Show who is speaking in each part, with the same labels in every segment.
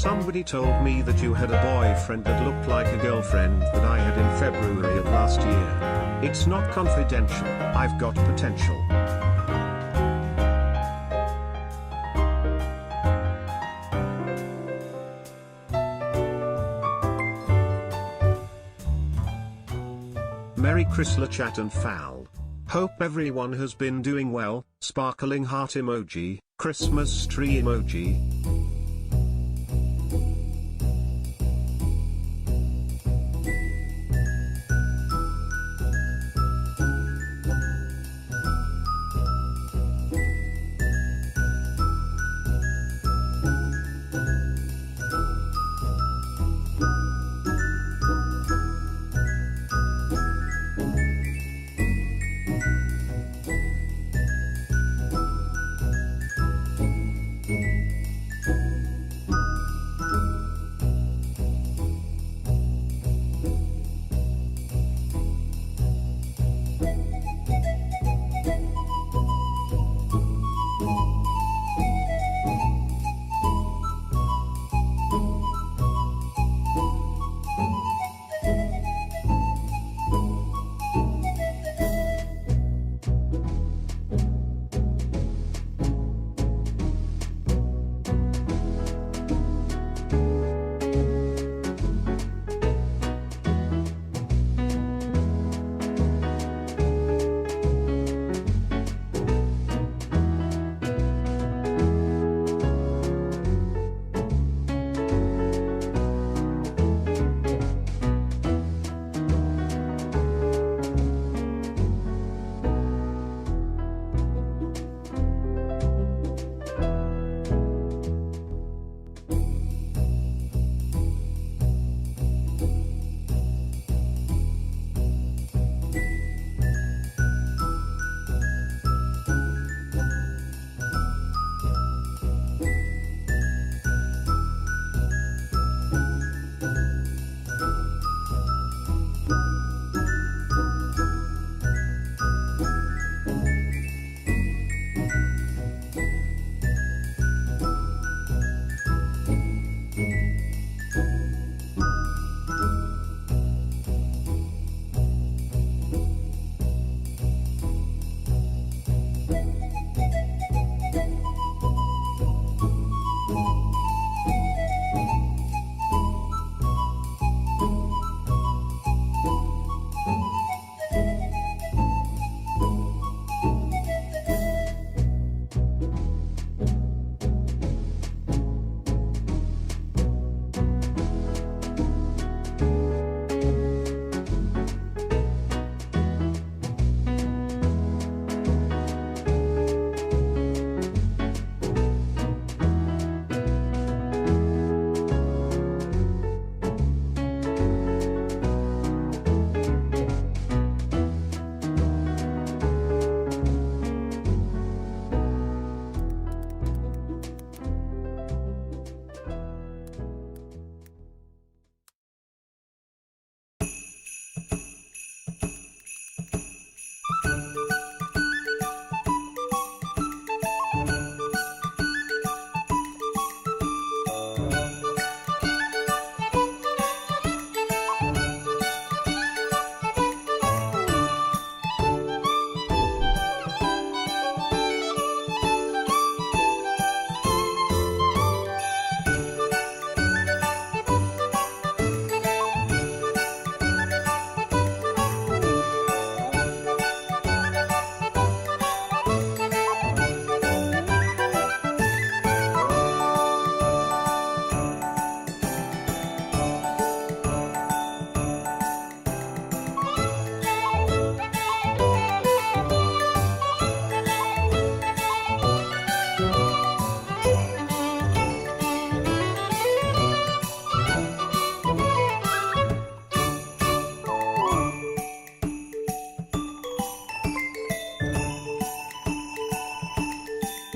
Speaker 1: Somebody told me that you had a boyfriend that looked like a girlfriend that I had in February of last year. It's not confidential, I've got potential. Merry Chrysler chat and foul. Hope everyone has been doing well. Sparkling heart emoji, Christmas tree emoji.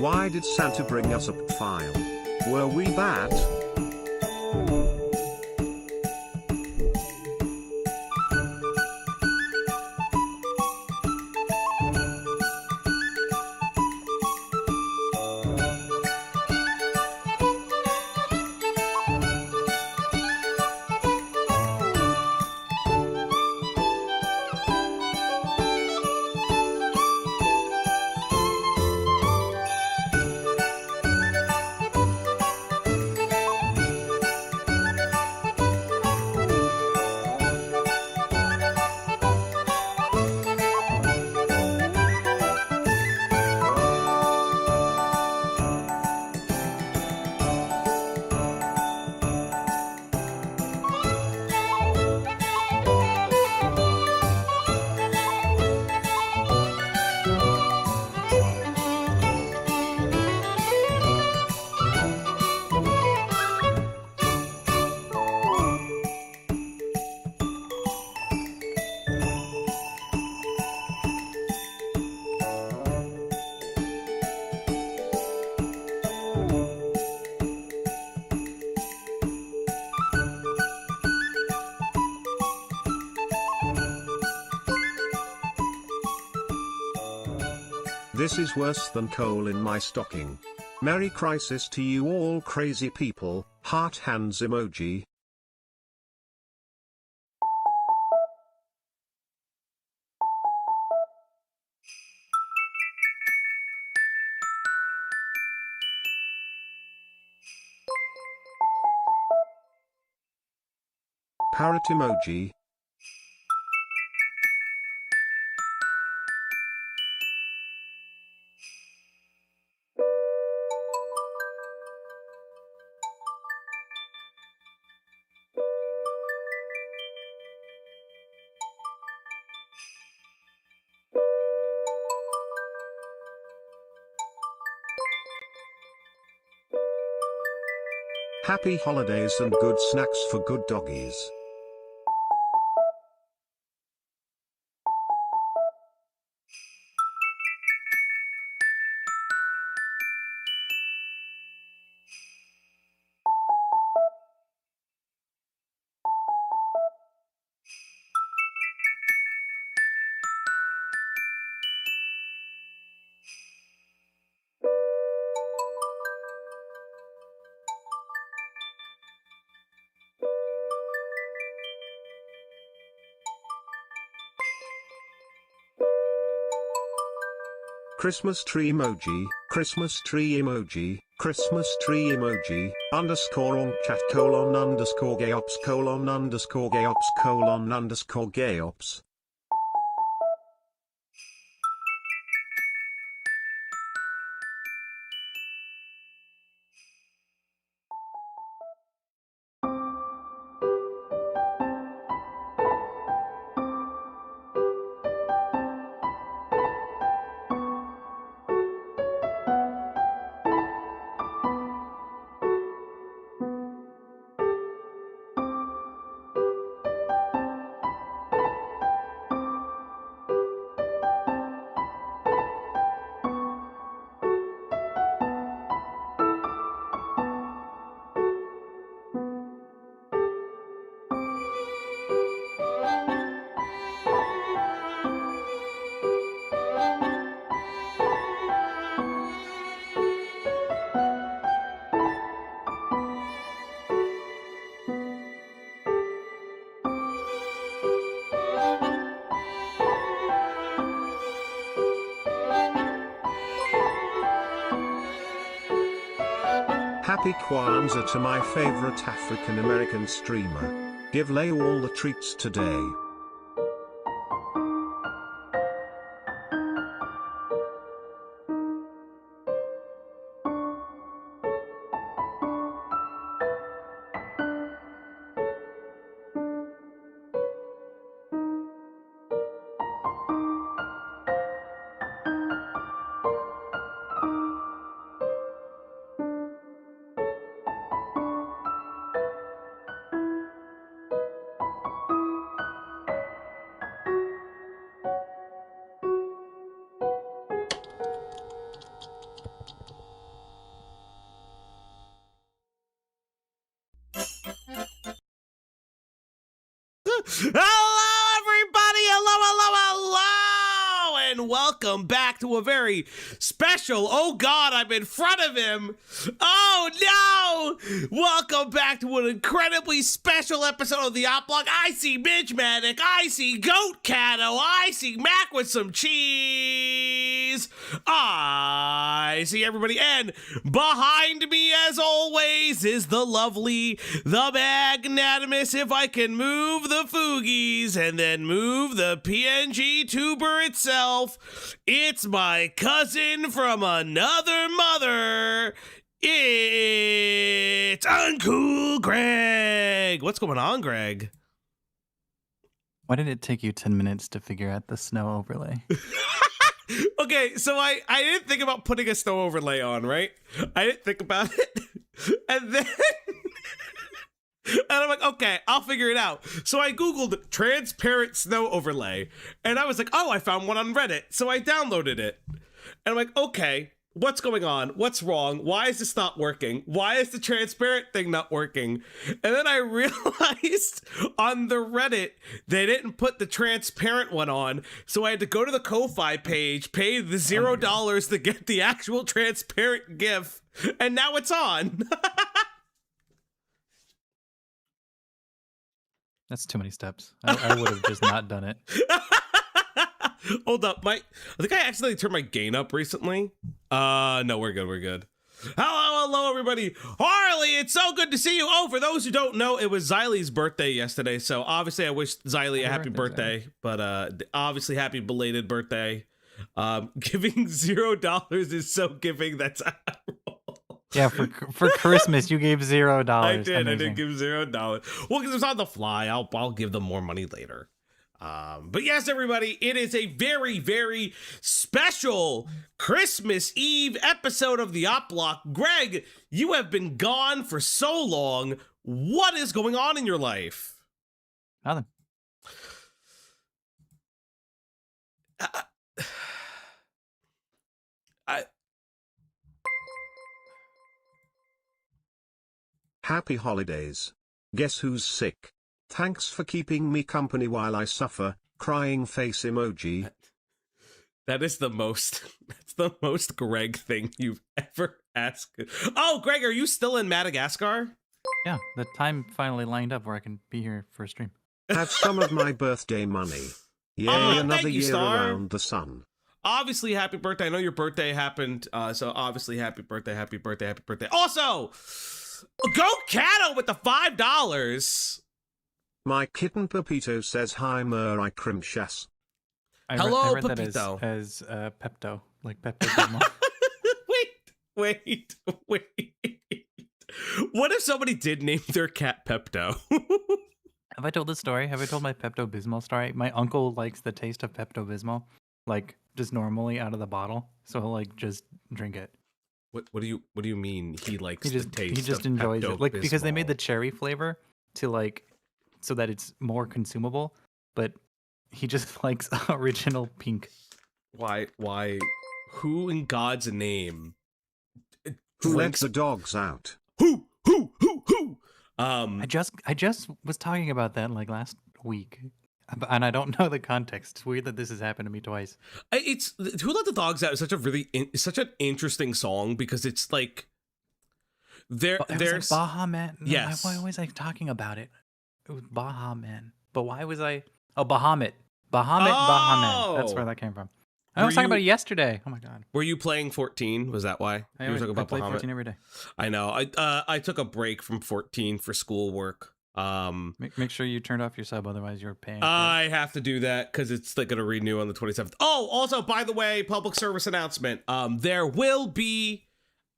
Speaker 1: Why did Santa bring us a file? Were we bad? This is worse than coal in my stocking. Merry Crisis to you all crazy people, heart hands emoji. Parrot emoji. Happy holidays and good snacks for good doggies. Christmas tree emoji, Christmas tree emoji, Christmas tree emoji, underscore on chat colon underscore gayops colon underscore gayops colon underscore gayops. Happy Kwanzaa to my favorite African American streamer. Give Lay all the treats today.
Speaker 2: Hello, everybody. Hello, and welcome back to a very special. Oh God, I'm in front of him. Oh no! Welcome back to an incredibly special episode of the Op Block. I see Midge Manic. I see Goat Catto. I see Mac with some cheese. I see everybody, and behind me, as always, is the lovely, the magnanimous. If I can move the Foogies and then move the PNG tuber itself, it's my cousin from another mother. It's Uncool Greg. What's going on, Greg?
Speaker 3: Why did it take you 10 minutes to figure out the snow overlay?
Speaker 2: Okay, so I didn't think about putting a snow overlay on, right? I didn't think about it. And then and I'm like, okay, I'll figure it out. So I Googled transparent snow overlay, and I was like, oh, I found one on Reddit. So I downloaded it. And I'm like, okay, what's going on? What's wrong? Why is this not working? Why is the transparent thing not working? And then I realized on the Reddit, they didn't put the transparent one on. So I had to go to the Ko-Fi page, pay the $0 to get the actual transparent GIF. And now it's on.
Speaker 3: That's too many steps. I would have just not done it.
Speaker 2: Hold up, I think I accidentally turned my gain up recently. No, we're good. Hello, everybody. Harley, it's so good to see you. Oh, for those who don't know, it was Xylie's birthday yesterday, so obviously I wish Xylie a happy birthday, but obviously happy belated birthday. Giving $0 is so giving. That's
Speaker 3: Yeah, for Christmas, you gave $0.
Speaker 2: I did.
Speaker 3: Amazing.
Speaker 2: I did give $0. Well, because it's on the fly. I'll give them more money later. But yes, everybody, it is a very, very special Christmas Eve episode of the Op Block. Greg, you have been gone for so long. What is going on in your life?
Speaker 3: Nothing.
Speaker 1: Happy holidays. Guess who's sick? Thanks for keeping me company while I suffer. Crying face emoji.
Speaker 2: That's the most Greg thing you've ever asked. Oh, Greg, are you still in Madagascar?
Speaker 3: Yeah, the time finally lined up where I can be here for a stream.
Speaker 1: Have some of my birthday money. Yay, another year around the sun.
Speaker 2: Obviously, happy birthday. I know your birthday happened, so obviously happy birthday. Also, Goat Catto with the $5.
Speaker 1: My kitten Pepito says hi Mirai Crimshas.
Speaker 2: Hello,
Speaker 3: I read
Speaker 2: Pepito.
Speaker 3: that as Pepto, like Pepto.
Speaker 2: Wait. What if somebody did name their cat Pepto?
Speaker 3: Have I told this story? Have I told my Pepto-Bismol story? My uncle likes the taste of Pepto-Bismol, like just normally out of the bottle, so he'll like just drink it.
Speaker 2: What do you mean he likes the taste?
Speaker 3: He just enjoys it, like because they made the cherry flavor to like so that it's more consumable, but he just likes original pink.
Speaker 2: Why? Who in God's name?
Speaker 1: Who let the dogs out?
Speaker 2: Who?
Speaker 3: I just was talking about that like last week, and I don't know the context. It's weird that this has happened to me twice.
Speaker 2: It's Who Let the Dogs Out is such an interesting song because it's like there's
Speaker 3: like Baha Man. No,
Speaker 2: yes.
Speaker 3: Why was I talking about it? It was Baha Man. But why was I? Oh, Bahamut. Bahamut. That's where that came from. I was talking about it yesterday. Oh my god.
Speaker 2: Were you playing 14? Was that why you were talking about
Speaker 3: play
Speaker 2: Bahamut?
Speaker 3: 14 every day.
Speaker 2: I know. I took a break from 14 for schoolwork.
Speaker 3: Make sure you turned off your sub, otherwise you're paying.
Speaker 2: I have to do that because it's like going to renew on the 27th. Oh, also, by the way, public service announcement. There will be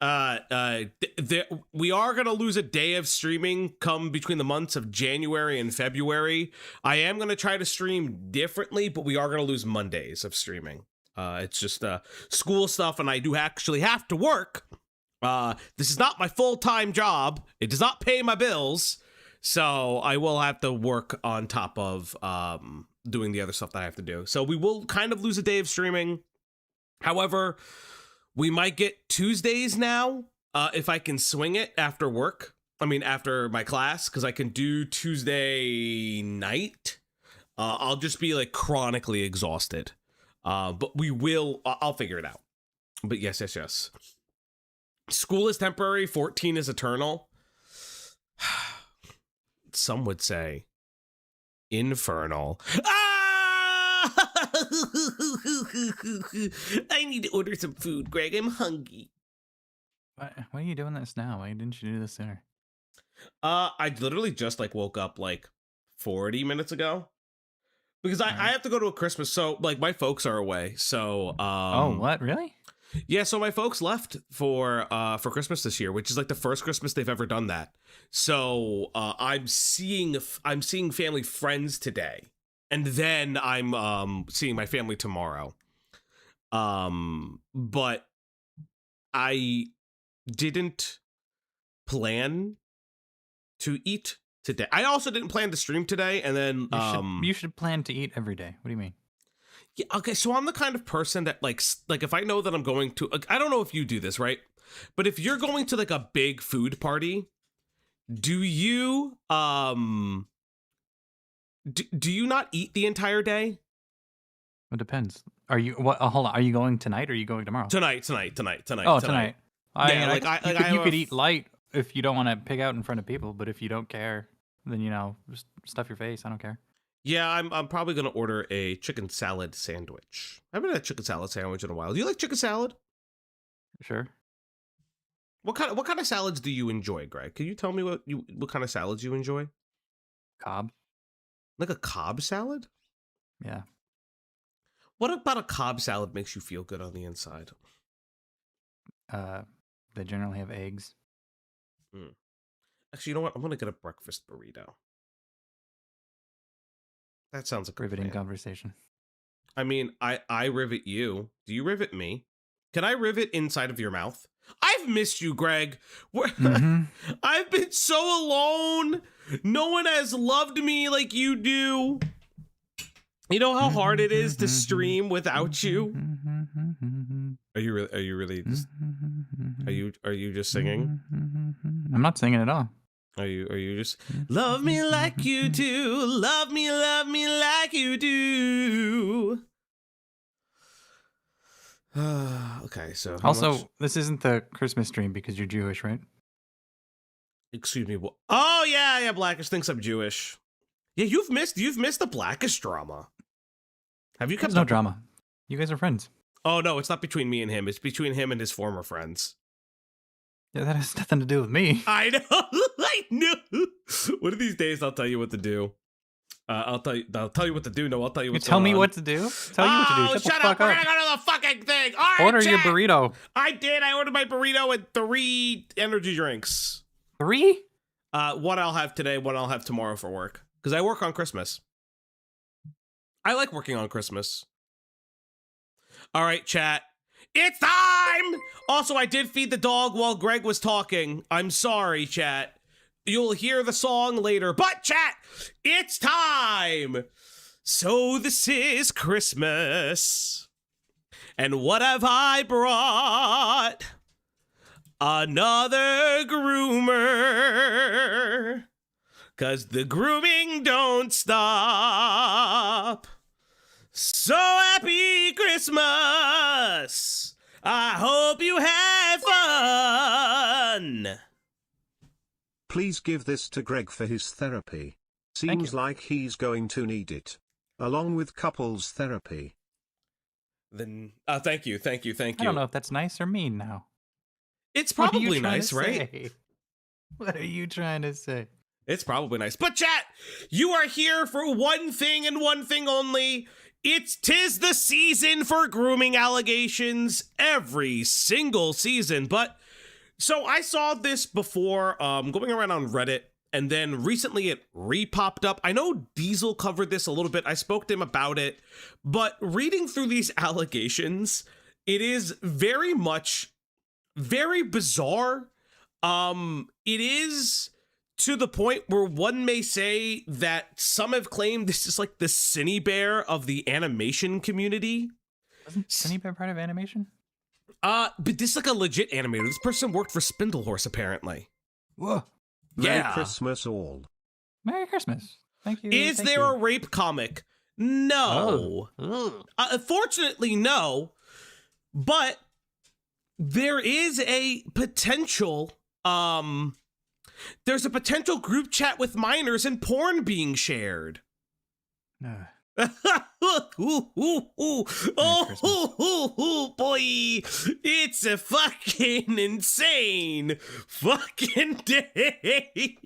Speaker 2: we are going to lose a day of streaming come between the months of January and February. I am going to try to stream differently, but we are going to lose Mondays of streaming. It's just school stuff, and I do actually have to work. This is not my full-time job. It does not pay my bills, so I will have to work on top of doing the other stuff that I have to do. So we will kind of lose a day of streaming. However, we might get Tuesdays now if I can swing it after work. I mean, after my class, because I can do Tuesday night. I'll just be like chronically exhausted. But I'll figure it out. But yes. School is temporary, 14 is eternal. Some would say infernal. Ah! I need to order some food, Greg. I'm hungry.
Speaker 3: Why are you doing this now? Why didn't you do this sooner?
Speaker 2: I literally just like woke up like 40 minutes ago because I have to go to a Christmas. So like my folks are away. So
Speaker 3: oh, what? Really?
Speaker 2: Yeah, so my folks left for Christmas this year, which is like the first Christmas they've ever done that. So I'm seeing family friends today, and then I'm seeing my family tomorrow. But I didn't plan to eat today. I also didn't plan to stream today, and then
Speaker 3: you should plan to eat every day. What do you mean?
Speaker 2: Yeah, okay, so I'm the kind of person that like if I know that I'm going to, I don't know if you do this, right? But if you're going to like a big food party, do you do you not eat the entire day?
Speaker 3: It depends. Are you hold on? Are you going tonight or are you going tomorrow?
Speaker 2: Tonight.
Speaker 3: Oh, tonight.
Speaker 2: Yeah,
Speaker 3: You could eat light if you don't want to pig out in front of people, but if you don't care, then just stuff your face. I don't care.
Speaker 2: Yeah, I'm probably gonna order a chicken salad sandwich. I haven't had a chicken salad sandwich in a while. Do you like chicken salad?
Speaker 3: Sure.
Speaker 2: What kind of salads do you enjoy, Greg? Can you tell me what kind of salads you enjoy?
Speaker 3: Cobb.
Speaker 2: Like a Cobb salad?
Speaker 3: Yeah.
Speaker 2: What about a Cobb salad makes you feel good on the inside?
Speaker 3: They generally have eggs.
Speaker 2: Actually, you know what? I'm gonna get a breakfast burrito. That sounds like
Speaker 3: riveting conversation.
Speaker 2: I mean, I rivet you. Do you rivet me? Can I rivet inside of your mouth? I've missed you, Greg. I've been so alone. No one has loved me like you do. You know how hard it is to stream without you? Are you really just are you just singing?
Speaker 3: I'm not singing at all.
Speaker 2: Are you just love me like you do, love me like you do? Okay, so
Speaker 3: also this isn't the Christmas stream because you're Jewish, right?
Speaker 2: Excuse me. Oh yeah, Blackish thinks I'm Jewish. Yeah, you've missed the Blackish drama. Have you kept
Speaker 3: no drama? You guys are friends.
Speaker 2: Oh no, it's not between me and him. It's between him and his former friends.
Speaker 3: Yeah, that has nothing to do with me.
Speaker 2: I know. I knew. One of these days, I'll tell you what to do. I'll tell you what to do. No, I'll tell you what to do.
Speaker 3: Tell me what to do? Tell you what to do.
Speaker 2: Shut up. We're going to go to the fucking thing. All right,
Speaker 3: order your burrito.
Speaker 2: I did. I ordered my burrito and 3 energy drinks.
Speaker 3: 3?
Speaker 2: One I'll have today, one I'll have tomorrow for work. Because I work on Christmas. I like working on Christmas. All right, chat. It's time! Also, I did feed the dog while Greg was talking. I'm sorry, chat. You'll hear the song later. But, chat, it's time! So this is Christmas. And what have I brought? Another groomer. 'Cause the grooming don't stop. So happy Christmas! I hope you had fun!
Speaker 1: Please give this to Greg for his therapy. Seems like he's going to need it. Along with couples therapy.
Speaker 2: Then, thank you.
Speaker 3: I don't know if that's nice or mean now.
Speaker 2: It's probably nice, right?
Speaker 3: What are you trying to say?
Speaker 2: It's probably nice. But chat, you are here for one thing and one thing only. Tis the season for grooming allegations every single season. But so I saw this before going around on Reddit, and then recently it re-popped up. I know Diesel covered this a little bit. I spoke to him about it, but reading through these allegations, it is very much very bizarre. It is to the point where one may say that some have claimed this is like the Cinny Bear of the animation community.
Speaker 3: Wasn't Cinny Bear part of animation?
Speaker 2: But this is like a legit animator. This person worked for Spindle Horse, apparently.
Speaker 3: Whoa.
Speaker 1: Merry
Speaker 2: Yeah.
Speaker 1: Christmas all.
Speaker 3: Merry Christmas. Thank you.
Speaker 2: Is
Speaker 3: thank
Speaker 2: there
Speaker 3: you.
Speaker 2: a rape comic? No.
Speaker 3: Oh.
Speaker 2: Unfortunately, no. But there is a potential. There's a potential group chat with minors and porn being shared.
Speaker 3: No.
Speaker 2: Oh, boy, it's a fucking insane fucking day.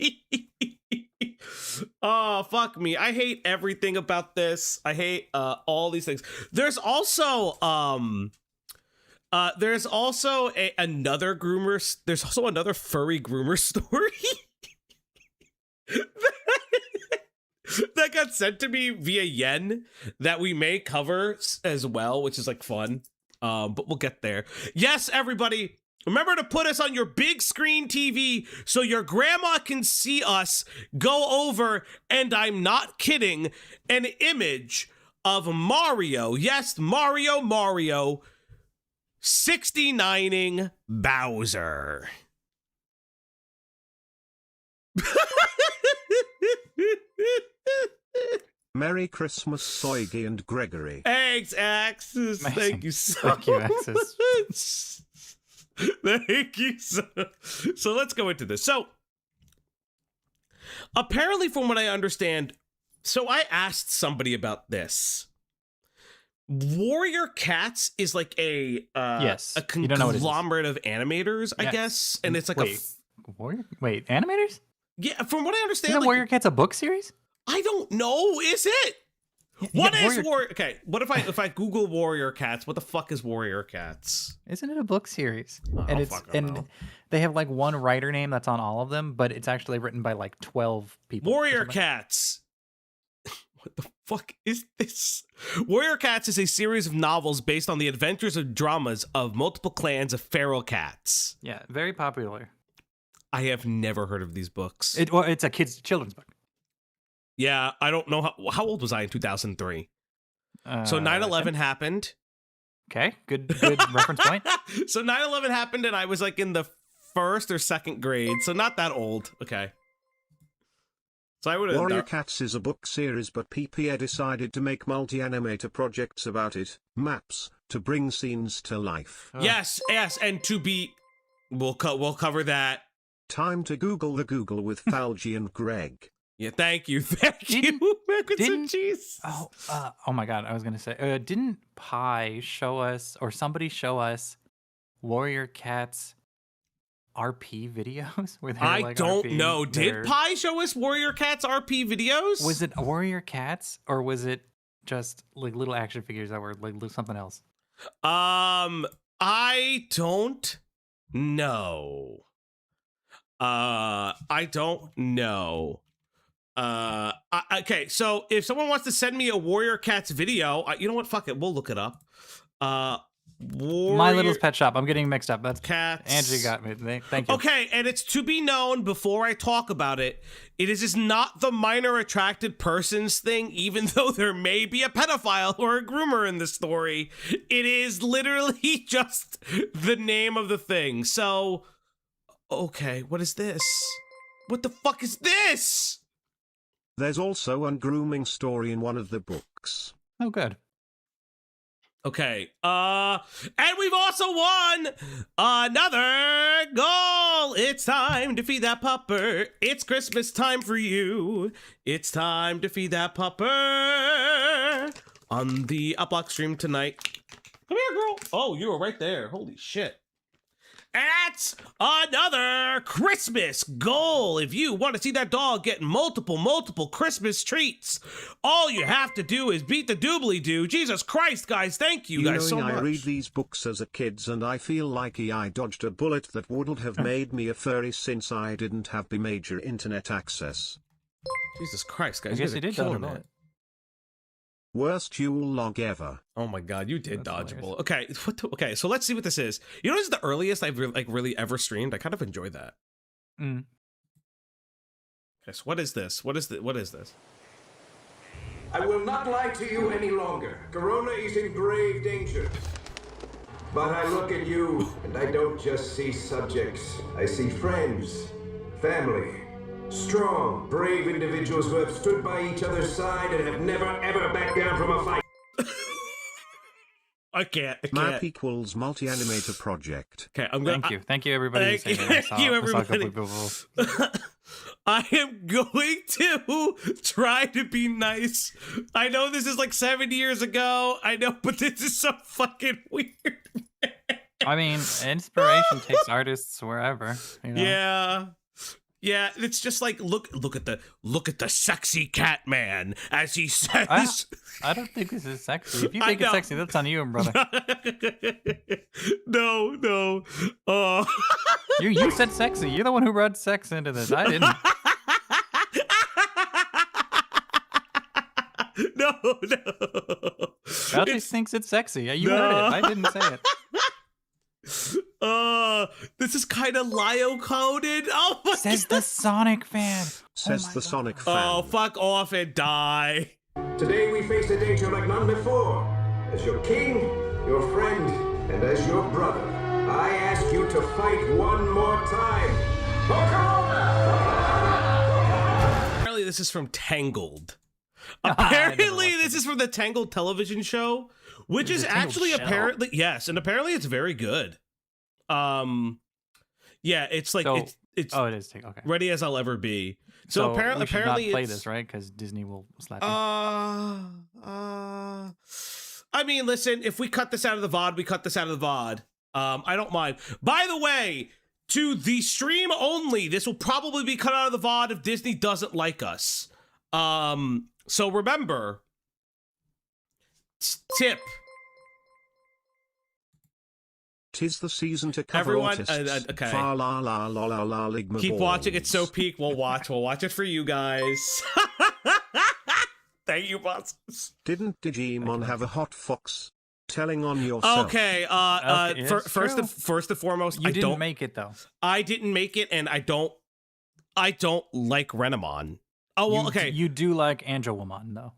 Speaker 2: Oh, fuck me. I hate everything about this. I hate all these things. There's also another groomer. There's also another furry groomer story that got sent to me via Yen that we may cover as well, which is like fun. But we'll get there. Yes, everybody, remember to put us on your big screen TV so your grandma can see us go over, and I'm not kidding, an image of Mario. Yes, Mario 69ing Bowser.
Speaker 1: Merry Christmas, Soigi and Gregory.
Speaker 2: Thanks, Axis.
Speaker 3: Amazing.
Speaker 2: Thank you so
Speaker 3: Thank you,
Speaker 2: much.
Speaker 3: Axis.
Speaker 2: Thank you so let's go into this. So apparently, from what I understand, so I asked somebody about this. Warrior Cats is like a
Speaker 3: Yes.
Speaker 2: a
Speaker 3: You don't know what it is.
Speaker 2: conglomerate of animators, I
Speaker 3: Yes.
Speaker 2: guess, and it's like
Speaker 3: Wait, animators?
Speaker 2: yeah. From what I understand,
Speaker 3: Isn't
Speaker 2: like,
Speaker 3: Warrior Cats a book series?
Speaker 2: I don't know. Is it? What
Speaker 3: Yeah,
Speaker 2: is Warrior? Okay, what if I Google Warrior Cats? What the fuck is Warrior Cats?
Speaker 3: Isn't it a book series?
Speaker 2: Oh,
Speaker 3: and it's
Speaker 2: fuck, I don't
Speaker 3: and
Speaker 2: know.
Speaker 3: they have like one writer name that's on all of them, but it's actually written by like 12 people. or
Speaker 2: Warrior
Speaker 3: something.
Speaker 2: Cats. What the fuck is this? Warrior Cats is a series of novels based on the adventures and dramas of multiple clans of feral cats.
Speaker 3: Yeah, very popular.
Speaker 2: I have never heard of these books.
Speaker 3: It's a children's book.
Speaker 2: Yeah, I don't know how old was I in 2003? So 9/11 happened.
Speaker 3: Okay, good reference point.
Speaker 2: So 9/11 happened and I was like in the first or second grade, so not that old. Okay. So I would have
Speaker 1: Warrior Cats is a book series, but PPA decided to make multi-animator projects about it, maps, to bring scenes to life.
Speaker 2: Yes, and to be we'll cover that.
Speaker 3: Time
Speaker 1: to Google the Google with Falgi and Greg.
Speaker 2: Yeah, thank you. Thank you. Macarons and cheese.
Speaker 3: Oh my god, I was gonna say, didn't Pi show us, or somebody show us, Warrior Cats RP videos? Where
Speaker 2: I
Speaker 3: like
Speaker 2: don't
Speaker 3: RP
Speaker 2: know.
Speaker 3: their-
Speaker 2: Did Pi show us Warrior Cats RP videos?
Speaker 3: Was it Warrior Cats, or was it just like little action figures that were like something else?
Speaker 2: I don't know. I don't know. Okay, so if someone wants to send me a Warrior Cats video, you know what? Fuck it, we'll look it up. Warrior
Speaker 3: My Littlest Pet Shop. I'm getting mixed up. That's
Speaker 2: Cats.
Speaker 3: Angie got me. Thank you.
Speaker 2: Okay, and it's to be known before I talk about it, it is just not the minor attracted persons thing, even though there may be a pedophile or a groomer in the story. It is literally just the name of the thing. So, okay, what is this? What the fuck is this?
Speaker 1: There's also a grooming story in one of the books.
Speaker 3: Oh, good.
Speaker 2: Okay, and we've also won another goal. It's time to feed that pupper. It's Christmas time for you. It's time to feed that pupper on the Uplock stream tonight. Come here, girl. Oh, you were right there. Holy shit. And that's another Christmas goal. If you want to see that dog get multiple Christmas treats, all you have to do is beat the doobly-doo. Jesus Christ, guys, thank you guys so much.
Speaker 1: I read these books as a kid, and I feel like I dodged a bullet that wouldn't have made me a furry since I didn't have the major internet access.
Speaker 2: Jesus Christ, guys,
Speaker 3: I guess
Speaker 2: you
Speaker 3: you
Speaker 2: guys are
Speaker 3: did dodge a
Speaker 2: killing
Speaker 3: bullet.
Speaker 2: it.
Speaker 1: Worst Yule log ever.
Speaker 2: Oh my god, you did
Speaker 3: That's
Speaker 2: dodge a
Speaker 3: hilarious.
Speaker 2: bullet. Okay, okay, so let's see what this is. You know, this is the earliest I've really ever streamed. I kind of enjoy that.
Speaker 3: Mm.
Speaker 2: Okay, so what is this? What is this?
Speaker 4: I will not lie to you any longer. Corona is in grave danger. But I look at you, and I don't just see subjects. I see friends, family, Strong, brave individuals who have stood by each other's side and have never ever backed down from a fight.
Speaker 2: I can't.
Speaker 1: Map equals multi-animator project.
Speaker 2: Okay, I'm gonna.
Speaker 3: Thank you, everybody.
Speaker 2: Thank you, everybody. I am going to try to be nice. I know this is like 7 years ago. I know, but this is so fucking weird.
Speaker 3: I mean, inspiration takes artists wherever. You know?
Speaker 2: Yeah. It's just like look at the sexy cat man as he says.
Speaker 3: I don't think this is sexy. If you think it's sexy, that's on you, brother.
Speaker 2: No.
Speaker 3: You said sexy. You're the one who brought sex into this. I didn't.
Speaker 2: No.
Speaker 3: Alchis thinks it's sexy. Yeah, you heard it. I didn't say it.
Speaker 2: This is kind of Lio coded. Oh my
Speaker 3: Says the Sonic fan.
Speaker 1: Says the Sonic fan.
Speaker 2: Oh, fuck off and die.
Speaker 4: Today we face a danger like none before. As your king, your friend, and as your brother, I ask you to fight one more time.
Speaker 2: Apparently this is from Tangled. Apparently this is from the Tangled television show, which is actually apparently, yes, and apparently it's very good. Yeah, it's like,
Speaker 3: So-
Speaker 2: it's
Speaker 3: Oh, it is. Okay.
Speaker 2: ready as I'll ever be. So apparently,
Speaker 3: we should
Speaker 2: apparently
Speaker 3: not play
Speaker 2: it's,
Speaker 3: this, right? Because Disney will slap you.
Speaker 2: I mean, listen, if we cut this out of the VOD, we cut this out of the VOD. I don't mind. By the way, to the stream only, this will probably be cut out of the VOD if Disney doesn't like us. So remember, tip.
Speaker 1: 'Tis the season to cover
Speaker 2: Everyone,
Speaker 1: artists.
Speaker 2: okay.
Speaker 1: Fa la la la la la ligma
Speaker 2: Keep watching. It's so
Speaker 1: balls.
Speaker 2: peak. We'll watch it for you guys. Thank you, bosses.
Speaker 1: Didn't Digimon have a hot fox? Telling on yourself.
Speaker 2: Okay,
Speaker 3: Okay, it's
Speaker 2: first
Speaker 3: true.
Speaker 2: and foremost,
Speaker 3: You
Speaker 2: I
Speaker 3: didn't
Speaker 2: don't
Speaker 3: make it though.
Speaker 2: I didn't make it, and I don't like Renamon. Oh well, okay,
Speaker 3: You do like Angelwomon though.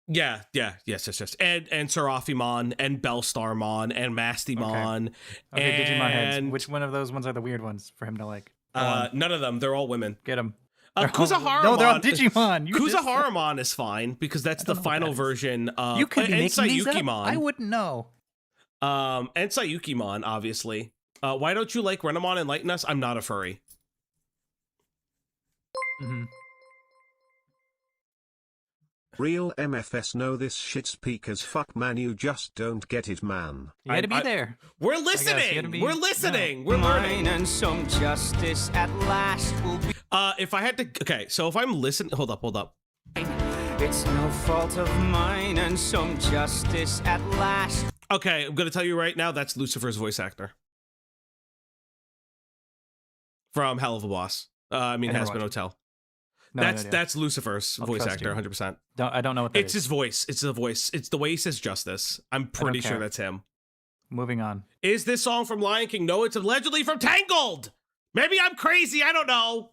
Speaker 2: yes, and Seraphimon, and Bellstarmon, and Mastymon,
Speaker 3: Okay, Digimon heads.
Speaker 2: and
Speaker 3: Which one of those ones are the weird ones for him to like? Go on,
Speaker 2: none of them. They're all women.
Speaker 3: get him.
Speaker 2: Kuzaharamon.
Speaker 3: No, they're all Digimon. You just-
Speaker 2: Kuzaharamon is fine because that's the
Speaker 3: don't know what
Speaker 2: final
Speaker 3: that is.
Speaker 2: version.
Speaker 3: You could be
Speaker 2: and
Speaker 3: making these up.
Speaker 2: Sayukimon.
Speaker 3: I wouldn't know.
Speaker 2: And Sayukimon, obviously. Why don't you like Renamon? Enlighten us. I'm not a furry.
Speaker 3: Mhm.
Speaker 1: Real MFS know this shit's peak as fuck, man. You just don't get it, man.
Speaker 3: You had to be
Speaker 2: I-
Speaker 3: there.
Speaker 2: We're
Speaker 3: you gotta
Speaker 2: listening.
Speaker 3: be-
Speaker 2: We're listening. We're learning.
Speaker 5: And some justice at last will be.
Speaker 2: If I had to, okay. So if I'm listening, hold up.
Speaker 5: It's no fault of mine, and some justice at last.
Speaker 2: Okay, I'm gonna tell you right now. That's Lucifer's voice actor from Hell of a Boss. I mean,
Speaker 3: I never
Speaker 2: Has Been
Speaker 3: watched
Speaker 2: Hotel.
Speaker 3: No,
Speaker 2: That's Lucifer's
Speaker 3: I'll
Speaker 2: voice
Speaker 3: trust
Speaker 2: actor,
Speaker 3: you.
Speaker 2: 100%.
Speaker 3: I don't know what that
Speaker 2: It's
Speaker 3: is.
Speaker 2: his voice. It's the voice. It's the way he says justice. I'm pretty sure
Speaker 3: care.
Speaker 2: that's him.
Speaker 3: Moving on.
Speaker 2: Is this song from Lion King? No, it's allegedly from Tangled. Maybe I'm crazy. I don't know.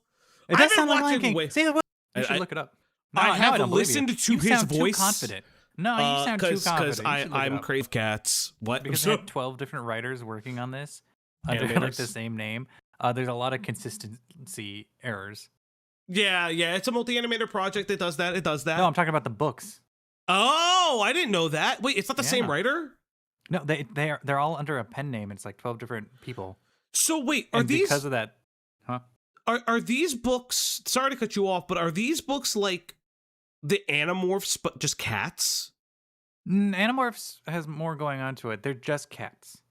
Speaker 3: It
Speaker 2: I've
Speaker 3: does
Speaker 2: been
Speaker 3: sound like Lion
Speaker 2: watching
Speaker 3: King. See, you
Speaker 2: I-
Speaker 3: should look it up.
Speaker 2: I
Speaker 3: Now
Speaker 2: have
Speaker 3: don't believe
Speaker 2: listened
Speaker 3: you.
Speaker 2: to
Speaker 3: You
Speaker 2: his
Speaker 3: sound
Speaker 2: voice.
Speaker 3: Too confident. No, you sound too confident.
Speaker 2: Because
Speaker 3: You should look it
Speaker 2: I'm
Speaker 3: up.
Speaker 2: Crave Cats. What?
Speaker 3: Because they had 12 different writers working on this under like
Speaker 2: Animators.
Speaker 3: the same name. There's a lot of consistency errors.
Speaker 2: Yeah, it's a multi-animator project that does that. It does that.
Speaker 3: No, I'm talking about the books.
Speaker 2: Oh, I didn't know that. Wait, it's not the same
Speaker 3: Yeah.
Speaker 2: writer?
Speaker 3: No, they're all under a pen name. It's like 12 different people.
Speaker 2: So wait, are
Speaker 3: And
Speaker 2: these
Speaker 3: because of that, huh?
Speaker 2: are these books? Sorry to cut you off, but are these books like the Animorphs, but just cats?
Speaker 3: Animorphs has more going on to it. They're just cats.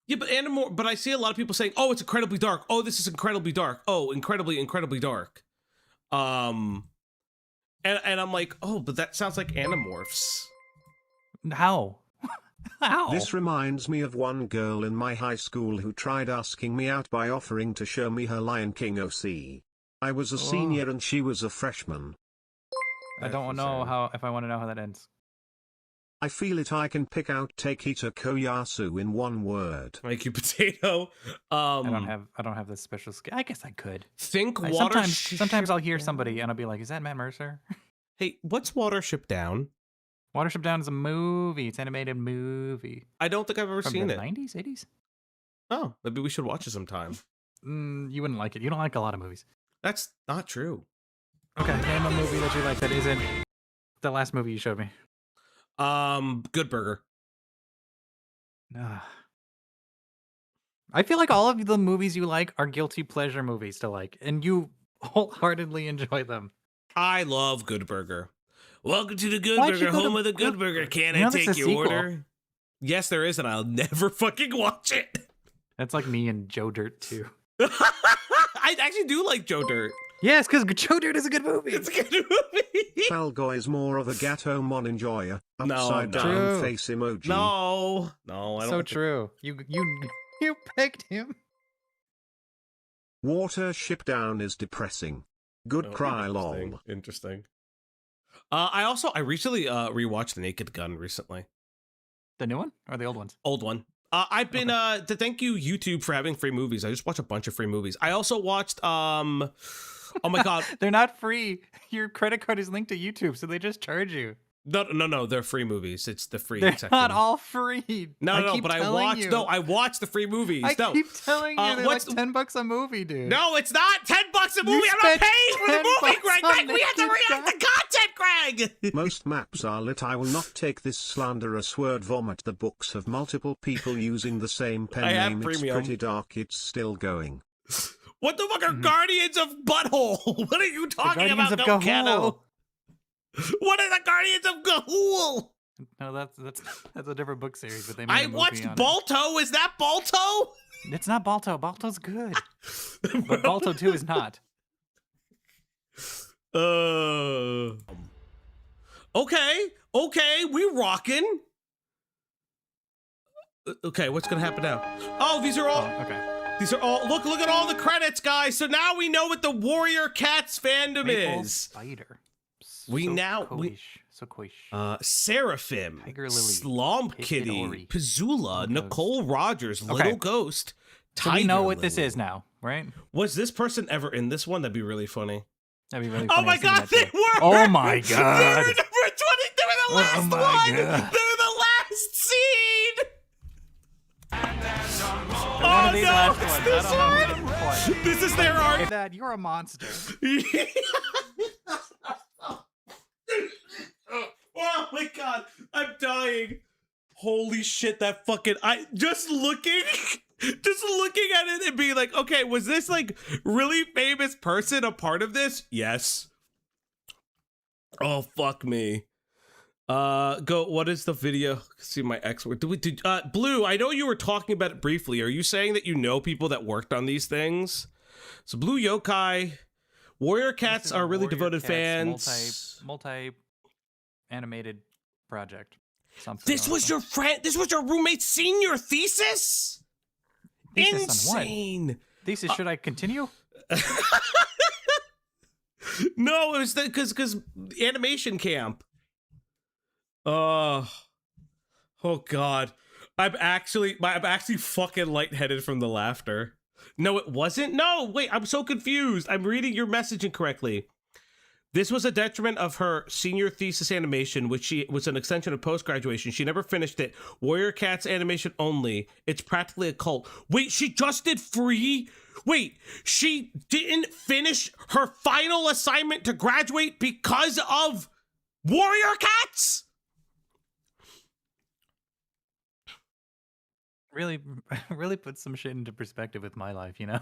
Speaker 2: Yeah, but I see a lot of people saying, "Oh, it's incredibly dark. Oh, this is incredibly dark. Oh, incredibly dark." And I'm like, "Oh, but that sounds like Animorphs."
Speaker 3: How? How?
Speaker 1: This reminds me of one girl in my high school who tried asking me out by offering to show me her Lion King OC. I was a senior and she was a freshman.
Speaker 3: I don't know if I want to know how that ends.
Speaker 1: I feel it. I can pick out Takehito Koyasu in one word.
Speaker 2: Like you potato.
Speaker 3: I don't have this special skill. I guess I could.
Speaker 2: Think
Speaker 3: I-
Speaker 2: water.
Speaker 3: sometimes I'll hear somebody and I'll be like, "Is that Matt Mercer?"
Speaker 2: Hey, what's Watership Down?
Speaker 3: Watership Down is a movie. It's an animated movie
Speaker 2: I don't think I've ever
Speaker 3: from
Speaker 2: seen
Speaker 3: the
Speaker 2: it.
Speaker 3: 90s, 80s.
Speaker 2: Oh, maybe we should watch it sometime.
Speaker 3: You wouldn't like it. You don't like a lot of movies.
Speaker 2: That's not true.
Speaker 3: Okay, name a movie that you like that isn't the last movie you showed me.
Speaker 2: Good Burger.
Speaker 3: Ugh. I feel like all of the movies you like are guilty pleasure movies to like, and you wholeheartedly enjoy them.
Speaker 2: I love Good Burger. Welcome to the Good
Speaker 3: Why'd you
Speaker 2: Burger,
Speaker 3: go to-
Speaker 2: home of the Good Burger. Can
Speaker 3: You know
Speaker 2: I
Speaker 3: there's
Speaker 2: take
Speaker 3: a
Speaker 2: your
Speaker 3: sequel.
Speaker 2: order? Yes, there is, and I'll never fucking watch it.
Speaker 3: That's like me and Joe Dirt too.
Speaker 2: I actually do like Joe Dirt.
Speaker 3: Yes, because Joe Dirt is a good movie.
Speaker 2: It's a good movie.
Speaker 1: Falgo is more of a gâteau mon enjoyer.
Speaker 2: No,
Speaker 1: Upside
Speaker 2: no.
Speaker 1: down
Speaker 3: True.
Speaker 1: face emoji.
Speaker 2: No, I don't.
Speaker 3: So
Speaker 2: like
Speaker 3: true. You picked him.
Speaker 1: Water ship down is depressing. Good
Speaker 2: Oh,
Speaker 1: cry
Speaker 2: interesting,
Speaker 1: lol.
Speaker 2: Interesting. I recently rewatched The Naked Gun recently.
Speaker 3: The new one or the old ones?
Speaker 2: Old one. I've been to thank you YouTube for having free movies. I just watched a bunch of free movies. I also watched oh my god.
Speaker 3: They're not free. Your credit card is linked to YouTube, so they just charge you.
Speaker 2: No, they're free movies. It's the free
Speaker 3: They're
Speaker 2: section.
Speaker 3: not all free.
Speaker 2: No,
Speaker 3: keep
Speaker 2: but I
Speaker 3: telling
Speaker 2: watched
Speaker 3: you.
Speaker 2: I watched the free movies.
Speaker 3: I
Speaker 2: No.
Speaker 3: keep telling you, they're
Speaker 2: what's
Speaker 3: like $10 a movie, dude.
Speaker 2: No, it's not $10 a movie. I'm not
Speaker 3: spent
Speaker 2: paying for the movie,
Speaker 3: $10
Speaker 2: Greg.
Speaker 3: on
Speaker 2: We have to
Speaker 3: Naked
Speaker 2: react to content, Greg.
Speaker 1: Most maps are lit. I will not take this slanderous word vomit. The books have multiple people using the same pen
Speaker 2: I have
Speaker 1: name. It's
Speaker 2: premium.
Speaker 1: pretty dark. It's still going.
Speaker 2: What the fuck are Guardians of Butthole? What are you talking
Speaker 3: Guardians
Speaker 2: about,
Speaker 3: of
Speaker 2: Gokano?
Speaker 3: Gahul.
Speaker 2: What are the Guardians of Gahul?
Speaker 3: No, that's a different book series, but they made
Speaker 2: I
Speaker 3: a movie
Speaker 2: watched
Speaker 3: on it.
Speaker 2: Balto. Is that Balto?
Speaker 3: It's not Balto. Balto's good, but Balto 2 is not.
Speaker 2: Okay, we rocking. Okay, what's gonna happen now? Oh, these are all.
Speaker 3: Okay.
Speaker 2: These are all. Look at all the credits, guys. So now we know what the Warrior Cats fandom
Speaker 3: Maple
Speaker 2: is.
Speaker 3: Spider.
Speaker 2: Seraphim,
Speaker 3: Tiger Lily,
Speaker 2: Slomp
Speaker 3: Kid
Speaker 2: Kitty,
Speaker 3: Ori,
Speaker 2: Pizzula,
Speaker 3: Little
Speaker 2: Nicole Rogers,
Speaker 3: Okay.
Speaker 2: Little Ghost,
Speaker 3: So we know what this
Speaker 2: Lily.
Speaker 3: is now, right?
Speaker 2: Was this person ever in this one? That'd be really funny.
Speaker 3: That'd be really
Speaker 2: Oh
Speaker 3: funny.
Speaker 2: my
Speaker 3: I've seen
Speaker 2: god,
Speaker 3: that
Speaker 2: they
Speaker 3: too.
Speaker 2: were!
Speaker 3: Oh my
Speaker 2: They
Speaker 3: god!
Speaker 2: were number 20, they were the last
Speaker 3: Oh my
Speaker 2: one!
Speaker 3: God.
Speaker 2: They're the last scene!
Speaker 3: One
Speaker 2: Oh
Speaker 3: of these
Speaker 2: no,
Speaker 3: last
Speaker 2: it's
Speaker 3: ones.
Speaker 2: this
Speaker 3: I don't know
Speaker 2: one!
Speaker 3: who to point.
Speaker 2: This is their art.
Speaker 3: That you're a monster.
Speaker 2: Oh my god, I'm dying. Holy shit, that fucking just looking at it and being like, okay, was this like really famous person a part of this? Yes. Oh fuck me. Go, what is the video? See my ex word. Blue, I know you were talking about it briefly. Are you saying that you know people that worked on these things? So Blue Yokai, Warrior Cats are really devoted fans.
Speaker 3: Multi animated project. Something.
Speaker 2: This was your friend. This was your roommate's senior thesis.
Speaker 3: Thesis on what?
Speaker 2: Insane.
Speaker 3: Thesis. Should I continue?
Speaker 2: No, it was because animation camp. Oh God, I'm actually fucking lightheaded from the laughter. No, it wasn't. No, wait, I'm so confused. I'm reading your message incorrectly. This was a detriment of her senior thesis animation, which she was an extension of post-graduation. She never finished it. Warrior Cats animation only. It's practically a cult. Wait, she just did free? Wait, she didn't finish her final assignment to graduate because of Warrior Cats?
Speaker 3: Really put some shit into perspective with my life, you know?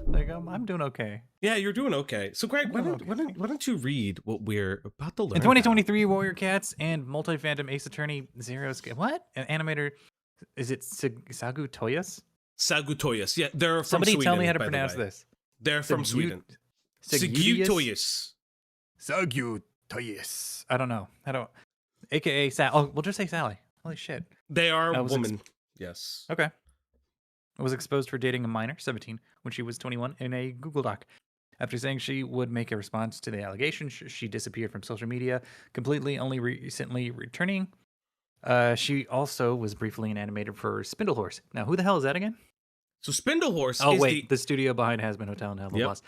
Speaker 3: Like, I'm doing okay.
Speaker 2: Yeah, you're doing okay. So, Greg, why don't you read what we're about to learn?
Speaker 3: In 2023, Warrior Cats and multi-fandom Ace Attorney Zero Scale. What? An animator. Is it Sagutoyas?
Speaker 2: Sagutoyas. Yeah, they're from
Speaker 3: Somebody
Speaker 2: Sweden.
Speaker 3: tell me how to
Speaker 2: by the
Speaker 3: pronounce
Speaker 2: way.
Speaker 3: this.
Speaker 2: They're from Sweden.
Speaker 3: Sagutoyas.
Speaker 2: Sagutoyas.
Speaker 3: Sagutoyas. I don't know. AKA Sal. Oh, we'll just say Sally. Holy shit.
Speaker 2: They are
Speaker 3: I
Speaker 2: a
Speaker 3: was
Speaker 2: woman. Yes.
Speaker 3: Okay. I was exposed for dating a minor, 17, when she was 21 in a Google Doc. After saying she would make a response to the allegation, she disappeared from social media, completely only recently returning. She also was briefly an animator for Spindle Horse. Now, who the hell is that again?
Speaker 2: So Spindle Horse
Speaker 3: Oh,
Speaker 2: is
Speaker 3: wait, the studio behind Has Been Hotel and Hell
Speaker 2: Yep.
Speaker 3: Boss.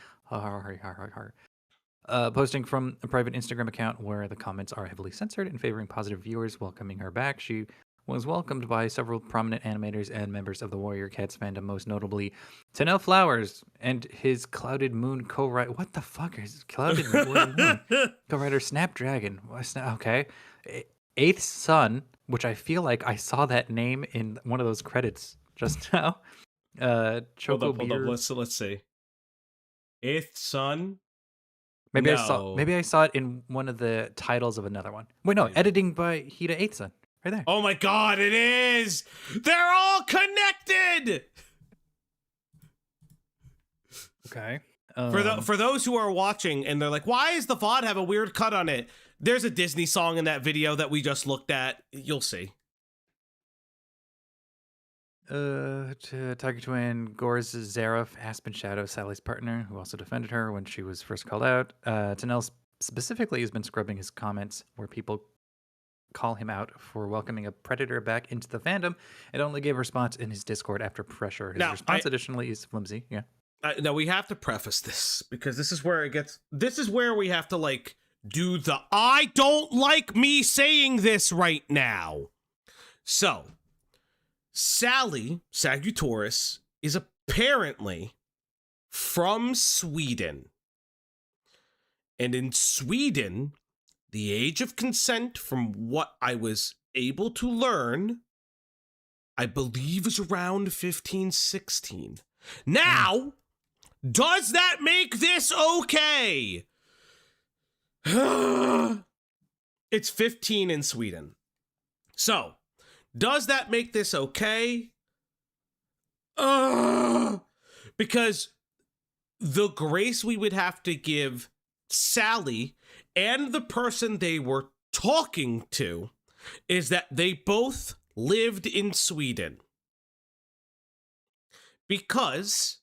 Speaker 3: Posting from a private Instagram account where the comments are heavily censored and favoring positive viewers, welcoming her back. She was welcomed by several prominent animators and members of the Warrior Cats fandom, most notably Tanel Flowers and his Clouded Moon co-writer. What the fuck is Clouded Moon? Co-writer Snapdragon. Okay. Eighth Son, which I feel like I saw that name in one of those credits just now.
Speaker 2: Hold up. Let's see. Eighth Son.
Speaker 3: Maybe
Speaker 2: No.
Speaker 3: I saw it in one of the titles of another one. Wait, no, editing by Hida Eighth Son. Right there.
Speaker 2: Oh my god, it is! They're all connected!
Speaker 3: Okay.
Speaker 2: For those who are watching and they're like, why is the VOD have a weird cut on it? There's a Disney song in that video that we just looked at. You'll see.
Speaker 3: Tiger Twin, Gore's Zaref, Aspen Shadow, Sally's partner, who also defended her when she was first called out. Tanel specifically has been scrubbing his comments where people call him out for welcoming a predator back into the fandom and only gave a response in his Discord after pressure. His response additionally is flimsy. Yeah.
Speaker 2: Now we have to preface this because this is where we have to like do the I don't like me saying this right now. So Sally SAGUTOYAS is apparently from Sweden. And in Sweden, the age of consent, from what I was able to learn, I believe is around 15, 16. Now, does that make this okay? It's 15 in Sweden. So, does that make this okay? Because the grace we would have to give Sally and the person they were talking to is that they both lived in Sweden. Because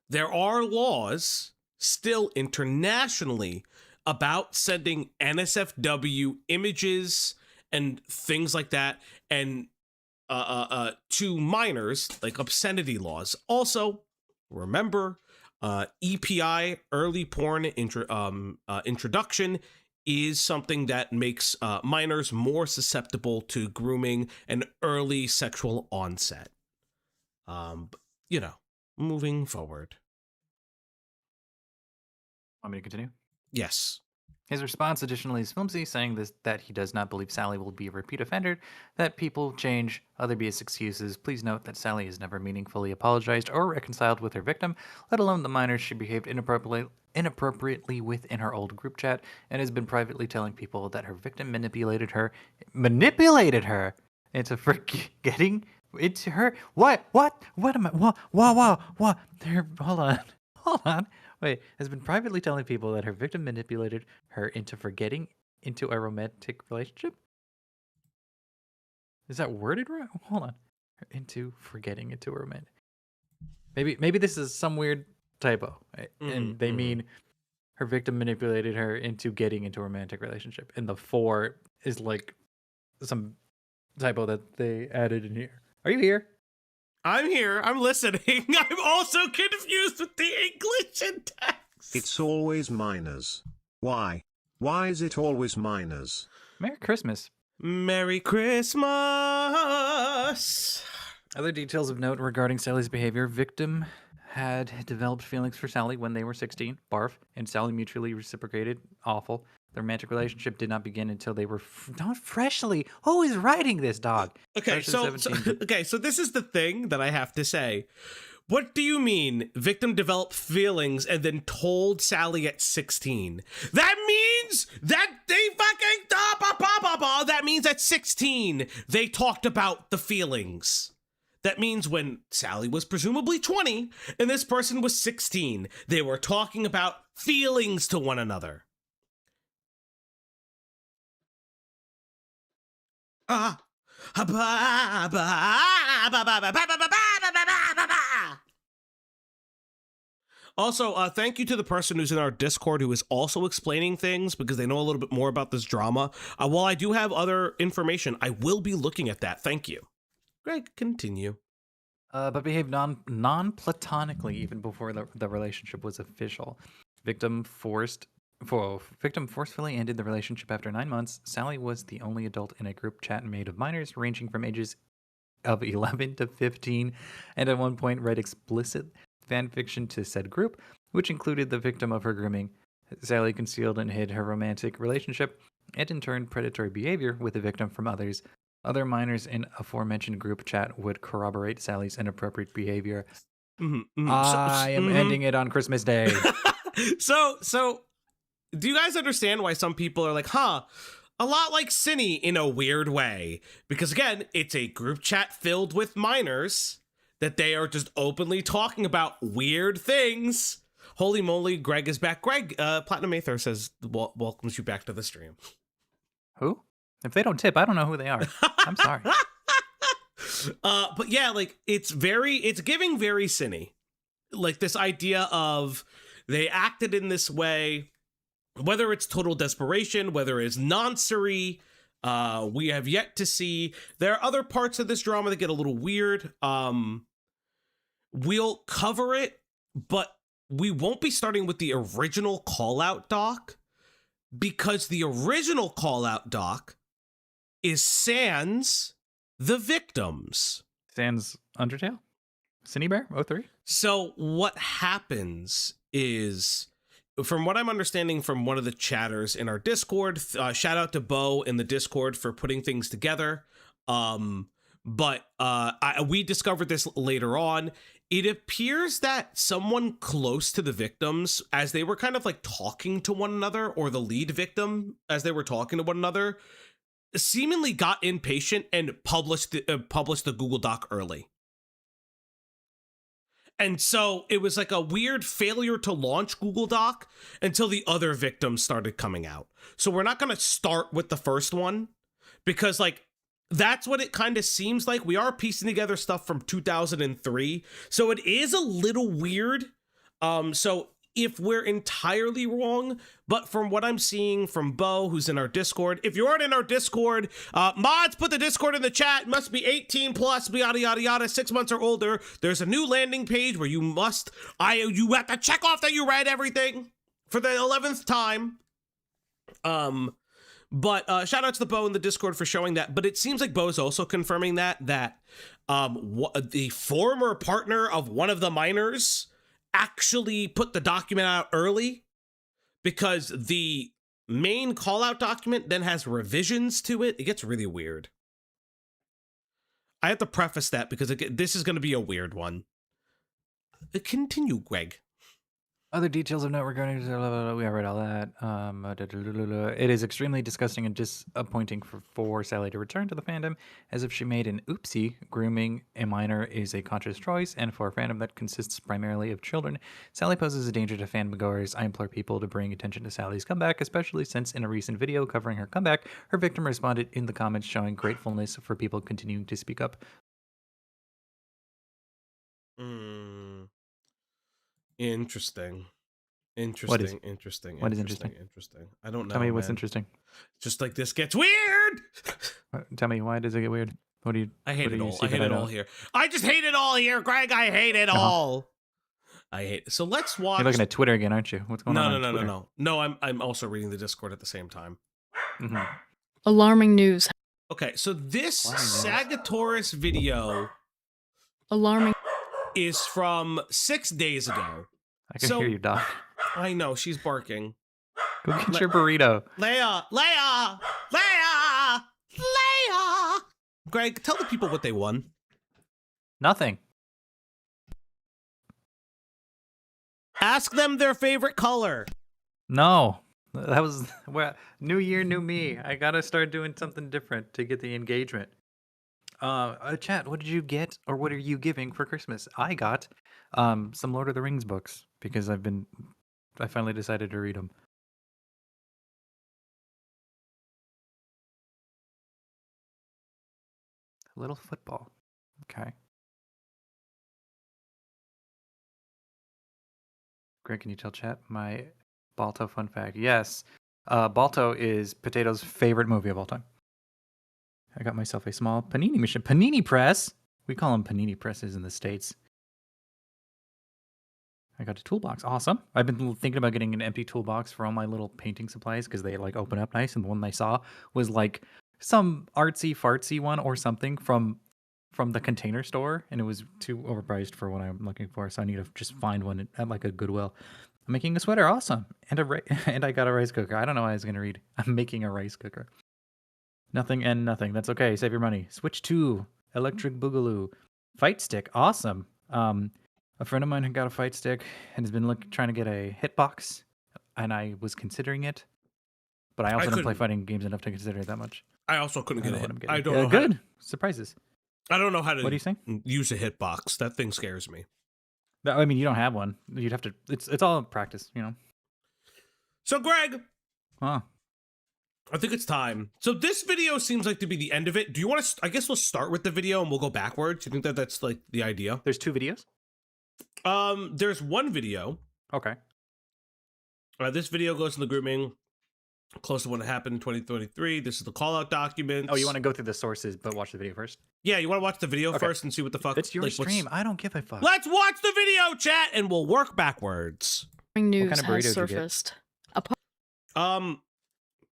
Speaker 2: there are laws still internationally about sending NSFW images and things like that, and to minors, like obscenity laws. Also, remember, EPI, early porn introduction, is something that makes minors more susceptible to grooming and early sexual onset. You know, moving forward.
Speaker 3: Want me to continue?
Speaker 2: Yes.
Speaker 3: His response additionally is flimsy, saying that he does not believe Sally will be a repeat offender, that people change, other BS excuses. Please note that Sally has never meaningfully apologized or reconciled with her victim, let alone the minors she behaved inappropriately with in her old group chat, and has been privately telling people that her victim manipulated her into forgetting into her. What am I? What? Hold on. Wait, has been privately telling people that her victim manipulated her into forgetting into a romantic relationship? Is that worded right? Hold on. Into forgetting into a romantic. Maybe this is some weird typo, right? And they mean her victim manipulated her into getting into a romantic relationship. And the 4 is like some typo that they added in here. Are you here?
Speaker 2: I'm here. I'm listening. I'm also confused with the English and text.
Speaker 1: It's always minors. Why? Why is it always minors?
Speaker 3: Merry Christmas.
Speaker 2: Merry Christmas.
Speaker 3: Other details of note regarding Sally's behavior. Victim had developed feelings for Sally when they were 16. Barf. And Sally mutually reciprocated. Awful. The romantic relationship did not begin until they were not freshly. Who is writing this, dog?
Speaker 2: Okay, so this is the thing that I have to say. What do you mean victim developed feelings and then told Sally at 16? That means that they fucking that means at 16 they talked about the feelings. That means when Sally was presumably 20 and this person was 16, they were talking about feelings to one another. Also, thank you to the person who's in our Discord who is also explaining things because they know a little bit more about this drama. While I do have other information, I will be looking at that. Thank you. Greg, continue.
Speaker 3: But behaved non-platonically even before the relationship was official. Victim victim forcefully ended the relationship after 9 months. Sally was the only adult in a group chat made of minors ranging from ages of 11 to 15, and at one point read explicit fan fiction to said group, which included the victim of her grooming. Sally concealed and hid her romantic relationship and in turn predatory behavior with the victim from others. Other minors in aforementioned group chat would corroborate Sally's inappropriate behavior. I am ending it on Christmas Day.
Speaker 2: So do you guys understand why some people are like, a lot like Cinny in a weird way? Because again, it's a group chat filled with minors that they are just openly talking about weird things. Holy moly, Greg is back. Greg, Platinum Aether says, welcomes you back to the stream.
Speaker 3: Who? If they don't tip, I don't know who they are. I'm sorry.
Speaker 2: But yeah, like it's giving very Cinny. Like this idea of they acted in this way, whether it's total desperation, whether it's noncery, we have yet to see. There are other parts of this drama that get a little weird. We'll cover it, but we won't be starting with the original call-out doc, because the original call-out doc is sans the victims.
Speaker 3: Sans Undertale? Cinny Bear 03?
Speaker 2: So what happens is, from what I'm understanding from one of the chatters in our Discord, shout out to Bo in the Discord for putting things together. But we discovered this later on. It appears that someone close to the victims, as they were kind of like talking to one another, or the lead victim, as they were talking to one another, seemingly got impatient and published the Google Doc early. And so it was like a weird failure to launch Google Doc until the other victims started coming out. So we're not going to start with the first one, because like that's what it kind of seems like. We are piecing together stuff from 2003. So it is a little weird. So if we're entirely wrong, but from what I'm seeing from Bo, who's in our Discord, if you aren't in our Discord, mods, put the Discord in the chat. Must be 18 plus, yada, yada, yada, 6 months or older. There's a new landing page where you have to check off that you read everything for the 11th time. But shout out to the Bo in the Discord for showing that. But it seems like Bo's also confirming that the former partner of one of the minors actually put the document out early, because the main call out document then has revisions to it. It gets really weird. I have to preface that because this is going to be a weird one. Continue, Greg.
Speaker 3: Other details of note regarding we read all that. It is extremely disgusting and disappointing for Sally to return to the fandom as if she made an oopsie. Grooming a minor is a conscious choice, and for a fandom that consists primarily of children, Sally poses a danger to fangoers. I implore people to bring attention to Sally's comeback, especially since in a recent video covering her comeback, her victim responded in the comments showing gratefulness for people continuing to speak up.
Speaker 2: Interesting.
Speaker 3: What is
Speaker 2: interesting? I don't know.
Speaker 3: Tell me what's interesting.
Speaker 2: Just like this gets weird.
Speaker 3: Tell me, why does it get weird?
Speaker 2: I hate it all. I hate it all here. I just hate it all here, Greg. I hate it all. I hate it. So let's watch.
Speaker 3: You're looking at Twitter again, aren't you? What's going on?
Speaker 2: No. No, I'm also reading the Discord at the same time.
Speaker 3: Mm-hmm.
Speaker 6: Alarming news.
Speaker 2: Okay, so this SAGUTOYAS video is from 6 days ago.
Speaker 3: I can hear you, Doc.
Speaker 2: I know, she's barking.
Speaker 3: Go get your burrito.
Speaker 2: Leia! Greg, tell the people what they won.
Speaker 3: Nothing.
Speaker 2: Ask them their favorite color.
Speaker 3: No. That was new year, new me. I gotta start doing something different to get the engagement. Chat, what did you get, or what are you giving for Christmas? I got some Lord of the Rings books because I finally decided to read them. A little football. Okay. Greg, can you tell chat my Balto fun fact? Yes. Balto is Potato's favorite movie of all time. I got myself a small panini machine. Panini press? We call them panini presses in the States. I got a toolbox. Awesome. I've been thinking about getting an empty toolbox for all my little painting supplies because they like open up nice. And the one I saw was like some artsy fartsy one or something from the Container Store, and it was too overpriced for what I'm looking for. So I need to just find one at like a Goodwill. I'm making a sweater. Awesome. And and I got a rice cooker. I don't know why I was going to read. I'm making a rice cooker. Nothing and nothing. That's okay. Save your money. Switch to electric boogaloo. Fight stick. Awesome. A friend of mine had got a fight stick and has been trying to get a hitbox, and I was considering it, but I also don't play fighting games enough to consider it that much.
Speaker 2: I also couldn't get it. I don't know.
Speaker 3: Good. Surprises.
Speaker 2: I don't know how to
Speaker 3: What do you think?
Speaker 2: use a hitbox. That thing scares me.
Speaker 3: I mean, you don't have one. You'd have to. It's all practice, you know.
Speaker 2: So, Greg,
Speaker 3: Huh.
Speaker 2: I think it's time. So this video seems like to be the end of it. Do you want to? I guess we'll start with the video and we'll go backwards. Do you think that that's like the idea?
Speaker 3: There's 2 videos.
Speaker 2: There's one video.
Speaker 3: Okay.
Speaker 2: This video goes in the grouping close to when it happened in 2023. This is the call out document.
Speaker 3: Oh, you want to go through the sources, but watch the video first?
Speaker 2: Yeah, you want to watch the video first and see what the fuck.
Speaker 3: It's your stream. I don't give a fuck.
Speaker 2: Let's watch the video, chat, and we'll work backwards.
Speaker 6: News
Speaker 3: kind of burrito
Speaker 6: has
Speaker 3: did you get?
Speaker 6: surfaced.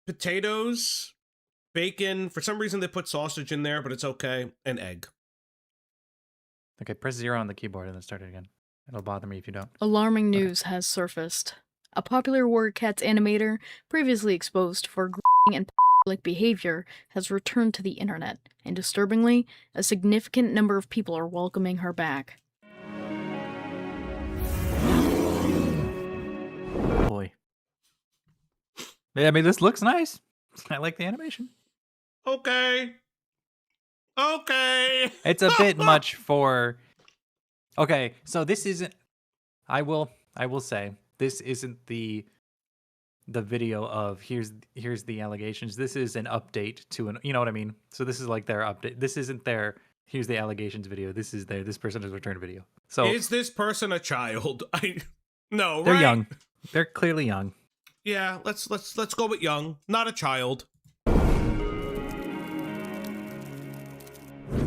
Speaker 2: Potatoes, bacon. For some reason, they put sausage in there, but it's okay. And egg.
Speaker 3: Okay, press 0 on the keyboard and then start it again. It'll bother me if you don't.
Speaker 6: Alarming news has surfaced. A popular Warrior Cats animator, previously exposed for grooming and like behavior, has returned to the internet, and disturbingly, a significant number of people are welcoming her back.
Speaker 3: Boy. Yeah, I mean, this looks nice. I like the animation.
Speaker 2: Okay.
Speaker 3: It's a bit much for... Okay, so this isn't... I will say, this isn't the video of here's the allegations. This is an update to an... You know what I mean? So this is like their update. This isn't their here's the allegations video. This is this person has returned video. So
Speaker 2: is this person a child? No,
Speaker 3: they're
Speaker 2: right?
Speaker 3: young. They're clearly young.
Speaker 2: Yeah, let's go with young, not a child.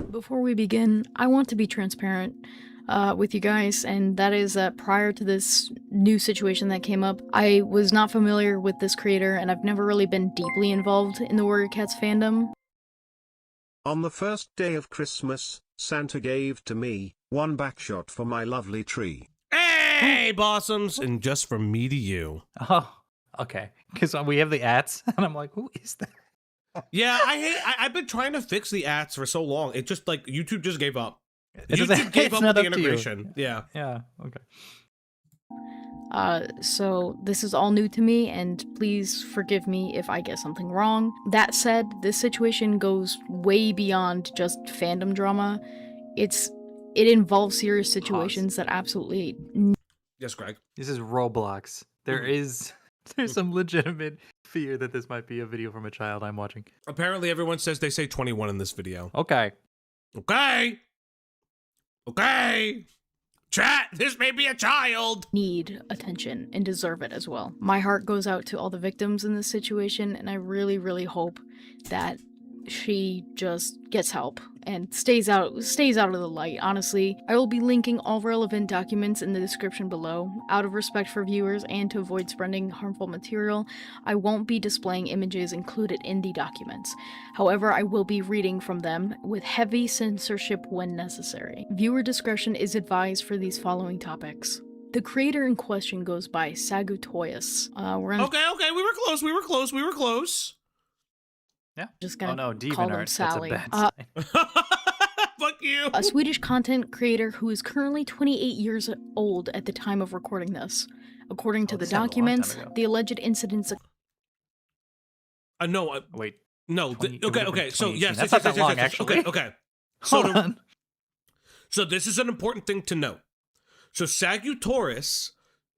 Speaker 6: Before we begin, I want to be transparent with you guys, and that is that prior to this new situation that came up, I was not familiar with this creator, and I've never really been deeply involved in the Warrior Cats fandom.
Speaker 1: On the first day of Christmas, Santa gave to me one backshot for my lovely tree.
Speaker 2: Hey, Bossums, and just from me to you.
Speaker 3: Oh, okay. Because we have the ats, and I'm like, who is that?
Speaker 2: Yeah, I've been trying to fix the ads for so long. It just like YouTube just gave up.
Speaker 3: It's
Speaker 2: YouTube gave up
Speaker 3: not
Speaker 2: with the
Speaker 3: up to you.
Speaker 2: integration. Yeah.
Speaker 3: Yeah, okay.
Speaker 6: So this is all new to me, and please forgive me if I get something wrong. That said, this situation goes way beyond just fandom drama. It involves serious situations that absolutely...
Speaker 2: Yes, Greg.
Speaker 3: This is Roblox. There's some legitimate fear that this might be a video from a child I'm watching.
Speaker 2: Apparently, everyone says they say 21 in this video.
Speaker 3: Okay.
Speaker 2: Okay. Chat, this may be a child.
Speaker 6: Need attention and deserve it as well. My heart goes out to all the victims in this situation, and I really, really hope that she just gets help and stays out of the light. Honestly, I will be linking all relevant documents in the description below. Out of respect for viewers and to avoid spreading harmful material, I won't be displaying images included in the documents. However, I will be reading from them with heavy censorship when necessary. Viewer discretion is advised for these following topics. The creator in question goes by SAGUTOYAS.
Speaker 2: Okay, we were close.
Speaker 3: Yeah.
Speaker 6: Just gonna
Speaker 3: call
Speaker 6: them
Speaker 3: DeviantArt.
Speaker 6: Sally.
Speaker 3: That's a bad sign.
Speaker 2: Fuck you.
Speaker 6: A Swedish content creator who is currently 28 years old at the time of recording this. According to the
Speaker 3: this happened a long
Speaker 6: documents,
Speaker 3: time ago.
Speaker 6: the alleged incidents...
Speaker 2: No.
Speaker 3: Wait.
Speaker 2: No.
Speaker 3: it would've been
Speaker 2: Okay. So
Speaker 3: 2018.
Speaker 2: yes.
Speaker 3: That's not that long,
Speaker 2: yes.
Speaker 3: actually.
Speaker 2: Okay.
Speaker 3: Hold on.
Speaker 2: So this is an important thing to note. So SAGUTOYAS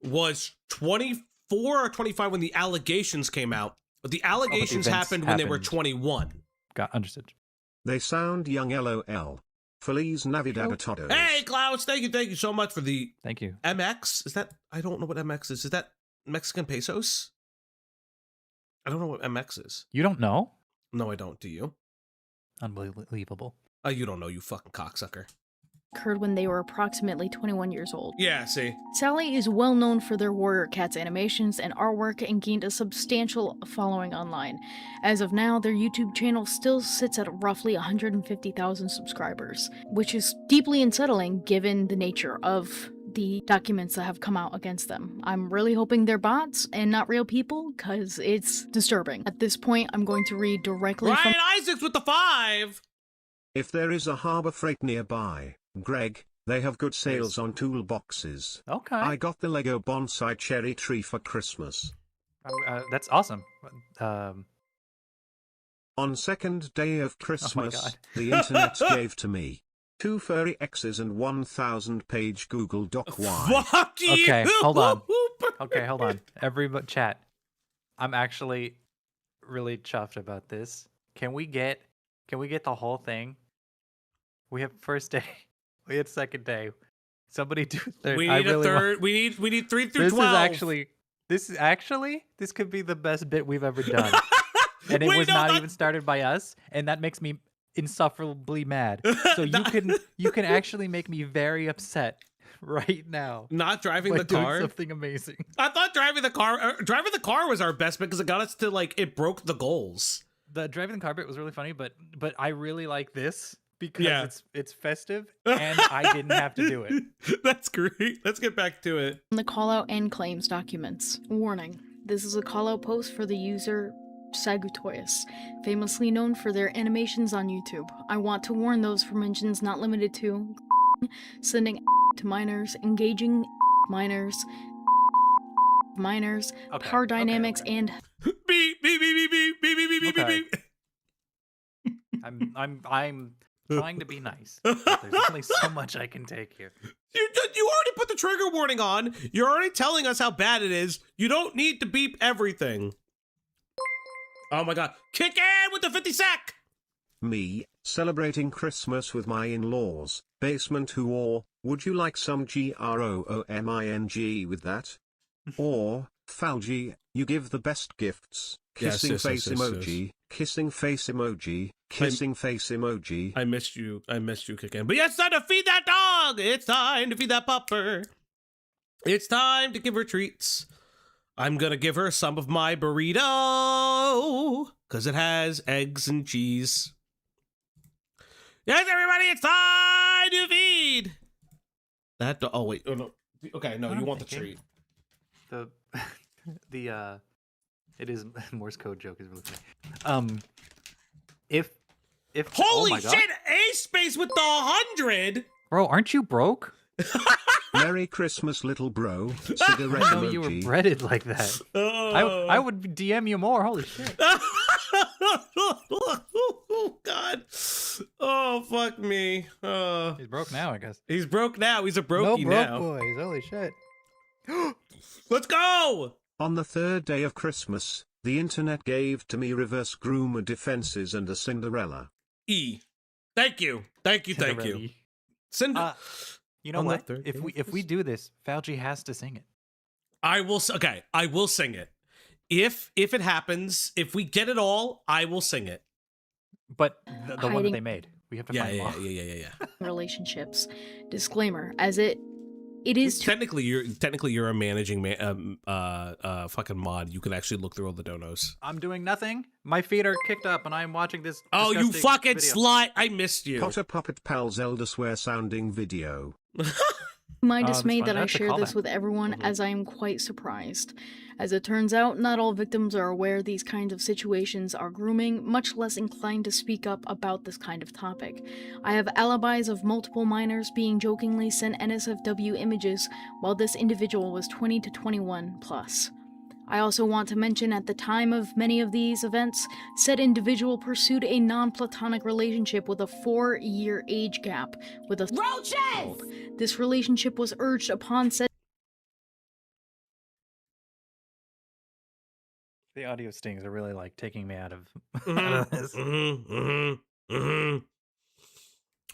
Speaker 2: was 24 or 25 when the allegations came out. But the allegations
Speaker 3: events
Speaker 2: happened when they were
Speaker 3: happened.
Speaker 2: 21.
Speaker 3: Got understood.
Speaker 1: They sound young LOL. Feliz Navidad a todos.
Speaker 2: Hey, Klaus, thank you so much for the
Speaker 3: Thank you.
Speaker 2: MX. Is that, I don't know what MX is. Is that Mexican pesos? I don't know what MX is.
Speaker 3: You don't know?
Speaker 2: No, I don't. Do you?
Speaker 3: Unbelievable.
Speaker 2: You don't know, you fucking cocksucker.
Speaker 6: occurred when they were approximately 21 years old.
Speaker 2: Yeah, see.
Speaker 6: Sally is well known for their Warrior Cats animations and artwork and gained a substantial following online. As of now, their YouTube channel still sits at roughly 150,000 subscribers, which is deeply unsettling given the nature of the documents that have come out against them. I'm really hoping they're bots and not real people, because it's disturbing. At this point, I'm going to read directly from—
Speaker 2: Ryan Isaacs with the 5!
Speaker 1: If there is a harbor freight nearby, Greg, they have good sales on toolboxes.
Speaker 3: Okay.
Speaker 1: I got the Lego bonsai cherry tree for Christmas.
Speaker 3: That's awesome.
Speaker 1: On second day of Christmas,
Speaker 3: God.
Speaker 1: the internet gave to me 2 furry X's and 1,000-page Google Doc Y.
Speaker 2: Fuck you!
Speaker 3: Okay, hold on. Okay, hold on. Everybody, chat. I'm actually really chuffed about this. Can we get the whole thing? We have first day. We had second day. Somebody do third.
Speaker 2: We need a third. We need 3 through
Speaker 3: This
Speaker 2: 12.
Speaker 3: This could be the best bit we've ever done. And it
Speaker 2: Wait,
Speaker 3: was
Speaker 2: no,
Speaker 3: not
Speaker 2: that-
Speaker 3: even started by us, and that makes me insufferably mad. So you can actually make me very upset right now.
Speaker 2: Not driving
Speaker 3: by
Speaker 2: the
Speaker 3: doing
Speaker 2: car.
Speaker 3: something amazing.
Speaker 2: I thought driving the car was our best because it got us to it broke the goals.
Speaker 3: The driving the car bit was really funny, but I really like this because
Speaker 2: Yeah.
Speaker 3: it's festive and I didn't have to do it.
Speaker 2: That's great. Let's get back to it.
Speaker 6: the callout and claims documents. Warning. This is a callout post for the user SAGUTOYAS, famously known for their animations on YouTube. I want to warn those for mentions not limited to sending to minors, engaging minors,
Speaker 3: Okay,
Speaker 6: power dynamics,
Speaker 3: okay.
Speaker 6: and
Speaker 2: Beep beep beep beep beep beep beep beep
Speaker 3: Okay.
Speaker 2: beep.
Speaker 3: I'm trying to be nice. But there's only so much I can take here.
Speaker 2: You already put the trigger warning on. You're already telling us how bad it is. You don't need to beep everything. Oh my god. Kick in with the 50 sec!
Speaker 1: Me, celebrating Christmas with my in-laws, basement who or, would you like some GROOMING with that? Or, Falgi, you give the best gifts,
Speaker 2: Yes,
Speaker 1: kissing
Speaker 2: yes,
Speaker 1: face
Speaker 2: yes, yes,
Speaker 1: emoji, kissing face emoji, kissing face emoji.
Speaker 2: I missed you, Kick in. But yeah, it's time to feed that dog! It's time to feed that pupper. It's time to give her treats. I'm gonna give her some of my burrito, because it has eggs and cheese. Yes, everybody, it's time to feed! That oh wait, oh no. Okay, no,
Speaker 3: What
Speaker 2: you
Speaker 3: I'm
Speaker 2: want the
Speaker 3: thinking-
Speaker 2: treat.
Speaker 3: It is Morse code joke is really funny. If oh
Speaker 2: Holy
Speaker 3: my God.
Speaker 2: shit, A space with the 100!
Speaker 3: Bro, aren't you broke?
Speaker 1: Merry Christmas, little bro. Cigarette
Speaker 3: I know you were
Speaker 1: emoji.
Speaker 3: breaded like that. I would DM you more. Holy shit.
Speaker 2: Oh God. Oh fuck me.
Speaker 3: He's broke now, I guess.
Speaker 2: He's broke now. He's a
Speaker 3: No
Speaker 2: brokey
Speaker 3: broke
Speaker 2: now.
Speaker 3: boys. Holy shit.
Speaker 2: Let's go.
Speaker 1: On the third day of Christmas, the internet gave to me reverse groomer defenses and a Cinderella.
Speaker 2: E. Thank you. Thank you. Thank you.
Speaker 3: You know
Speaker 2: On the
Speaker 3: what?
Speaker 2: third
Speaker 3: If
Speaker 2: day
Speaker 3: we do this, Falgi has to sing it.
Speaker 2: I will. Okay, I will sing it. If it happens, if we get it all, I will sing it.
Speaker 3: But the one that
Speaker 6: Hiding-
Speaker 3: they made, we have to
Speaker 2: Yeah,
Speaker 3: find
Speaker 2: yeah,
Speaker 3: more.
Speaker 2: yeah.
Speaker 6: relationships. Disclaimer, as it is
Speaker 2: Technically, you're a managing fucking mod. You can actually look through all the donos.
Speaker 3: I'm doing nothing. My feet are kicked up, and I'm watching this.
Speaker 2: Oh, you
Speaker 3: disgusting
Speaker 2: fucking
Speaker 3: video.
Speaker 2: slut! I missed you.
Speaker 1: Potter Puppet Pal's Elder Swear sounding video.
Speaker 6: my
Speaker 3: that's
Speaker 6: dismay
Speaker 3: fine.
Speaker 6: that I
Speaker 3: That's a
Speaker 6: share this
Speaker 3: callback.
Speaker 6: with everyone,
Speaker 2: Mhm.
Speaker 6: as I am quite surprised. As it turns out, not all victims are aware these kinds of situations are grooming, much less inclined to speak up about this kind of topic. I have alibis of multiple minors being jokingly sent NSFW images while this individual was 20 to 21 plus. I also want to mention at the time of many of these events, said individual pursued a non-platonic relationship with a 4-year age gap with a Roaches! This relationship was urged upon said
Speaker 3: The audio stings are really like taking me out of,
Speaker 2: Mhm,
Speaker 3: out of this.
Speaker 2: mhm, mhm.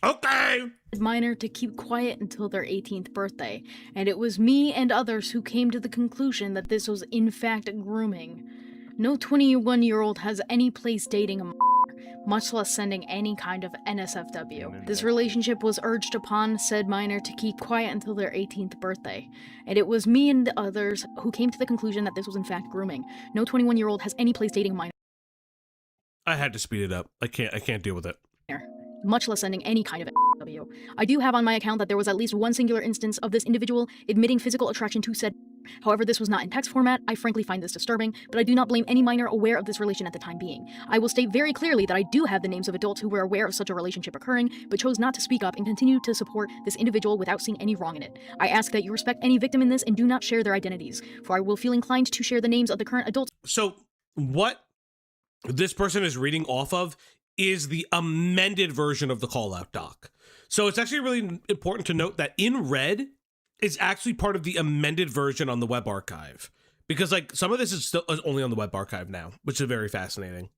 Speaker 2: Okay.
Speaker 6: minor to keep quiet until their 18th birthday, and it was me and others who came to the conclusion that this was in fact grooming. No 21-year-old has any place dating a much less sending any kind of NSFW. This relationship was urged upon said minor to keep quiet until their 18th birthday, and it was me and the others who came to the conclusion that this was in fact grooming. No 21-year-old has any place dating a minor.
Speaker 2: I had to speed it up. I can't deal with it.
Speaker 6: Much less sending any kind of NSFW. I do have on my account that there was at least one singular instance of this individual admitting physical attraction to said. However, this was not in text format. I frankly find this disturbing, but I do not blame any minor aware of this relation at the time being. I will state very clearly that I do have the names of adults who were aware of such a relationship occurring, but chose not to speak up and continue to support this individual without seeing any wrong in it. I ask that you respect any victim in this and do not share their identities, for I will feel inclined to share the names of the current adults.
Speaker 2: So what this person is reading off of is the amended version of the call-out doc. So it's actually really important to note that in red is actually part of the amended version on the web archive, because like some of this is still only on the web archive now, which is very fascinating.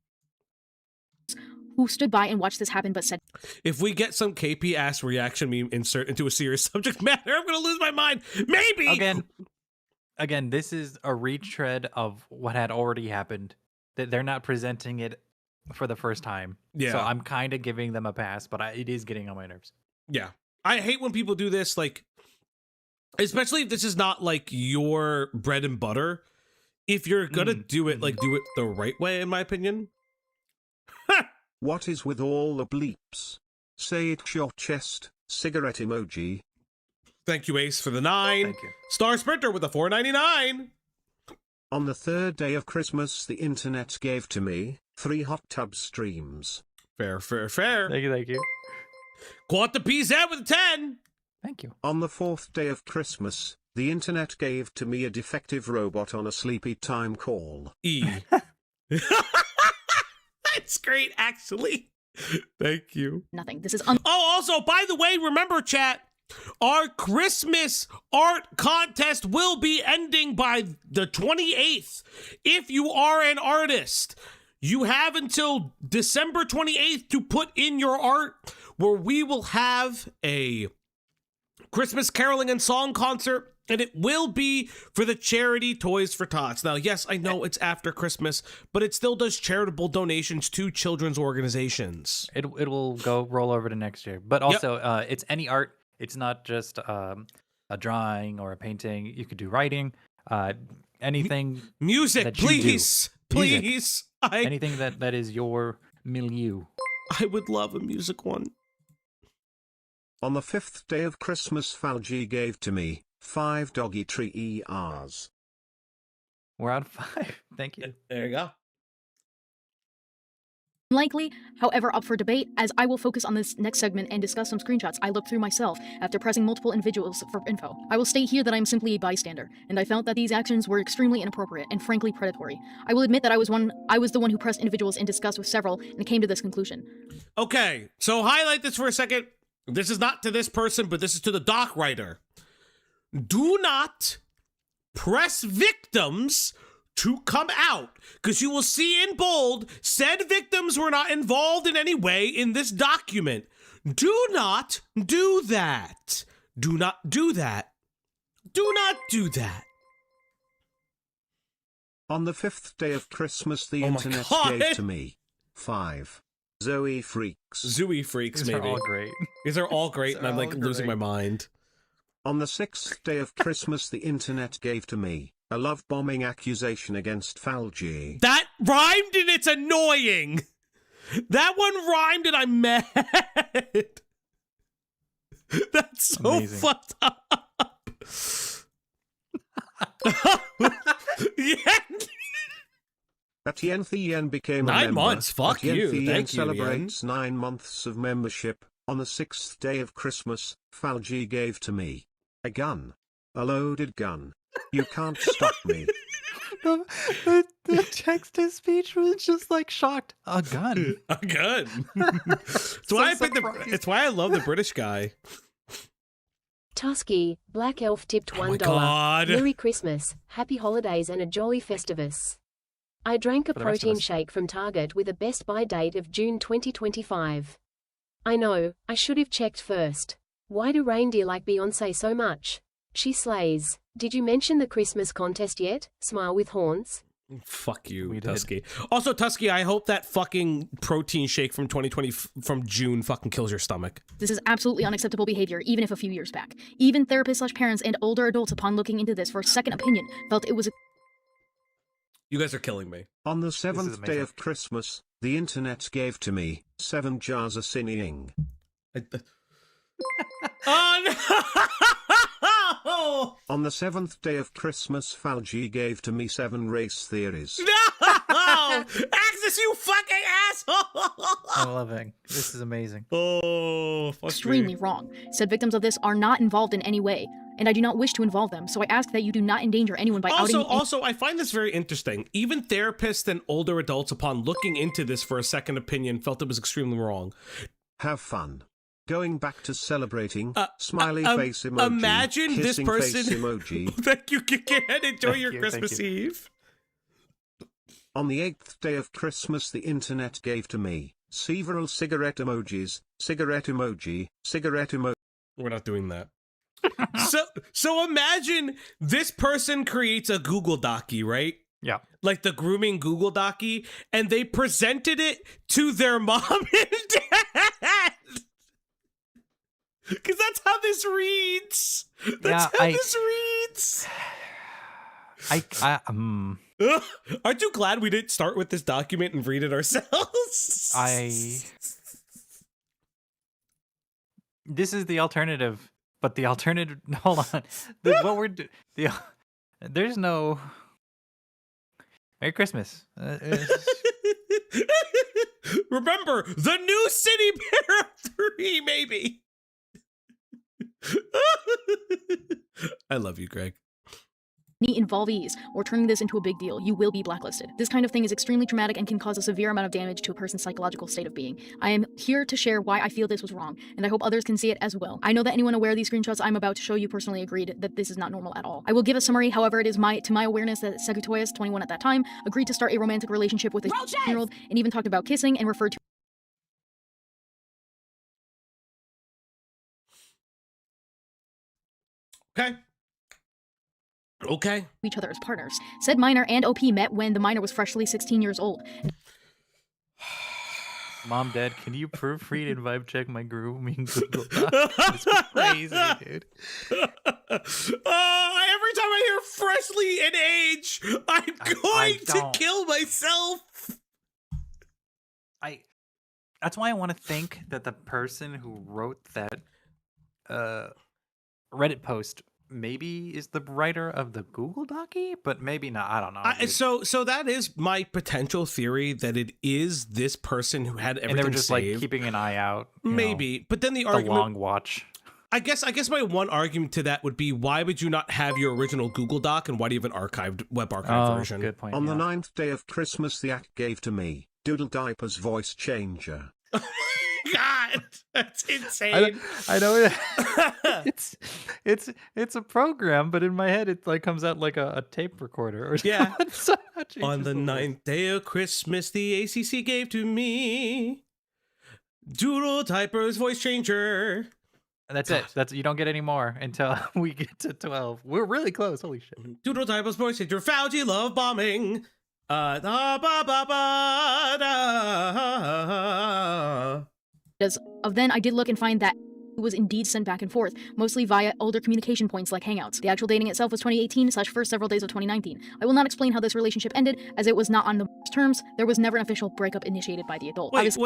Speaker 6: Who stood by and watched this happen but said,
Speaker 2: if we get some KP ass reaction meme insert into a serious subject matter, I'm gonna lose my mind. Maybe
Speaker 3: Again, this is a retread of what had already happened. That they're not presenting it for the first time.
Speaker 2: Yeah.
Speaker 3: So I'm kind of giving them a pass, but it is getting on my nerves.
Speaker 2: Yeah. I hate when people do this, like, especially if this is not like your bread and butter. If you're gonna do it, like, do it the right way, in my opinion.
Speaker 1: What is with all the bleeps? Say it your chest, cigarette emoji.
Speaker 2: Thank you, Ace, for the 9.
Speaker 3: Thank you.
Speaker 2: Star Sprinter with a $4.99.
Speaker 1: On the third day of Christmas, the internet gave to me 3 hot tub streams.
Speaker 2: Fair.
Speaker 3: Thank you.
Speaker 2: Quanta PZ with a 10.
Speaker 3: Thank you.
Speaker 1: On the 4th day of Christmas, the internet gave to me a defective robot on a sleepy time call.
Speaker 2: E. That's great, actually. Thank you.
Speaker 6: nothing. This is
Speaker 2: Oh, also, by the way, remember, chat, our Christmas art contest will be ending by the 28th. If you are an artist, you have until December 28th to put in your art, where we will have a Christmas caroling and song concert, and it will be for the charity Toys for Tots. Now, yes, I know it's after Christmas, but it still does charitable donations to children's organizations.
Speaker 3: It will go roll over to next year. But also, it's any art. It's not just a drawing or a painting. You could do writing, anything.
Speaker 2: Music,
Speaker 3: that you
Speaker 2: please.
Speaker 3: do.
Speaker 2: Please.
Speaker 3: Music.
Speaker 2: I
Speaker 3: Anything that is your milieu.
Speaker 2: would love a music one.
Speaker 1: On the 5th day of Christmas, Falgi gave to me 5 doggy tree ERs.
Speaker 3: We're on 5. Thank you.
Speaker 2: There you go.
Speaker 6: unlikely, however up for debate, as I will focus on this next segment and discuss some screenshots I looked through myself after pressing multiple individuals for info. I will state here that I am simply a bystander, and I felt that these actions were extremely inappropriate and frankly predatory. I will admit that I was the one who pressed individuals and discussed with several and came to this conclusion.
Speaker 2: Okay, so highlight this for a second. This is not to this person, but this is to the doc writer. Do not press victims to come out, because you will see in bold, said victims were not involved in any way in this document. Do not do that. Do not do that. Do not do that.
Speaker 1: On the 5th day of Christmas, the
Speaker 2: Oh my
Speaker 1: internet
Speaker 2: God.
Speaker 1: gave to me 5 Zoe freaks.
Speaker 2: Zooey freaks,
Speaker 3: These
Speaker 2: maybe.
Speaker 3: are all great.
Speaker 2: These are all great, and I'm like
Speaker 3: all
Speaker 2: losing my
Speaker 3: great.
Speaker 2: mind.
Speaker 1: On the 6th day of Christmas, the internet gave to me a love bombing accusation against Falgi.
Speaker 2: That rhymed and it's annoying. That one rhymed and I'm mad. That's so
Speaker 3: Amazing.
Speaker 2: fucked up. Yeah.
Speaker 1: At Yen the Yen became
Speaker 2: 9
Speaker 1: a member.
Speaker 2: months, fuck
Speaker 1: At Yen
Speaker 2: you.
Speaker 1: the Yen
Speaker 2: Thank you,
Speaker 1: celebrates 9 months of membership. On the 6th day of Christmas, Falgi gave to me a gun. A loaded gun. You can't stop me.
Speaker 3: The text-to-speech was just like shocked. A gun.
Speaker 2: A gun. It's why I picked it's why I love the British guy.
Speaker 7: Tusky, Black Elf tipped
Speaker 2: Oh my
Speaker 7: $1.
Speaker 2: God.
Speaker 7: Merry Christmas, Happy Holidays and a Jolly Festivus. I drank a
Speaker 3: For the rest of
Speaker 7: protein
Speaker 3: us.
Speaker 7: shake from Target with a Best Buy date of June 2025. I know, I should have checked first. Why do reindeer like Beyoncé so much? She slays. Did you mention the Christmas contest yet? Smile with horns.
Speaker 2: Fuck you,
Speaker 3: We did.
Speaker 2: Tusky. Also, Tusky, I hope that fucking protein shake from 2020 from June fucking kills your stomach.
Speaker 6: This is absolutely unacceptable behavior, even if a few years back. Even therapists/parents and older adults, upon looking into this for a second opinion, felt it was a
Speaker 2: You guys are killing me.
Speaker 1: On the
Speaker 3: is
Speaker 1: 7th day
Speaker 3: amazing.
Speaker 1: of Christmas, the internet gave to me 7 jars of sinning.
Speaker 2: Oh
Speaker 1: On the 7th day of Christmas, Fauci gave to me 7 race theories.
Speaker 2: no! Axis, you fucking asshole!
Speaker 3: I'm loving. This is amazing.
Speaker 2: Oh, fuck
Speaker 6: extremely
Speaker 2: me.
Speaker 6: wrong. Said victims of this are not involved in any way, and I do not wish to involve them, so I ask that you do not endanger anyone by outing
Speaker 2: Also, I find this very interesting. Even therapists and older adults, upon looking into this for a second opinion, felt it was extremely wrong.
Speaker 1: Have fun. Going back to celebrating, smiley face emoji,
Speaker 2: Imagine this
Speaker 1: kissing
Speaker 2: person.
Speaker 1: face emoji.
Speaker 2: Thank you, Kid. Enjoy
Speaker 3: Thank
Speaker 2: your
Speaker 3: you,
Speaker 2: Christmas
Speaker 3: thank
Speaker 2: Eve.
Speaker 1: On the 8th day of Christmas, the internet gave to me several cigarette emojis, cigarette emoji, cigarette emoji.
Speaker 2: We're not doing that. So imagine this person creates a Google Docie, right?
Speaker 3: Yeah.
Speaker 2: Like the grooming Google Docie, and they presented it to their mom and dad. Because that's how this reads. That's how this reads. Aren't you glad we didn't start with this document and read it ourselves?
Speaker 3: This is the alternative, but the alternative. Hold on. There's no. Merry Christmas.
Speaker 2: Remember, the new City Pair 3, maybe. I love you, Greg.
Speaker 6: any involvees or turning this into a big deal, you will be blacklisted. This kind of thing is extremely traumatic and can cause a severe amount of damage to a person's psychological state of being. I am here to share why I feel this was wrong, and I hope others can see it as well. I know that anyone aware of these screenshots I'm about to show you personally agreed that this is not normal at all. I will give a summary, however, it is to my awareness that SAGUTOYAS, 21 at that time, agreed to start a romantic relationship with a 16-year-old and even talked about kissing and referred to
Speaker 2: Okay.
Speaker 6: each other as partners. Said minor and OP met when the minor was freshly 16 years old.
Speaker 3: Mom, Dad, can you proofread and vibe check my grooming Google Doc? It's crazy, dude.
Speaker 2: Every time I hear freshly in age, I'm going to kill myself.
Speaker 3: That's why I want to think that the person who wrote that Reddit post maybe is the writer of the Google Docie, but maybe not. I don't know.
Speaker 2: So that is my potential theory, that it is this person who had everything
Speaker 3: and they were just
Speaker 2: saved.
Speaker 3: like keeping an eye out.
Speaker 2: Maybe, but then the
Speaker 3: the
Speaker 2: argument.
Speaker 3: long watch.
Speaker 2: I guess my one argument to that would be, why would you not have your original Google Doc, and why do you have an archived web archive version?
Speaker 3: Good point.
Speaker 1: On the 9th day of Christmas, the act gave to me Doodle Diaper's voice changer.
Speaker 2: God, that's insane.
Speaker 3: I know it's a program, but in my head it like comes out like a tape recorder or
Speaker 2: Yeah.
Speaker 3: so
Speaker 2: On the 9th day of Christmas, the ACC gave to me Doodle Diaper's voice changer.
Speaker 3: That's it. You don't get any more until we get to 12. We're really close. Holy shit.
Speaker 2: Doodle Diaper's voice changer. Fauci love bombing.
Speaker 6: As of then, I did look and find that it was indeed sent back and forth, mostly via older communication points like Hangouts. The actual dating itself was 2018/first several days of 2019. I will not explain how this relationship ended, as it was not on the terms. There was never an official breakup initiated by the adult.
Speaker 2: Wait.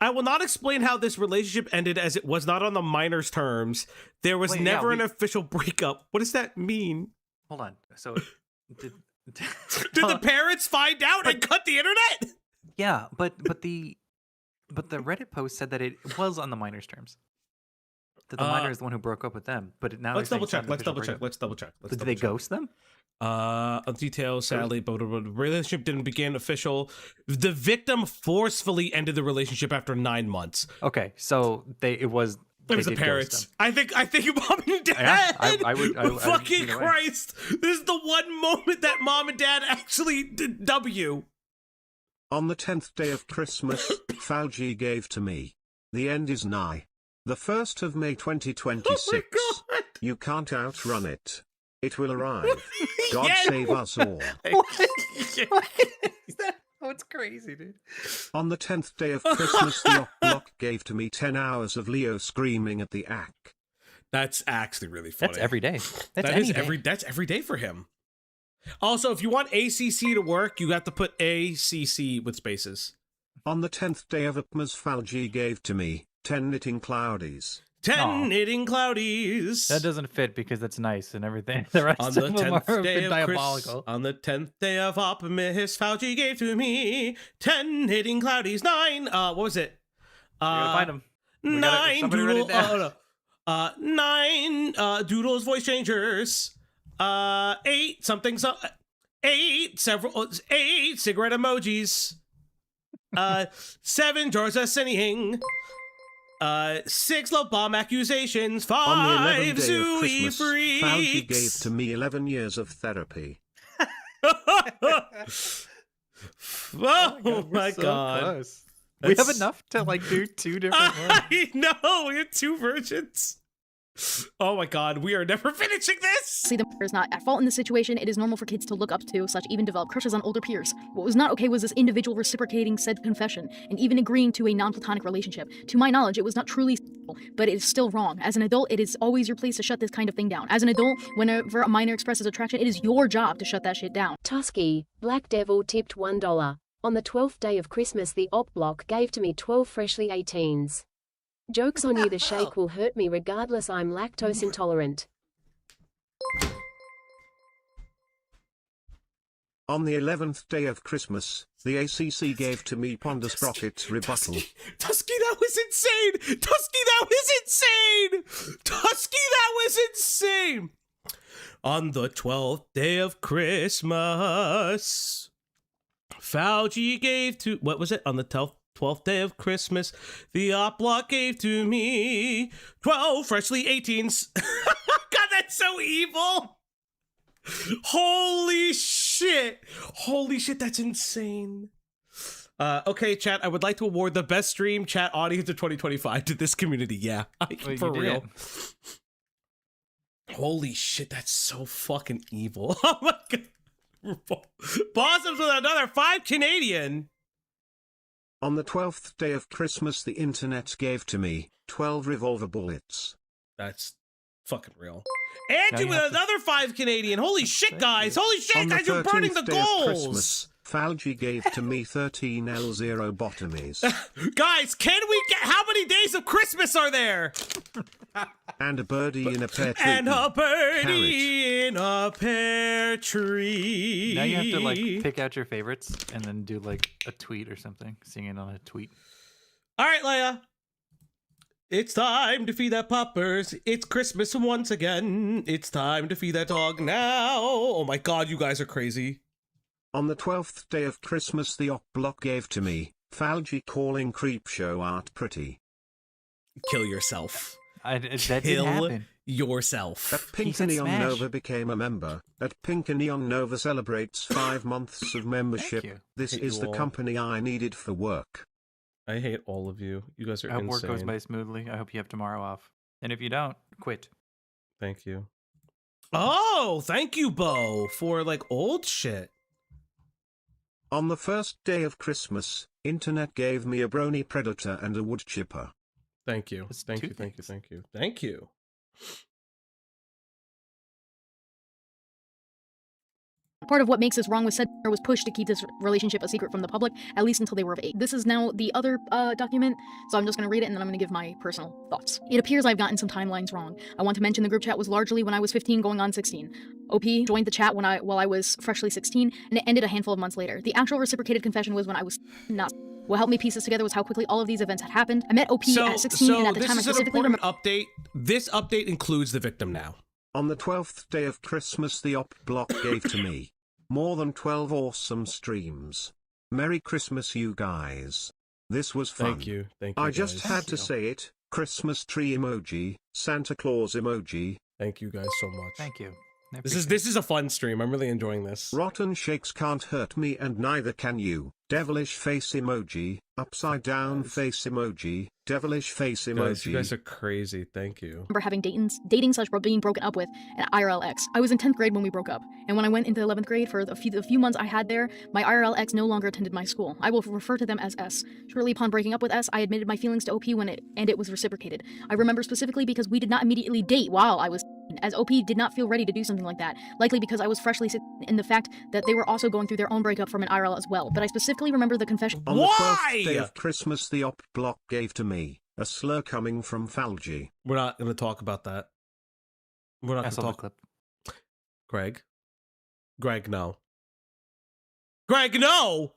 Speaker 2: I will not explain how this relationship ended, as it was not on the minor's terms. There was never an official breakup. What does that mean?
Speaker 3: Hold on. So
Speaker 2: Did the parents find out and cut the internet?
Speaker 3: yeah, but the Reddit post said that it was on the minor's terms. That the minor is the one who broke up with them. But now
Speaker 2: Let's
Speaker 3: they're
Speaker 2: double
Speaker 3: saying
Speaker 2: check.
Speaker 3: it's not an
Speaker 2: Let's
Speaker 3: official
Speaker 2: double check.
Speaker 3: breakup. Did they ghost them?
Speaker 2: Details, sadly, but the relationship didn't begin official. The victim forcefully ended the relationship after 9 months.
Speaker 3: Okay, so it was
Speaker 2: the
Speaker 3: did
Speaker 2: parents.
Speaker 3: ghost them.
Speaker 2: I think mom and dad.
Speaker 3: Yeah, I would
Speaker 2: fucking
Speaker 3: either way.
Speaker 2: Christ! This is the one moment that mom and dad actually did W.
Speaker 1: On the 10th day of Christmas, Fauci gave to me. The end is nigh. The 1st of May 2026.
Speaker 2: Oh my God.
Speaker 1: You can't outrun it. It will arrive. God
Speaker 2: Yeah.
Speaker 1: save us all.
Speaker 3: Oh, it's crazy, dude.
Speaker 1: On the 10th day of Christmas, the op block gave to me 10 hours of Leo screaming at the ack.
Speaker 2: That's actually really funny.
Speaker 3: That's every day. That's
Speaker 2: That is
Speaker 3: any day.
Speaker 2: that's every day for him. Also, if you want ACC to work, you have to put ACC with spaces.
Speaker 1: On the 10th day of Upmas, Falgi gave to me 10 knitting cloudies.
Speaker 2: 10
Speaker 3: Aw.
Speaker 2: knitting cloudies.
Speaker 3: That doesn't fit because that's nice and everything. The rest
Speaker 2: On
Speaker 3: of
Speaker 2: the
Speaker 3: them are
Speaker 2: 10th day
Speaker 3: been
Speaker 2: of
Speaker 3: diabolical.
Speaker 2: On the 10th day of Optimus, Fauci gave to me 10 knitting cloudies. 9. What was it?
Speaker 3: We gotta find them.
Speaker 2: 9
Speaker 3: somebody write it
Speaker 2: doodle.
Speaker 3: down.
Speaker 2: Oh, no. 9 doodles voice changers. 8 something. 8 several. 8 cigarette emojis. 7 Georgia sinning. 6 love bomb accusations. 5
Speaker 1: On the 11th day of
Speaker 2: Zooey
Speaker 1: Christmas, Falgi gave
Speaker 2: freaks.
Speaker 1: to me 11 years of therapy.
Speaker 2: Oh my
Speaker 3: so
Speaker 2: god.
Speaker 3: close. We have
Speaker 2: That's-
Speaker 3: enough to like do 2 different ones.
Speaker 2: I know, we have 2 versions. Oh my god, we are never finishing this!
Speaker 6: See, the mother is not at fault in this situation. It is normal for kids to look up to, / even develop crushes on older peers. What was not okay was this individual reciprocating said confession, and even agreeing to a non-platonic relationship. To my knowledge, it was not truly sexual, but it is still wrong. As an adult, it is always your place to shut this kind of thing down. As an adult, whenever a minor expresses attraction, it is your job to shut that shit down.
Speaker 7: Tusky, Black Devil tipped $1. On the 12th day of Christmas, the op block gave to me 12 freshly 18s. Joke's on you, the shake will hurt me regardless, I'm lactose intolerant.
Speaker 1: On the 11th day of Christmas, the ACC gave to me Ponda Sprocket's rebuttal.
Speaker 2: Tusky, that was insane! Tusky, that was insane! Tusky, that was insane! On the 12th day of Christmas, Fauci gave to... What was it? On the 12th day of Christmas, the op block gave to me 12 freshly 18s. God, that's so evil! Holy shit! Holy shit, that's insane. Okay, chat, I would like to award the best stream chat audience of 2025 to this community. Yeah,
Speaker 3: Wait,
Speaker 2: for
Speaker 3: you did
Speaker 2: real.
Speaker 3: it.
Speaker 2: Holy shit, that's so fucking evil. Oh my god. Blossoms with another 5 Canadian.
Speaker 1: On the 12th day of Christmas, the internet gave to me 12 revolver bullets.
Speaker 2: That's fucking real.
Speaker 3: Now
Speaker 2: Andrew
Speaker 3: you
Speaker 2: with
Speaker 3: have to-
Speaker 2: another 5 Canadian. Holy shit,
Speaker 3: Thank
Speaker 2: guys.
Speaker 3: you.
Speaker 2: Holy shit,
Speaker 1: On the
Speaker 2: guys, you're burning the
Speaker 1: 13th day of
Speaker 2: goals.
Speaker 1: Christmas, Falgi gave to me 13 L0 bottomies.
Speaker 2: Guys, can we get... How many days of Christmas are there?
Speaker 1: And a birdie in a pear tree.
Speaker 2: And a birdie in a pear tree.
Speaker 3: Now you have to like pick out your favorites and then do like a tweet or something. Sing it on a tweet.
Speaker 2: All right, Leia. It's time to feed that puppers. It's Christmas once again. It's time to feed that dog now. Oh my god, you guys are crazy.
Speaker 1: On the 12th day of Christmas, the op block gave to me Falgi calling Creepshow art pretty.
Speaker 2: Kill yourself.
Speaker 3: That didn't
Speaker 2: Kill
Speaker 3: happen.
Speaker 2: yourself.
Speaker 1: At Pink
Speaker 3: said
Speaker 1: Neon
Speaker 3: smash.
Speaker 1: Nova became a member. At Pink Neon Nova celebrates 5 months of membership.
Speaker 3: you.
Speaker 1: This
Speaker 2: Hate
Speaker 1: is
Speaker 2: you
Speaker 1: the
Speaker 2: all.
Speaker 1: company I needed for work.
Speaker 2: I hate all of you. You guys are
Speaker 3: I hope
Speaker 2: insane.
Speaker 3: work goes by smoothly. I hope you have tomorrow off. And if you don't, quit.
Speaker 2: Thank you. Oh, thank you, Bo, for like old shit.
Speaker 1: On the first day of Christmas, internet gave me a brony predator and a wood chipper.
Speaker 2: Thank you.
Speaker 3: That's
Speaker 2: Thank
Speaker 3: two
Speaker 2: you. Thank you.
Speaker 3: things.
Speaker 2: Thank you. Thank you.
Speaker 6: Part of what makes this wrong was said was pushed to keep this relationship a secret from the public, at least until they were of 8. This is now the other document, so I'm just going to read it and then I'm going to give my personal thoughts. It appears I've gotten some timelines wrong. I want to mention the group chat was largely when I was 15 going on 16. OP joined the chat while I was freshly 16, and it ended a handful of months later. The actual reciprocated confession was when I was not. What helped me piece this together was how quickly all of these events had happened. I met OP at 16, and at the
Speaker 2: this
Speaker 6: time I
Speaker 2: is an
Speaker 6: specifically
Speaker 2: important
Speaker 6: remember.
Speaker 2: update. This update includes the victim now.
Speaker 1: On the 12th day of Christmas, the op block gave to me more than 12 awesome streams. Merry Christmas, you guys. This was fun.
Speaker 2: Thank you. Thank you.
Speaker 1: I just
Speaker 2: guys.
Speaker 1: had to say it. Christmas tree emoji, Santa Claus emoji.
Speaker 2: Thank you guys so much.
Speaker 3: Thank you. I
Speaker 2: This
Speaker 3: appreciate
Speaker 2: is a fun stream. I'm really enjoying this.
Speaker 1: Rotten shakes can't hurt me and neither can you. devilish face emoji, upside down face emoji, devilish face
Speaker 2: Guys, you
Speaker 1: emoji.
Speaker 2: guys are crazy. Thank you.
Speaker 6: remember having dating/being broken up with an IRL ex. I was in 10th grade when we broke up, and when I went into 11th grade for the few months I had there, my IRL ex no longer attended my school. I will refer to them as S. Shortly upon breaking up with S, I admitted my feelings to OP and it was reciprocated. I remember specifically because we did not immediately date while I was, as OP did not feel ready to do something like that, likely because I was freshly in the fact that they were also going through their own breakup from an IRL as well. But I specifically remember the confession.
Speaker 1: On the
Speaker 2: Why?
Speaker 1: 12th day of Christmas, the op block gave to me a slur coming from Falgi.
Speaker 2: We're not going to talk about that. We're not
Speaker 3: I
Speaker 2: going to
Speaker 3: saw the
Speaker 2: talk.
Speaker 3: clip.
Speaker 2: Greg, no. Greg, no!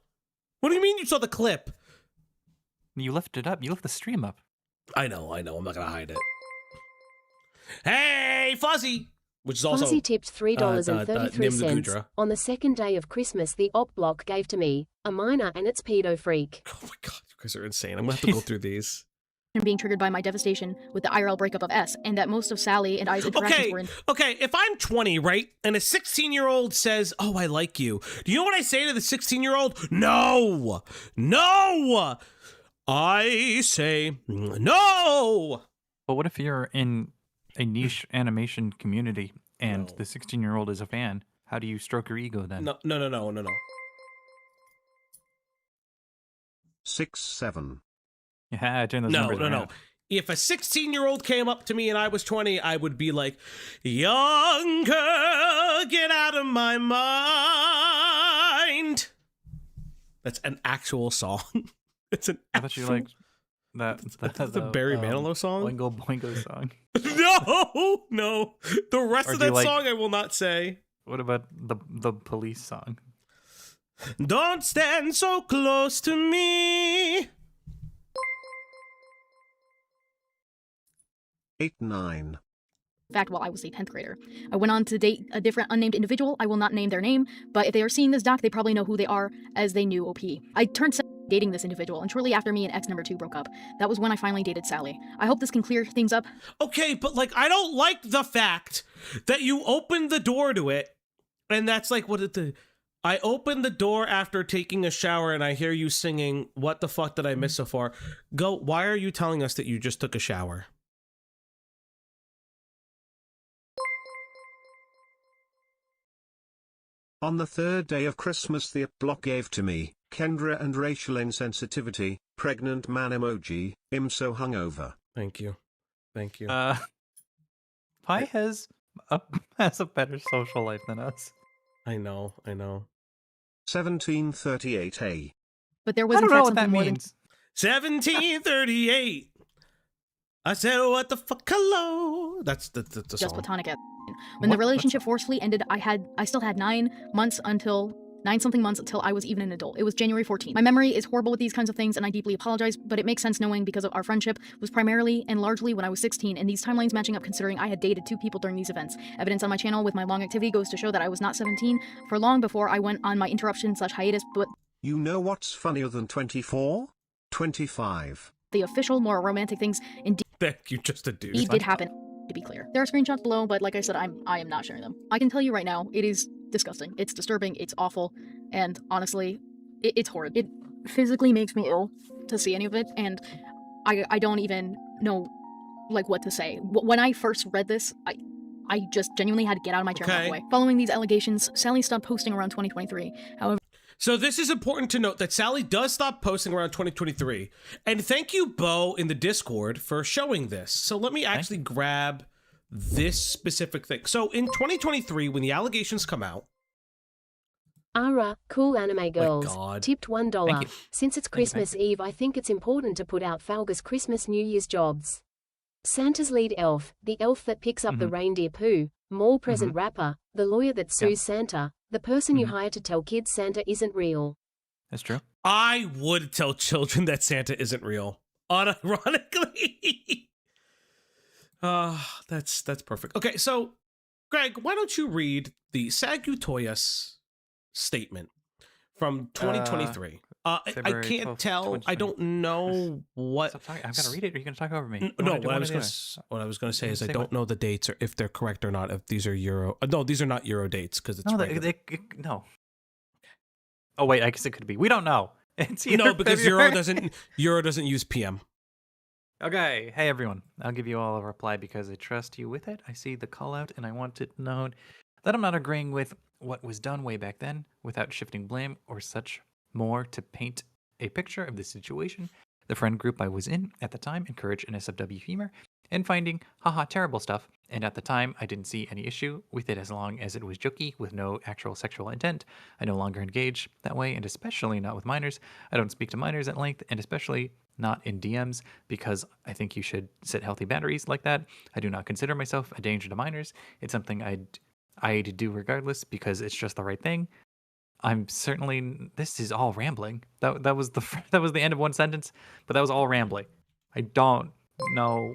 Speaker 2: What do you mean you saw the clip?
Speaker 3: You left it up. You left the stream up.
Speaker 2: I know. I'm not going to hide it. Hey, Fuzzy! Which is also...
Speaker 7: Fuzzy tipped $3.33
Speaker 2: Nim the Gudra.
Speaker 7: on the second day of Christmas the op block gave to me, a minor and its pedo freak.
Speaker 2: Oh my god, you guys are insane. I'm going to have to go through these.
Speaker 6: being triggered by my devastation with the IRL breakup of S, and that most of Sally and I's interactions were in.
Speaker 2: Okay, if I'm 20, right, and a 16-year-old says, "Oh, I like you," do you know what I say to the 16-year-old? No! I say no!
Speaker 3: But what if you're in a niche animation community and
Speaker 2: No.
Speaker 3: the 16-year-old is a fan? How do you stroke your ego then?
Speaker 2: No.
Speaker 1: 6-7.
Speaker 3: Yeah, turn those numbers
Speaker 2: No.
Speaker 3: around.
Speaker 2: If a 16-year-old came up to me and I was 20, I would be like, "Young girl, get out of my mind." That's an actual song. It's an
Speaker 3: I thought you
Speaker 2: actual...
Speaker 3: liked that.
Speaker 2: That's the Barry Manilow song?
Speaker 3: Boingo Boingo song.
Speaker 2: No. The rest
Speaker 3: Or
Speaker 2: of
Speaker 3: do you
Speaker 2: that
Speaker 3: like-
Speaker 2: song I will not say.
Speaker 3: What about the police song?
Speaker 2: Don't stand so close to me.
Speaker 1: 8-9.
Speaker 6: In fact, while I was a 10th grader, I went on to date a different unnamed individual. I will not name their name, but if they are seeing this doc, they probably know who they are, as they knew OP. I turned 7 dating this individual, and shortly after me and ex number 2 broke up. That was when I finally dated Sally. I hope this can clear things up.
Speaker 2: Okay, but like, I don't like the fact that you opened the door to it, and that's like what I opened the door after taking a shower and I hear you singing, "What the fuck did I miss so far?" Why are you telling us that you just took a shower?
Speaker 1: On the third day of Christmas, the block gave to me Kendra and Racial insensitivity, pregnant man emoji, I'm so hungover.
Speaker 2: Thank you.
Speaker 3: Pi has a better social life than us.
Speaker 2: I know.
Speaker 1: 1738A.
Speaker 6: But there was
Speaker 3: I don't
Speaker 6: in
Speaker 3: know
Speaker 6: fact
Speaker 3: what that
Speaker 6: something more than
Speaker 3: means.
Speaker 2: 1738. I said, "What the fuck, hello." That's the
Speaker 6: just
Speaker 2: song.
Speaker 6: platonic. When the
Speaker 3: What?
Speaker 6: relationship forcefully ended, I still had 9 something months until I was even an adult. It was January 14th. My memory is horrible with these kinds of things, and I deeply apologize, but it makes sense knowing because of our friendship was primarily and largely when I was 16, and these timelines matching up considering I had dated 2 people during these events. Evidence on my channel with my long activity goes to show that I was not 17 for long before I went on my interruption/hiatus, but
Speaker 1: You know what's funnier than 24? 25.
Speaker 6: the official, more romantic things indeed
Speaker 2: Thank you, just a dude.
Speaker 6: did happen, to be clear. There are screenshots below, but like I said, I am not sharing them. I can tell you right now, it is disgusting. It's disturbing, it's awful, and honestly, it's horrid. It physically makes me ill to see any of it, and I don't even know, like, what to say. When I first read this, I just genuinely had to get out of my chair and walk away. Following these allegations, Sally stopped posting around 2023. However,
Speaker 2: So this is important to note that Sally does stop posting around 2023. And thank you, Bo, in the Discord for showing this. So let me actually grab this specific thing. So in 2023, when the allegations come out,
Speaker 7: Ara, cool anime girls,
Speaker 2: God.
Speaker 7: tipped
Speaker 3: Thank
Speaker 7: $1.
Speaker 3: you.
Speaker 7: Since it's Christmas Eve, I think it's important to put out Falga's Christmas New Year's jobs. Santa's lead elf, the elf that picks up the reindeer poo, mall present rapper, the lawyer that sues Santa, the person you hire to tell kids Santa isn't real.
Speaker 3: That's true.
Speaker 2: I would tell children that Santa isn't real. Unironically. That's perfect. Okay, so Greg, why don't you read the SAGUTOYAS statement from 2023? I
Speaker 3: February
Speaker 2: can't
Speaker 3: 12th,
Speaker 2: tell. I
Speaker 3: 2020.
Speaker 2: don't know what.
Speaker 3: Stop talking. I've got to read it. Or are you going to talk over me?
Speaker 2: No,
Speaker 3: wanna do
Speaker 2: what I
Speaker 3: one
Speaker 2: was
Speaker 3: or the
Speaker 2: going
Speaker 3: other.
Speaker 2: what I was going to say is I
Speaker 3: Say
Speaker 2: don't
Speaker 3: what?
Speaker 2: know the dates or if they're correct or not. If these are Euro, no, these are not Euro dates because it's
Speaker 3: No,
Speaker 2: regular.
Speaker 3: no. Oh wait, I guess it could be. We don't know. It's
Speaker 2: No,
Speaker 3: either
Speaker 2: because
Speaker 3: February-
Speaker 2: Euro doesn't use PM.
Speaker 3: Okay, hey everyone. I'll give you all a reply because I trust you with it. I see the call out and I want it known that I'm not agreeing with what was done way back then without shifting blame or such more to paint a picture of the situation. The friend group I was in at the time encouraged NSFW humor and finding haha terrible stuff, and at the time I didn't see any issue with it as long as it was jokey with no actual sexual intent. I no longer engage that way, and especially not with minors. I don't speak to minors at length, and especially not in DMs, because I think you should set healthy boundaries like that. I do not consider myself a danger to minors. It's something I'd do regardless because it's just the right thing. I'm certainly. This is all rambling. That was the end of one sentence, but that was all rambling. I don't know.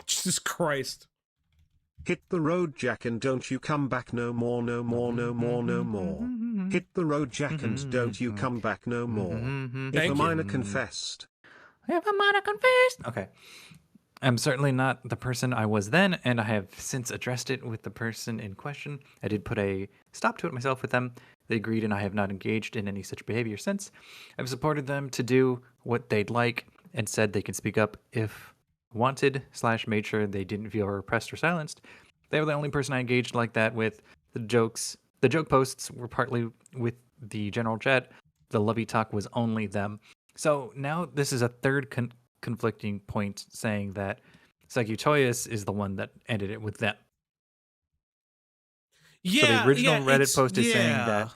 Speaker 2: Jesus Christ.
Speaker 1: Hit the road, Jack, and don't you come back no more, no more, no more, no more. Hit the road, Jack, and don't you come back no more. If
Speaker 2: Thank
Speaker 1: a
Speaker 2: you.
Speaker 1: minor confessed.
Speaker 3: If I'm not confessed. Okay. I'm certainly not the person I was then, and I have since addressed it with the person in question. I did put a stop to it myself with them. They agreed, and I have not engaged in any such behavior since. I've supported them to do what they'd like and said they can speak up if wanted / made sure they didn't feel repressed or silenced. They were the only person I engaged like that with. The joke posts were partly with the general chat. The lovey talk was only them. So now this is a third conflicting point saying that SAGUTOYAS is the one that ended it with them.
Speaker 2: Yeah.
Speaker 3: So the original Reddit
Speaker 2: it's-
Speaker 3: post is saying
Speaker 2: yeah.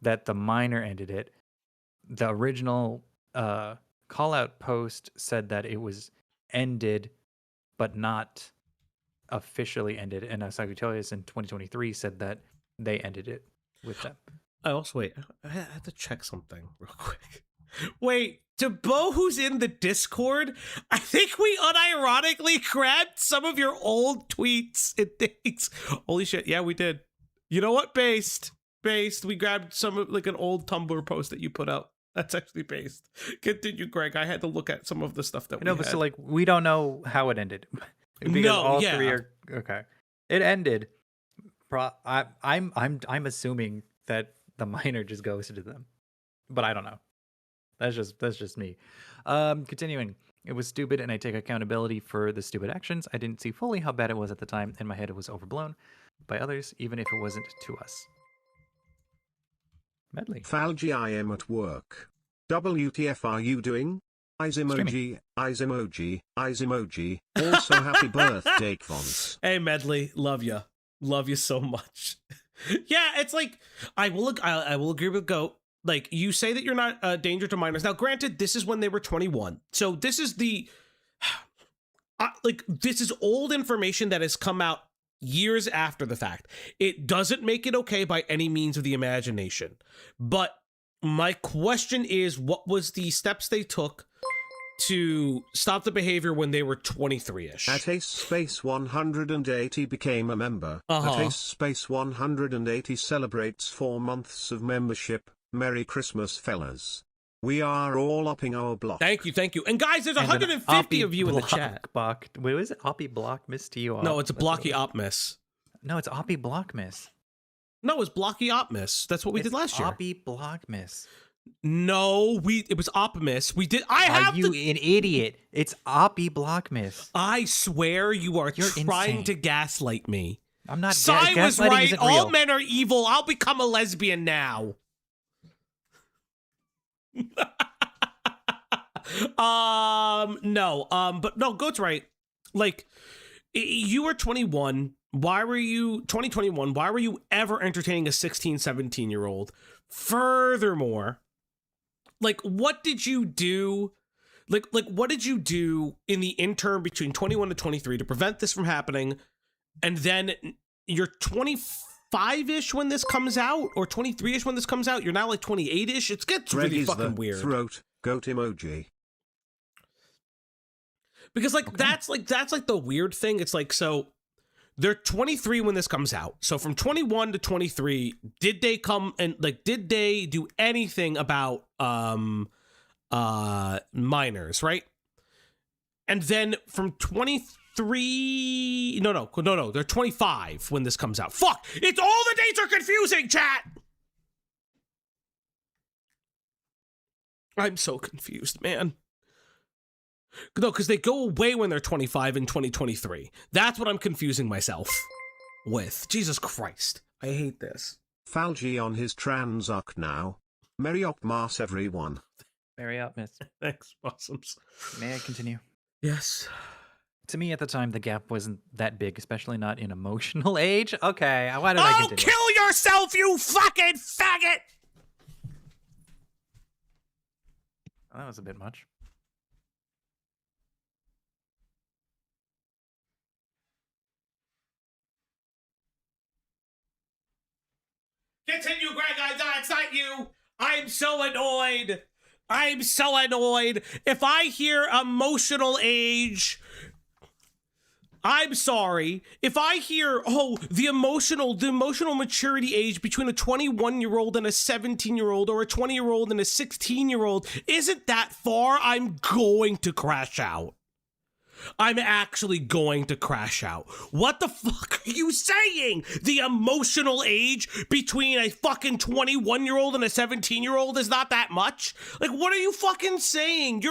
Speaker 3: that the minor ended it. The original call out post said that it was ended, but not officially ended. And SAGUTOYAS in 2023 said that they ended it with them.
Speaker 2: Wait, I have to check something real quick. Wait, to Bo, who's in the Discord, I think we unironically grabbed some of your old tweets and things. Holy shit, yeah, we did. You know what? Based. We grabbed some of like an old Tumblr post that you put out. That's actually based. Continue, Greg. I had to look at some of the stuff that we
Speaker 3: No,
Speaker 2: had.
Speaker 3: but so like we don't know how it ended. Because
Speaker 2: No,
Speaker 3: all
Speaker 2: yeah.
Speaker 3: three are okay. It ended. I'm assuming that the minor just goes to them, but I don't know. That's just me. Continuing. It was stupid, and I take accountability for the stupid actions. I didn't see fully how bad it was at the time. In my head, it was overblown by others, even if it wasn't to us. Medley.
Speaker 1: Falgy, I am at work. WTF are you doing? Eyes emoji, eyes emoji, eyes emoji. Also, happy birthday, Kvons.
Speaker 2: Hey, Medley, love you so much. Yeah, it's like I will agree with Goat. Like, you say that you're not a danger to minors. Now, granted, this is when they were 21, so this is the this is old information that has come out years after the fact. It doesn't make it okay by any means of the imagination, but my question is, what was the steps they took to stop the behavior when they were 23-ish?
Speaker 1: At Ace Space 180 became a member. At Ace Space 180 celebrates 4 months of membership. Merry Christmas, fellas. We are all upping our block.
Speaker 2: Thank you. And guys, there's 150 of you in the chat.
Speaker 3: Wait, was it Oppie Block Miss to you?
Speaker 2: No, it's Blocky Opmiss.
Speaker 3: No, it's Oppie Block Miss.
Speaker 2: No, it's Blocky Opmiss. That's what we did last year.
Speaker 3: Oppie Block Miss.
Speaker 2: No, it was Opmiss. We did.
Speaker 3: Are you an idiot? It's Oppie Block Miss.
Speaker 2: I swear you're trying
Speaker 3: insane.
Speaker 2: to gaslight me.
Speaker 3: I'm not.
Speaker 2: Sai was
Speaker 3: gaslighting
Speaker 2: right.
Speaker 3: isn't
Speaker 2: All
Speaker 3: real.
Speaker 2: men are evil. I'll become a lesbian now. No. But no, Goat's right. Like, you were 21. Why were you 2021? Why were you ever entertaining a 16, 17-year-old? Furthermore, like, what did you do? Like, what did you do in the interim between 21 to 23 to prevent this from happening? And then you're 25-ish when this comes out, or 23-ish when this comes out. You're now like 28-ish. It gets really fucking weird.
Speaker 1: Throat goat emoji.
Speaker 2: Because that's the weird thing. It's like, so they're 23 when this comes out. So from 21 to 23, did they come and did they do anything about minors, right? And then from 23, no, they're 25 when this comes out. Fuck! It's all the dates are confusing, chat. I'm so confused, man. No, because they go away when they're 25 in 2023. That's what I'm confusing myself with. Jesus Christ. I hate this.
Speaker 1: Falgi on his transuck now. Merry Opmas, everyone.
Speaker 3: Merry Opmas.
Speaker 2: Thanks, Possums.
Speaker 3: May I continue?
Speaker 2: Yes.
Speaker 3: To me, at the time, the gap wasn't that big, especially not in emotional age. Okay, why did I continue?
Speaker 2: Kill yourself, you fucking faggot!
Speaker 3: Oh, that was a bit much.
Speaker 2: Continue, Greg. It's not you. I'm so annoyed. I'm so annoyed. If I hear emotional age, I'm sorry. If I hear, the emotional maturity age between a 21-year-old and a 17-year-old or a 20-year-old and a 16-year-old isn't that far, I'm going to crash out. I'm actually going to crash out. What the fuck are you saying? The emotional age between a fucking 21-year-old and a 17-year-old is not that much? Like, what are you fucking saying?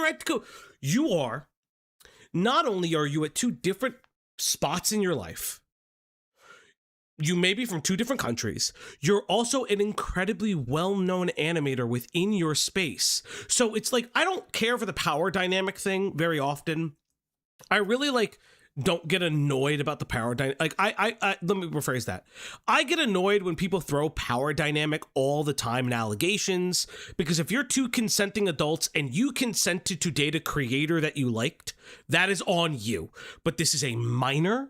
Speaker 2: Not only are you at two different spots in your life, you may be from two different countries, you're also an incredibly well-known animator within your space. So it's like, I don't care for the power dynamic thing very often. I really don't get annoyed about the power dynamic. Like I let me rephrase that. I get annoyed when people throw power dynamic all the time in allegations, because if you're two consenting adults and you consented to date a creator that you liked, that is on you. But this is a minor,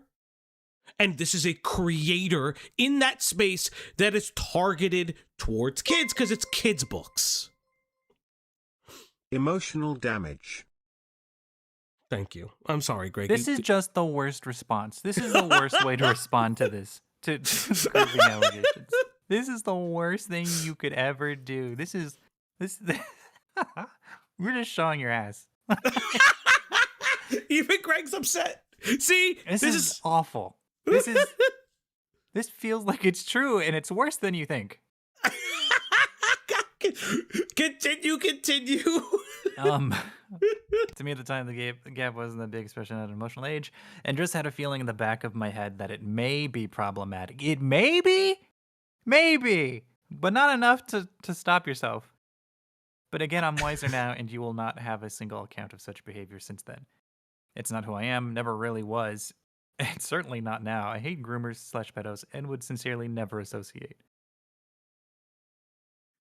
Speaker 2: and this is a creator in that space that is targeted towards kids because it's kids' books.
Speaker 1: Emotional damage.
Speaker 2: Thank you. I'm sorry, Greg.
Speaker 3: This is just the worst response. This is the worst way to respond to this. To creeping allegations. This is the worst thing you could ever do. This. You're just showing your ass.
Speaker 2: Even Greg's upset. See,
Speaker 3: this is awful. This feels like it's true, and it's worse than you think.
Speaker 2: Continue.
Speaker 3: To me at the time, the gap wasn't that big, especially at an emotional age, and just had a feeling in the back of my head that it may be problematic. It may be, but not enough to stop yourself. But again, I'm wiser now, and you will not have a single account of such behavior since then. It's not who I am, never really was, and certainly not now. I hate groomers/pedos and would sincerely never associate.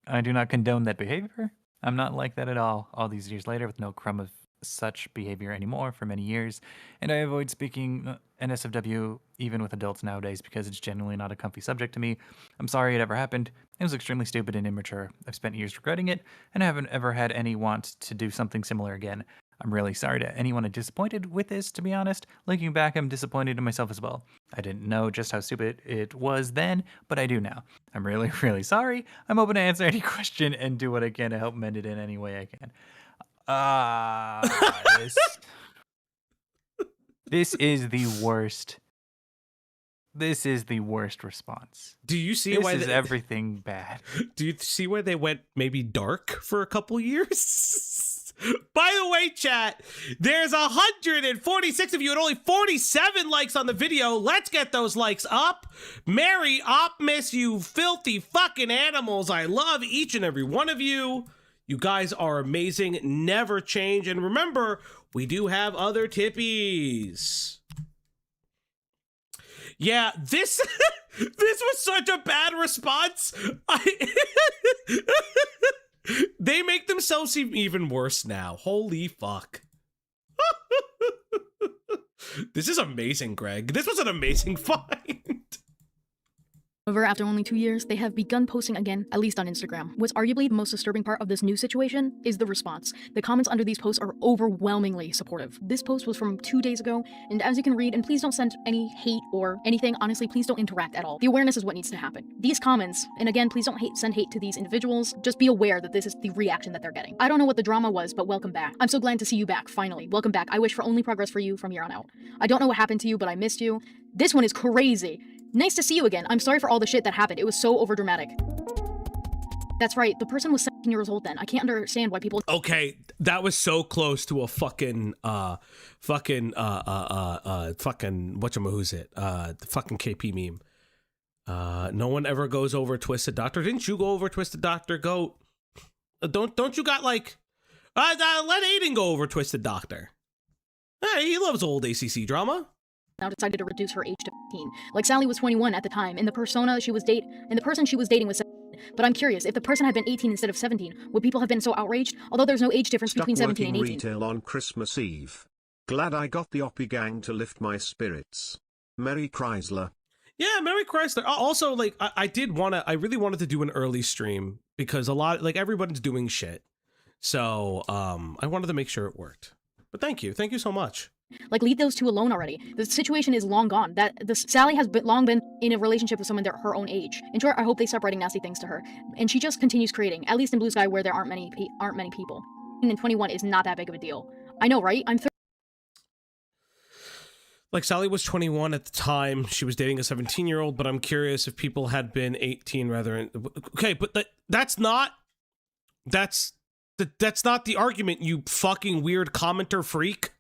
Speaker 3: I do not condone that behavior. I'm not like that at all these years later, with no crumb of such behavior anymore for many years, and I avoid speaking NSFW even with adults nowadays because it's genuinely not a comfy subject to me. I'm sorry it ever happened. It was extremely stupid and immature. I've spent years regretting it, and I haven't ever had any want to do something similar again. I'm really sorry to anyone I disappointed with this, to be honest. Looking back, I'm disappointed in myself as well. I didn't know just how stupid it was then, but I do now. I'm really, really sorry. I'm open to answer any question and do what I can to help mend it in any way I can. This is the worst. This is the worst response.
Speaker 2: Do you see
Speaker 3: this
Speaker 2: why
Speaker 3: is everything bad?
Speaker 2: Do you see why they went maybe dark for a couple years? By the way, chat, there's 146 of you and only 47 likes on the video. Let's get those likes up. Merry Optimus, you filthy fucking animals. I love each and every one of you. You guys are amazing. Never change. And remember, we do have other tippies. Yeah, this was such a bad response. They make themselves seem even worse now. Holy fuck. This is amazing, Greg. This was an amazing find.
Speaker 6: However, after only 2 years, they have begun posting again, at least on Instagram. What's arguably the most disturbing part of this new situation is the response. The comments under these posts are overwhelmingly supportive. This post was from 2 days ago, and as you can read, and please don't send any hate or anything, honestly, please don't interact at all. The awareness is what needs to happen. These comments, and again, please don't send hate to these individuals, just be aware that this is the reaction that they're getting. I don't know what the drama was, but welcome back. I'm so glad to see you back, finally. Welcome back. I wish for only progress for you from here on out. I don't know what happened to you, but I missed you. This one is crazy. Nice to see you again. I'm sorry for all the shit that happened. It was so overdramatic. That's right. The person was 17 years old then. I can't understand why people.
Speaker 2: Okay, that was so close to a fucking fucking whatchamahoosit, the fucking KP meme. No one ever goes over Twisted Doctor. Didn't you go over Twisted Doctor, Goat? Don't you got like let Aiden go over Twisted Doctor. Hey, he loves old ACC drama.
Speaker 6: Now decided to reduce her age to 15. Like Sally was 21 at the time, and the person she was dating was 17. But I'm curious, if the person had been 18 instead of 17, would people have been so outraged? Although there's no age difference between 17 and 18.
Speaker 1: Retail on Christmas Eve. Glad I got the Oppie gang to lift my spirits. Merry Chrysler.
Speaker 2: Yeah, Merry Chrysler. Also, like, I really wanted to do an early stream because everybody's doing shit. So, I wanted to make sure it worked. But thank you so much.
Speaker 6: Like, leave those two alone already. The situation is long gone. Sally has long been in a relationship with someone her own age. In short, I hope they stop writing nasty things to her, and she just continues creating. At least in Blue Sky, where there aren't many people. And 21 is not that big of a deal. I know, right? I'm.
Speaker 2: Like, Sally was 21 at the time. She was dating a 17-year-old, but I'm curious if people had been 18 rather. Okay, but that's not the argument, you fucking weird commenter freak.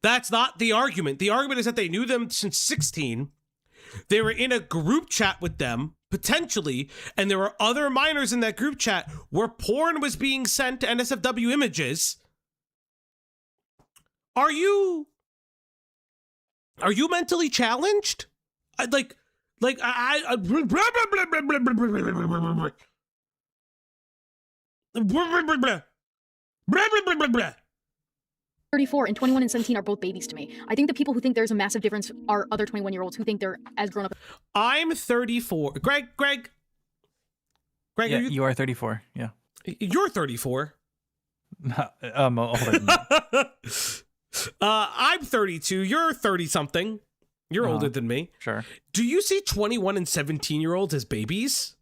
Speaker 2: That's not the argument. The argument is that they knew them since 16. They were in a group chat with them, potentially, and there were other minors in that group chat where porn was being sent to NSFW images. Are you mentally challenged? I
Speaker 6: 34 and 21 and 17 are both babies to me. I think the people who think there's a massive difference are other 21-year-olds who think they're as grown up.
Speaker 2: I'm 34. Greg,
Speaker 3: yeah, you are 34. Yeah.
Speaker 2: You're 34.
Speaker 3: Older than that.
Speaker 2: I'm 32. You're 30-something. You're older than me.
Speaker 3: Sure.
Speaker 2: Do you see 21 and 17-year-olds as babies?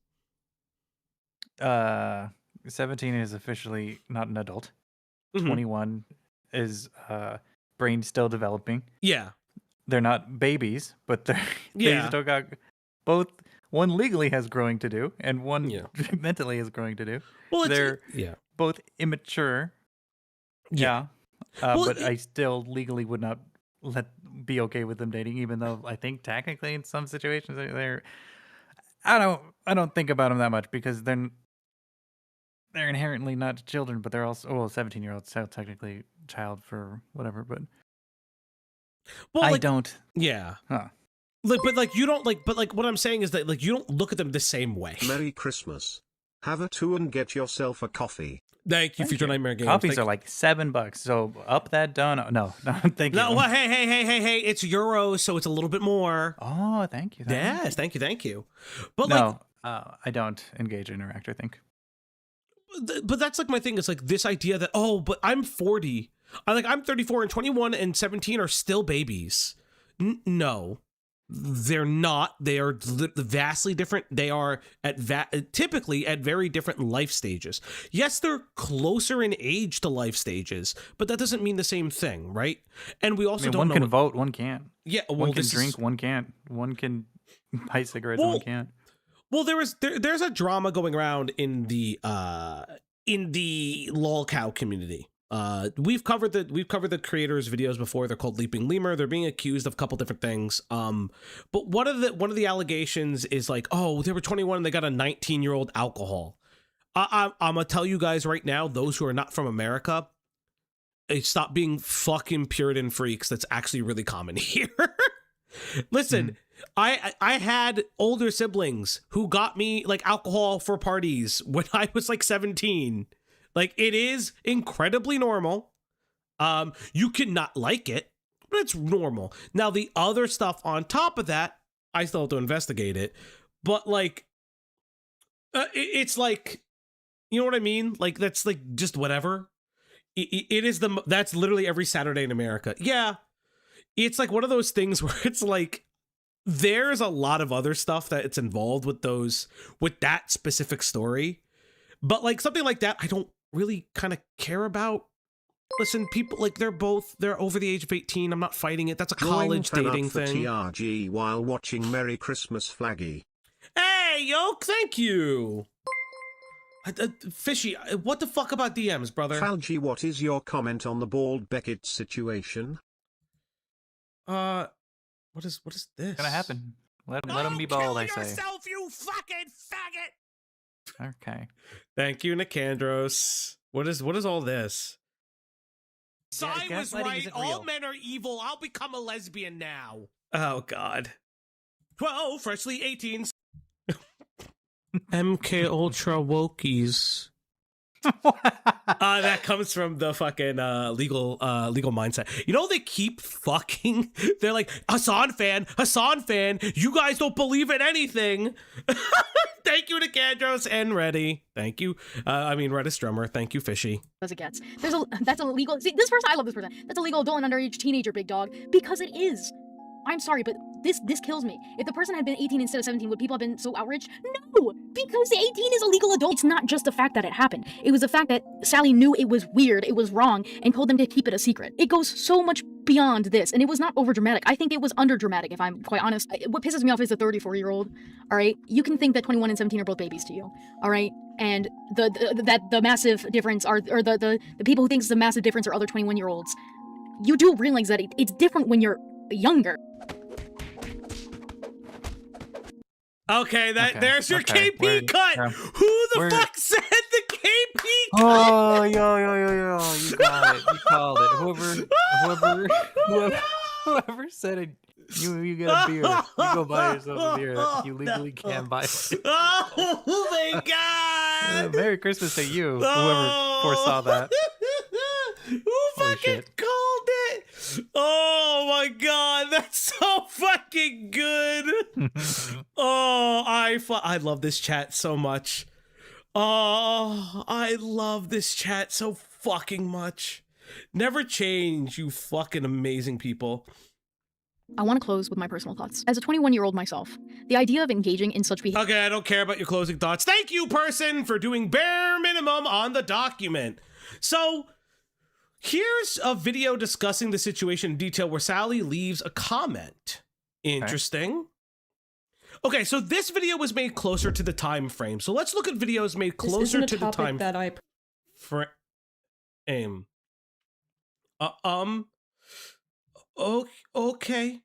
Speaker 3: 17 is officially not an adult.
Speaker 2: Mm-hmm.
Speaker 3: 21 is brain still developing.
Speaker 2: Yeah.
Speaker 3: They're not babies, but they still got both. One legally has growing to do, and one mentally has growing to do. Well, they're both immature. Yeah. But I still legally would not be okay with them dating, even though I think technically in some situations they're. I don't think about them that much because they're inherently not children, but they're also 17-year-olds, so technically child for whatever. But I don't.
Speaker 2: Yeah.
Speaker 3: Huh.
Speaker 2: But what I'm saying is that like you don't look at them the same way.
Speaker 1: Merry Christmas. Have a two and get yourself a coffee.
Speaker 2: Thank you, Future Nightmare Games.
Speaker 3: Coffees are like $7, so up that donut. No, thank you.
Speaker 2: No, well, hey, it's euros, so it's a little bit more.
Speaker 3: Oh, thank you.
Speaker 2: Yes, thank you. But
Speaker 3: no, I don't engage or interact, I think.
Speaker 2: But that's like my thing is like this idea that, but I'm 40. I'm 34 and 21 and 17 are still babies. No, they're not. They are vastly different. They are typically at very different life stages. Yes, they're closer in age to life stages, but that doesn't mean the same thing, right? And we also don't
Speaker 3: one
Speaker 2: know.
Speaker 3: One can vote, one can't.
Speaker 2: Yeah,
Speaker 3: one can drink, one can't. One can buy cigarettes, one can't.
Speaker 2: Well, there's a drama going around in the lolcow community. We've covered the creators' videos before. They're called Leaping Lemur. They're being accused of a couple different things. But one of the allegations is like, they were 21 and they got a 19-year-old alcohol. I'm gonna tell you guys right now, those who are not from America, stop being fucking Puritan freaks. That's actually really common here. Listen, I had older siblings who got me like alcohol for parties when I was like 17. Like, it is incredibly normal. You cannot like it, but it's normal. Now, the other stuff on top of that, I still have to investigate it. But like, it's like, you know what I mean? Like, that's like just whatever. That's literally every Saturday in America. Yeah. It's like one of those things where it's like, there's a lot of other stuff that it's involved with that specific story. But like something like that, I don't really kind of care about. Listen, people like they're over the age of 18. I'm not fighting it. That's a college dating thing.
Speaker 1: TRG while watching Merry Christmas Flaggy.
Speaker 2: Hey, Yoke, thank you. Fishy, what the fuck about DMs, brother?
Speaker 1: Falgy, what is your comment on the bald Beckett situation?
Speaker 2: What is this?
Speaker 3: It's gonna happen. Let him be bald, I say.
Speaker 2: Yourself, you fucking faggot!
Speaker 3: Okay.
Speaker 2: Thank you, Nicandros. What is all this? I was right. All men are evil. I'll become a lesbian now. Oh, God. 12, freshly 18. MK Ultra Wokies. That comes from the fucking legal mindset. You know, they keep fucking. They're like, Hassan fan. You guys don't believe in anything. Thank you to Candros and Reddy. Thank you. Redis Drummer. Thank you, Fishy.
Speaker 6: As it gets. That's illegal. See, this person, I love this person. That's a legal adult and underage teenager, big dog. Because it is. I'm sorry, but this kills me. If the person had been 18 instead of 17, would people have been so outraged? No! Because 18 is a legal adult. It's not just the fact that it happened. It was the fact that Sally knew it was weird, it was wrong, and told them to keep it a secret. It goes so much beyond this, and it was not overdramatic. I think it was underdramatic, if I'm quite honest. What pisses me off is the 34-year-old, all right? You can think that 21 and 17 are both babies to you, all right? And the massive difference are, or the people who think it's a massive difference are other 21-year-olds. You do realize that it's different when you're younger.
Speaker 2: Okay, there's your KP cut. Who the fuck said the KP cut?
Speaker 3: Oh, yo, you got it. You called it. Whoever said it, you get a beer. You go buy yourself a beer. You legally can buy it.
Speaker 2: Oh my God!
Speaker 3: Merry Christmas to you, whoever foresaw that.
Speaker 2: Who fucking called it? Oh my God, that's so fucking good. Oh, I love this chat so much. Oh, I love this chat so fucking much. Never change, you fucking amazing people.
Speaker 6: I want to close with my personal thoughts. As a 21-year-old myself, the idea of engaging in such behavior...
Speaker 2: Okay, I don't care about your closing thoughts. Thank you, person, for doing bare minimum on the document. So... here's a video discussing the situation in detail where Sally leaves a comment. Interesting. Okay, so this video was made closer to the time frame. So let's look at videos made closer to the time frame. Okay.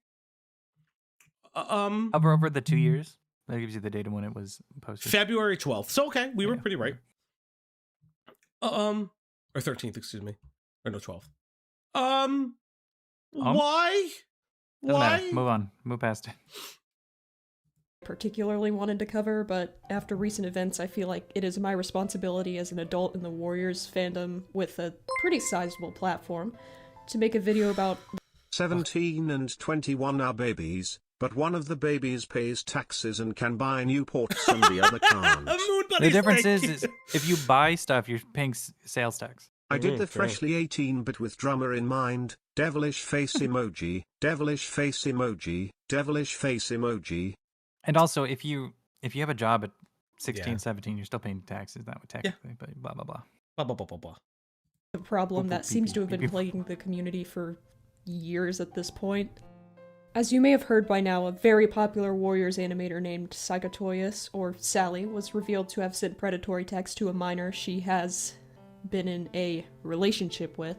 Speaker 3: Hover over the 2 years. That gives you the date when it was posted.
Speaker 2: February 12th. So okay, we were pretty right. Or 13th, excuse me. Or no, 12th. Why?
Speaker 3: Doesn't matter. Move on. Move past it.
Speaker 8: Particularly wanted to cover, but after recent events, I feel like it is my responsibility as an adult in the Warriors fandom with a pretty sizable platform to make a video about
Speaker 1: 17 and 21 are babies, but one of the babies pays taxes and can buy Newports and the other can't.
Speaker 3: The difference is if you buy stuff, you're paying sales tax.
Speaker 1: I did the freshly 18 but with drummer in mind. Devilish face emoji, devilish face emoji, devilish face emoji.
Speaker 3: And also, if you have a job at 16, 17, you're still paying taxes. That would technically, but blah, blah, blah.
Speaker 2: Blah, blah, blah, blah, blah.
Speaker 8: a problem that seems to have been plaguing the community for years at this point. As you may have heard by now, a very popular Warriors animator named SAGUTOYAS, or Sally, was revealed to have sent predatory texts to a minor she has been in a relationship with.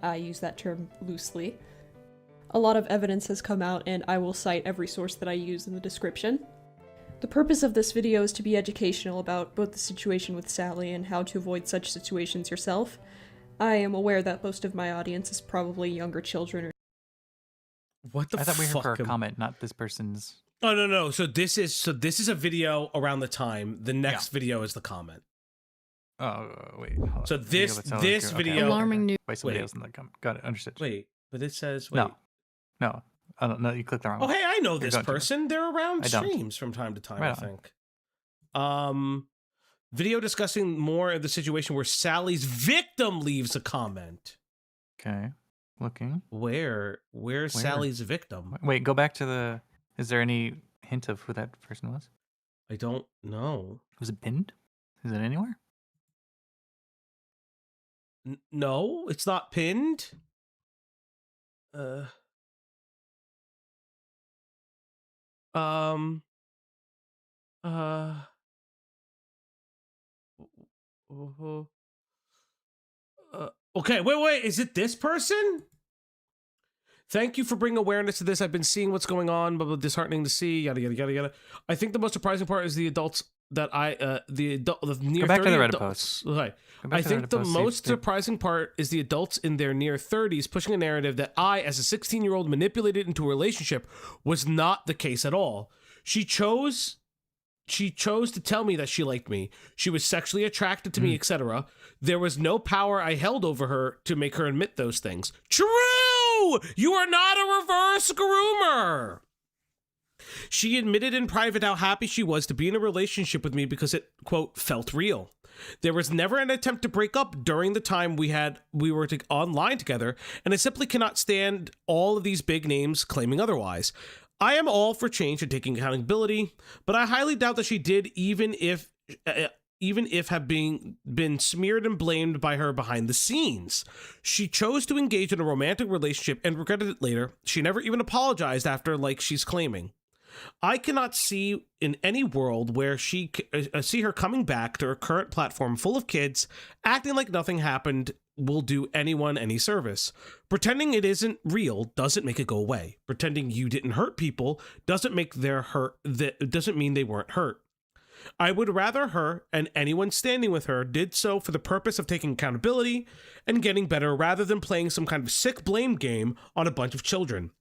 Speaker 8: I use that term loosely. A lot of evidence has come out, and I will cite every source that I use in the description. The purpose of this video is to be educational about both the situation with Sally and how to avoid such situations yourself. I am aware that most of my audience is probably younger children.
Speaker 2: What the fuck?
Speaker 3: I thought we heard her comment, not this person's.
Speaker 2: Oh no. So this is a video around the time. The next video is the comment.
Speaker 3: Oh wait. Hold on.
Speaker 2: So this video.
Speaker 3: Okay.
Speaker 6: Alarming news.
Speaker 3: Wait, somebody else in that comment. Got it. Understood.
Speaker 2: Wait, but it says
Speaker 3: No. I don't know. You clicked the wrong one.
Speaker 2: Oh hey, I know this person. They're around streams from time to time.
Speaker 3: Right
Speaker 2: I think. Video discussing more of the situation where Sally's victim leaves a comment.
Speaker 3: Okay. Looking.
Speaker 2: Where's Sally's victim?
Speaker 3: Wait, go back to the... Is there any hint of who that person was?
Speaker 2: I don't know.
Speaker 3: Was it pinned? Is it anywhere?
Speaker 2: No, it's not pinned. Okay, wait. Is it this person? Thank you for bringing awareness to this. I've been seeing what's going on, but disheartening to see. Yada yada yada yada. I think the most surprising part is the adults that the near
Speaker 3: Go back to
Speaker 2: 30
Speaker 3: the Reddit
Speaker 2: adults.
Speaker 3: post.
Speaker 2: Okay.
Speaker 3: Go back
Speaker 2: I
Speaker 3: to
Speaker 2: think
Speaker 3: Reddit
Speaker 2: the
Speaker 3: post,
Speaker 2: most
Speaker 3: see if
Speaker 2: surprising part is the adults in their near 30s pushing a narrative that I, as a 16-year-old, manipulated into a relationship was not the case at all. She chose to tell me that she liked me. She was sexually attracted to me, etc. There was no power I held over her to make her admit those things. True! You are not a reverse groomer! She admitted in private how happy she was to be in a relationship with me because it, quote, felt real. There was never an attempt to break up during the time we were online together, and I simply cannot stand all of these big names claiming otherwise. I am all for change and taking accountability, but I highly doubt that she did, even if have been smeared and blamed by her behind the scenes. She chose to engage in a romantic relationship and regretted it later. She never even apologized after, like she's claiming. I cannot see in any world where she see her coming back to her current platform full of kids, acting like nothing happened will do anyone any service. Pretending it isn't real doesn't make it go away. Pretending you didn't hurt people doesn't make doesn't mean they weren't hurt. I would rather her and anyone standing with her did so for the purpose of taking accountability and getting better rather than playing some kind of sick blame game on a bunch of children.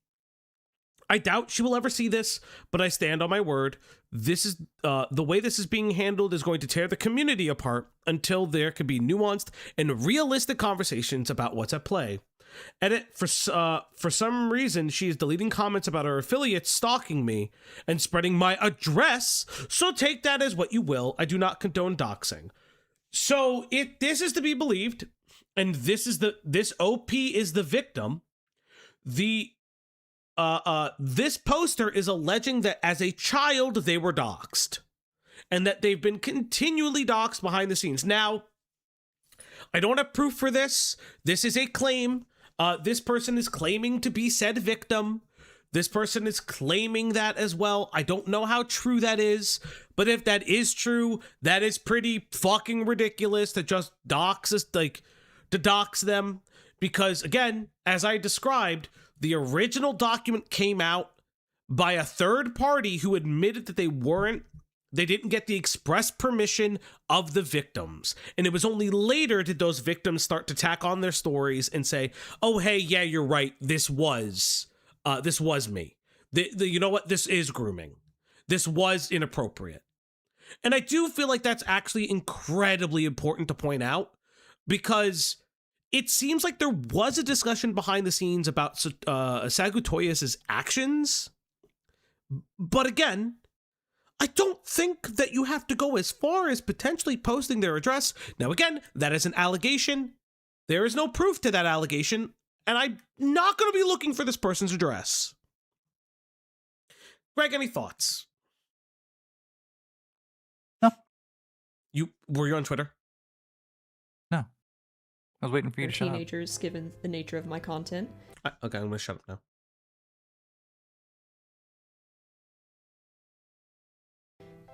Speaker 2: I doubt she will ever see this, but I stand on my word. This is the way this is being handled is going to tear the community apart until there can be nuanced and realistic conversations about what's at play. Edit, for some reason, she is deleting comments about her affiliates stalking me and spreading my address, so take that as what you will. I do not condone doxing. So this is to be believed, and this OP is the victim. This poster is alleging that as a child they were doxed and that they've been continually doxed behind the scenes. Now, I don't have proof for this. This is a claim. This person is claiming to be said victim. This person is claiming that as well. I don't know how true that is, but if that is true, that is pretty fucking ridiculous to just dox them, because again, as I described, the original document came out by a third party who admitted that they didn't get the express permission of the victims. And it was only later did those victims start to tack on their stories and say, oh, hey, yeah, you're right. This was me. You know what? This is grooming. This was inappropriate. And I do feel like that's actually incredibly important to point out, because it seems like there was a discussion behind the scenes about SAGUTOYAS' actions. But again, I don't think that you have to go as far as potentially posting their address. Now, again, that is an allegation. There is no proof to that allegation, and I'm not going to be looking for this person's address. Greg, any thoughts?
Speaker 3: No.
Speaker 2: Were you on Twitter?
Speaker 3: No. I was waiting for you to shut up.
Speaker 8: Teenagers, given the nature of my content.
Speaker 2: Okay, I'm going to shut up now.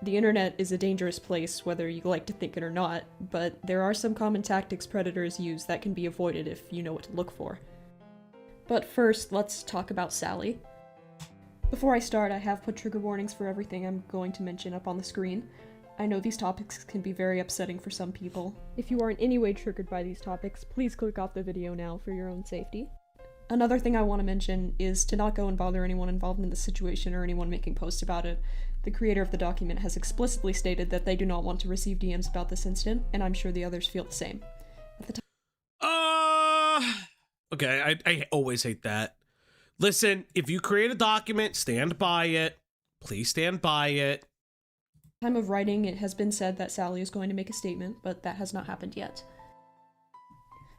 Speaker 8: The internet is a dangerous place, whether you like to think it or not, but there are some common tactics predators use that can be avoided if you know what to look for. But first, let's talk about Sally. Before I start, I have put trigger warnings for everything I'm going to mention up on the screen. I know these topics can be very upsetting for some people. If you are in any way triggered by these topics, please click off the video now for your own safety. Another thing I want to mention is to not go and bother anyone involved in the situation or anyone making posts about it. The creator of the document has explicitly stated that they do not want to receive DMs about this incident, and I'm sure the others feel the same. At the
Speaker 2: Okay, I always hate that. Listen, if you create a document, stand by it. Please stand by it.
Speaker 8: time of writing, it has been said that Sally is going to make a statement, but that has not happened yet.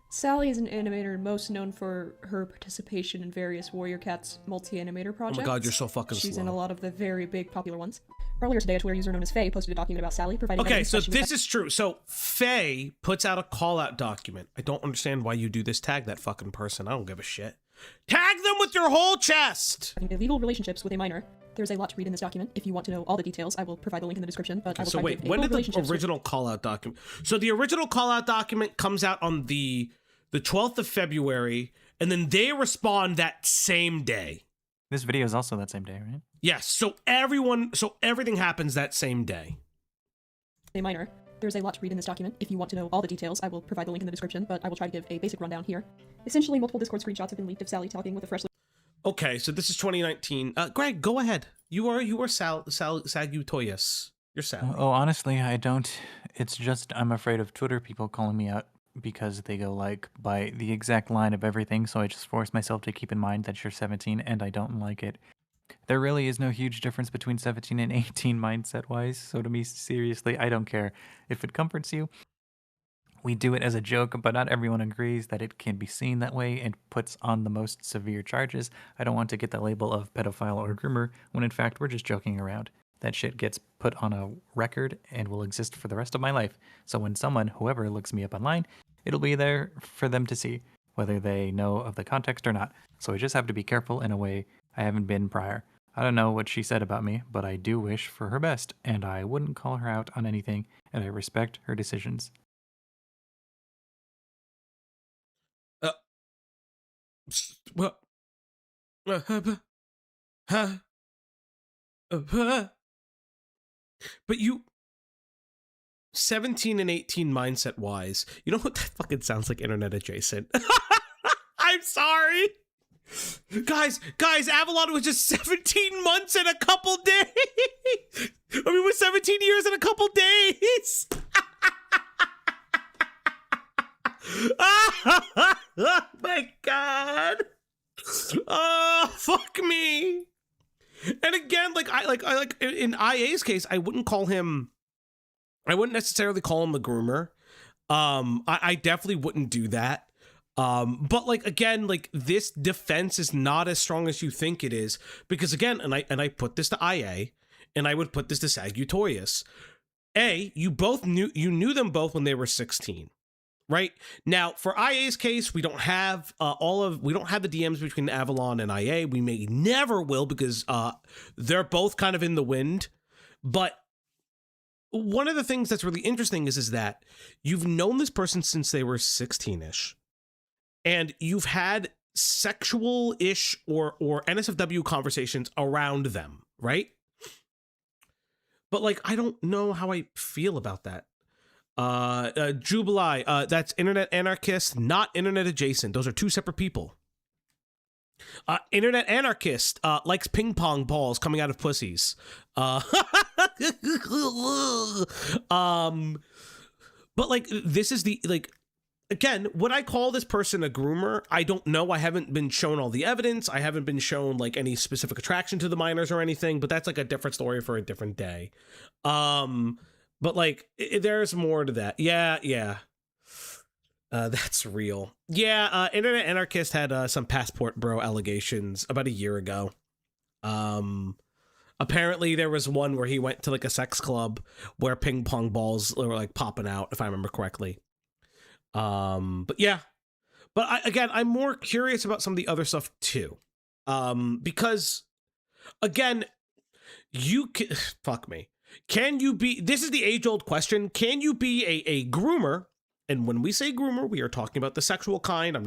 Speaker 8: Sally is an animator most known for her participation in various Warrior Cats multi-animator projects.
Speaker 2: Oh my god, you're so fucking
Speaker 8: She's
Speaker 2: slow.
Speaker 8: in a lot of the very big popular ones. Earlier today, a Twitter user known as Faye posted a document about Sally, providing
Speaker 2: Okay, so
Speaker 8: evidence that
Speaker 2: this is true. So Faye puts out a call-out document. I don't understand why you do this. Tag that fucking person. I don't give a shit. Tag them with your whole chest!
Speaker 8: having illegal relationships with a minor. There's a lot to read in this document. If you want to know all the details, I will provide the link in the description, but I will
Speaker 2: So
Speaker 8: try
Speaker 2: wait,
Speaker 8: to give a
Speaker 2: when
Speaker 8: full
Speaker 2: did the
Speaker 8: relationship story.
Speaker 2: original call-out document? So the original call-out document comes out on the 12th of February, and then they respond that same day.
Speaker 3: This video is also that same day, right?
Speaker 2: Yes, so everything happens that same day.
Speaker 8: A minor. There's a lot to read in this document. If you want to know all the details, I will provide the link in the description, but I will try to give a basic rundown here. Essentially, multiple Discord screenshots have been leaked of Sally talking with a freshly...
Speaker 2: Okay, so this is 2019. Greg, go ahead. You are SAGUTOYAS. You're Sally.
Speaker 3: Oh, honestly, I don't. It's just I'm afraid of Twitter people calling me out because they go like by the exact line of everything, so I just force myself to keep in mind that you're 17 and I don't like it. There really is no huge difference between 17 and 18 mindset-wise, so to me, seriously, I don't care. If it comforts you, we do it as a joke, but not everyone agrees that it can be seen that way and puts on the most severe charges. I don't want to get the label of pedophile or groomer, when in fact we're just joking around. That shit gets put on a record and will exist for the rest of my life. So when someone, whoever, looks me up online, it'll be there for them to see, whether they know of the context or not. So I just have to be careful in a way I haven't been prior. I don't know what she said about me, but I do wish for her best, and I wouldn't call her out on anything, and I respect her decisions.
Speaker 2: Well, but you 17 and 18 mindset wise, you know what, that fucking sounds like internet adjacent. I'm sorry. Guys, Avalon was just 17 months and a couple days. I mean, we're 17 years and a couple days. Oh my God. Oh, fuck me. And again, I in IA's case, I wouldn't necessarily call him the groomer. I definitely wouldn't do that. But like, again, like this defense is not as strong as you think it is, because again, and I put this to IA and I would put this to SAGUTOYAS. You knew them both when they were 16. Right now, for IA's case, we don't have the DMs between Avalon and IA. We may never will, because they're both kind of in the wind. But one of the things that's really interesting is that you've known this person since they were 16-ish, and you've had sexual-ish or NSFW conversations around them, right? But like, I don't know how I feel about that. Jubilai, that's internet anarchist, not internet adjacent. Those are two separate people. Internet anarchist likes ping pong balls coming out of pussies. But like, this is the, like, again, would I call this person a groomer? I don't know. I haven't been shown all the evidence. I haven't been shown like any specific attraction to the minors or anything, but that's like a different story for a different day. But like, there's more to that. Yeah. That's real. Yeah, Internet Anarchist had some passport bro allegations about a year ago. Apparently there was one where he went to like a sex club where ping pong balls were like popping out, if I remember correctly. But yeah. But I'm more curious about some of the other stuff too. Because again, you can, fuck me. Can you be, this is the age-old question, can you be a groomer? And when we say groomer, we are talking about the sexual kind. I'm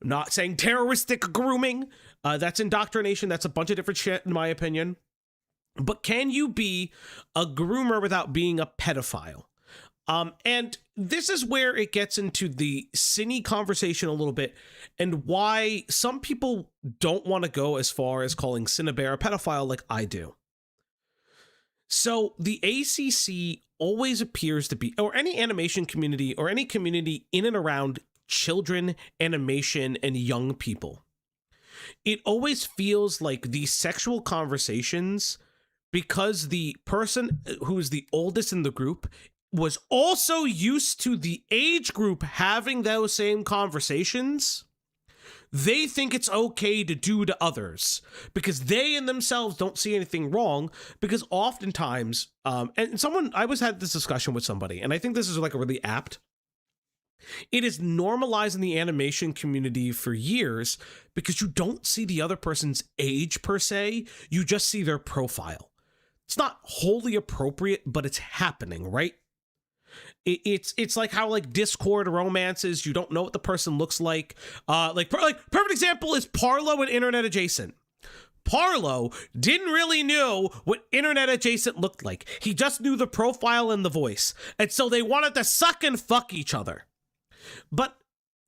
Speaker 2: not saying terroristic grooming. That's indoctrination. That's a bunch of different shit, in my opinion. But can you be a groomer without being a pedophile? And this is where it gets into the Cine conversation a little bit, and why some people don't want to go as far as calling Cinebear a pedophile like I do. So the ACC always appears to be, or any animation community, or any community in and around children, animation, and young people, it always feels like these sexual conversations, because the person who is the oldest in the group was also used to the age group having those same conversations, they think it's okay to do to others because they in themselves don't see anything wrong. Because oftentimes, and I had this discussion with somebody, and I think this is like a really apt. It is normalized in the animation community for years because you don't see the other person's age per se, you just see their profile. It's not wholly appropriate, but it's happening, right? It's like how like Discord romances, you don't know what the person looks like. Perfect example is Parlo and Internet Adjacent. Parlo didn't really know what Internet Adjacent looked like. He just knew the profile and the voice. And so they wanted to suck and fuck each other. But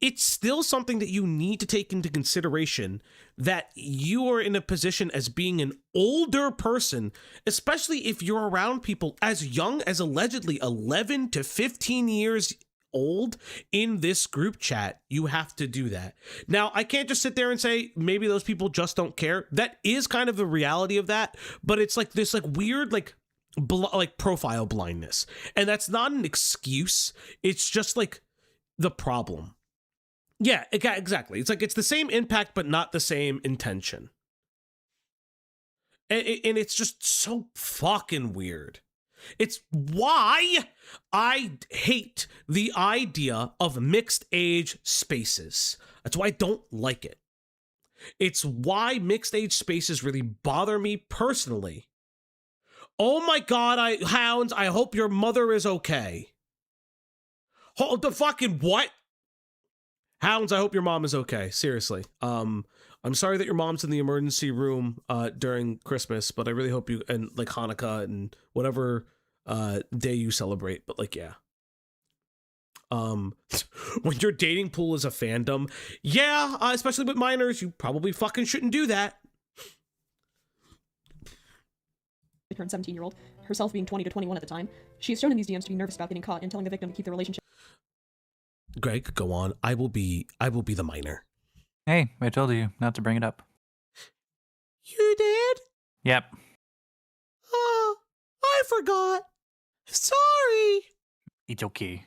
Speaker 2: it's still something that you need to take into consideration, that you are in a position as being an older person, especially if you're around people as young as allegedly 11 to 15 years old in this group chat. You have to do that. Now, I can't just sit there and say maybe those people just don't care. That is kind of the reality of that, but it's like this like weird like profile blindness. And that's not an excuse. It's just like the problem. Yeah, exactly. It's like it's the same impact, but not the same intention. And it's just so fucking weird. It's why I hate the idea of mixed age spaces. That's why I don't like it. It's why mixed age spaces really bother me personally. Oh my God, Hounds, I hope your mother is okay. Hold the fucking what? Hounds, I hope your mom is okay. Seriously. I'm sorry that your mom's in the emergency room during Christmas, but I really hope you, and like Hanukkah and whatever day you celebrate, but like, yeah. When your dating pool is a fandom, yeah, especially with minors, you probably fucking shouldn't do that.
Speaker 8: Turned 17-year-old, herself being 20 to 21 at the time. She is shown in these DMs to be nervous about getting caught and telling the victim to keep the relationship.
Speaker 2: Greg, go on. I will be the minor.
Speaker 3: Hey, I told you not to bring it up.
Speaker 2: You did?
Speaker 3: Yep.
Speaker 2: Oh, I forgot. Sorry.
Speaker 3: It's okay.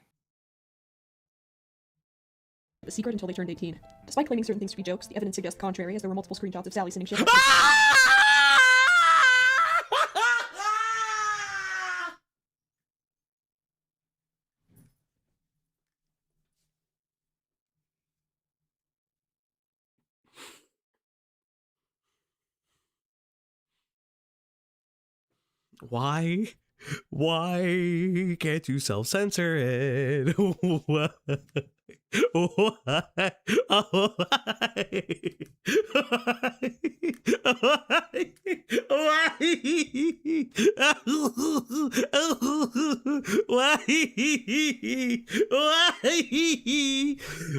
Speaker 8: The secret until they turned 18. Despite claiming certain things to be jokes, the evidence suggests the contrary, as there were multiple screenshots of Sally sending shit.
Speaker 2: Why? Why can't you self-censor it? Why?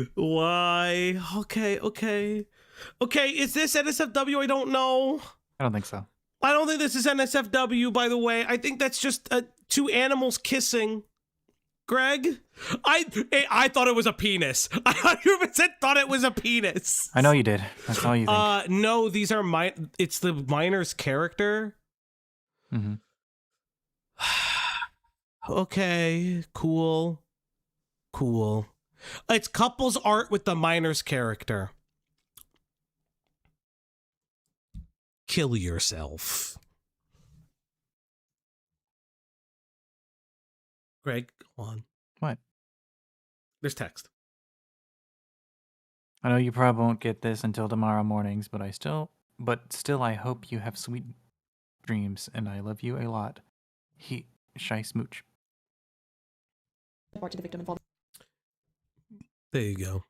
Speaker 2: Why? Okay, is this NSFW? I don't know.
Speaker 3: I don't think so.
Speaker 2: I don't think this is NSFW, by the way. I think that's just two animals kissing. Greg? I thought it was a penis. I 100% thought it was a penis.
Speaker 3: I know you did. That's all you think.
Speaker 2: No, these are it's the miner's character.
Speaker 3: Mm-hmm.
Speaker 2: Okay, cool. It's couples art with the miner's character. Kill yourself. Greg, go on.
Speaker 3: What?
Speaker 2: There's text.
Speaker 3: I know you probably won't get this until tomorrow mornings, but still I hope you have sweet dreams, and I love you a lot. Shy smooch.
Speaker 8: To the victim involved.
Speaker 2: There you go.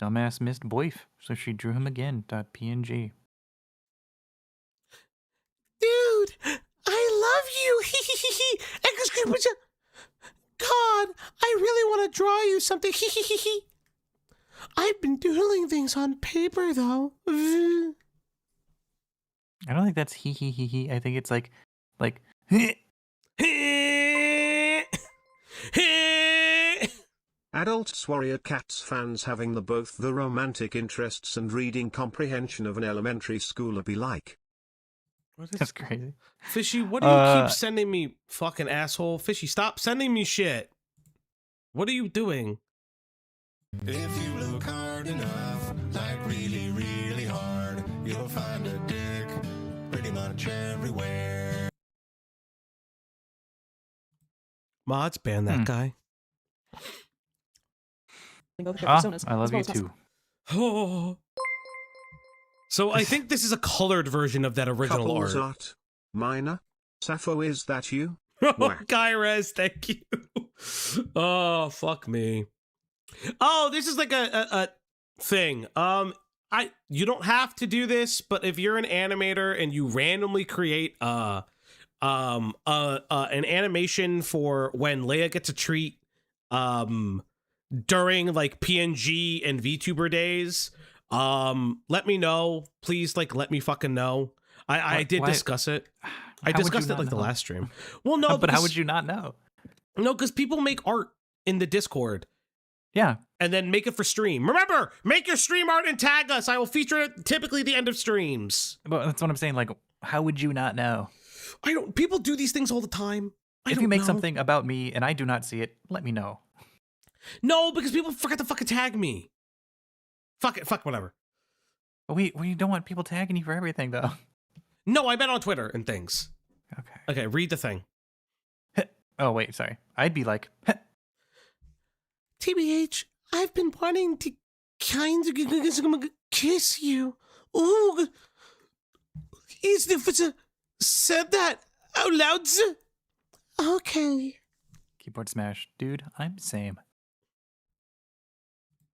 Speaker 3: Dumbass missed boyf, so she drew him again. .png.
Speaker 2: Dude, I love you. God, I really want to draw you something. I've been doodling things on paper, though.
Speaker 3: I don't think that's he. I think it's like.
Speaker 1: Adults Warrior Cats fans having both the romantic interests and reading comprehension of an elementary schooler be like.
Speaker 3: That's crazy.
Speaker 2: Fishy, what do you keep sending me, fucking asshole? Fishy, stop sending me shit. What are you doing?
Speaker 9: If you look hard enough, like really, really hard, you'll find a dick pretty much everywhere.
Speaker 2: Mods, ban that guy.
Speaker 8: both of their personas,
Speaker 3: I love
Speaker 8: as well
Speaker 3: you
Speaker 8: as
Speaker 3: too.
Speaker 2: Oh. So I think this is a colored version of that original
Speaker 1: Couples
Speaker 2: art.
Speaker 1: art. Minor. Sappho, is that you?
Speaker 2: Oh,
Speaker 1: Whack.
Speaker 2: Kyrez, thank you. Oh, fuck me. Oh, this is like a thing. You don't have to do this, but if you're an animator and you randomly create an animation for when Leia gets a treat during like PNG and VTuber days, let me know. Please, like, let me fucking know. I did discuss it. I discussed it like the last stream. Well, no,
Speaker 3: but how would you not know?
Speaker 2: No, because people make art in the Discord.
Speaker 3: Yeah.
Speaker 2: And then make it for stream. Remember, make your stream art and tag us. I will feature it typically at the end of streams.
Speaker 3: But that's what I'm saying. Like, how would you not know?
Speaker 2: People do these things all the time.
Speaker 3: If you make something about me and I do not see it, let me know.
Speaker 2: No, because people forget to fucking tag me. Fuck it. Fuck whatever.
Speaker 3: But we don't want people tagging you for everything, though.
Speaker 2: No, I bet on Twitter and things.
Speaker 3: Okay.
Speaker 2: Okay, read the thing.
Speaker 3: Oh, wait, sorry. I'd be like,
Speaker 2: TBH, I've been wanting to kind of kiss you. Ooh. Is the said that out loud? Okay.
Speaker 3: keyboard smash. Dude, I'm same.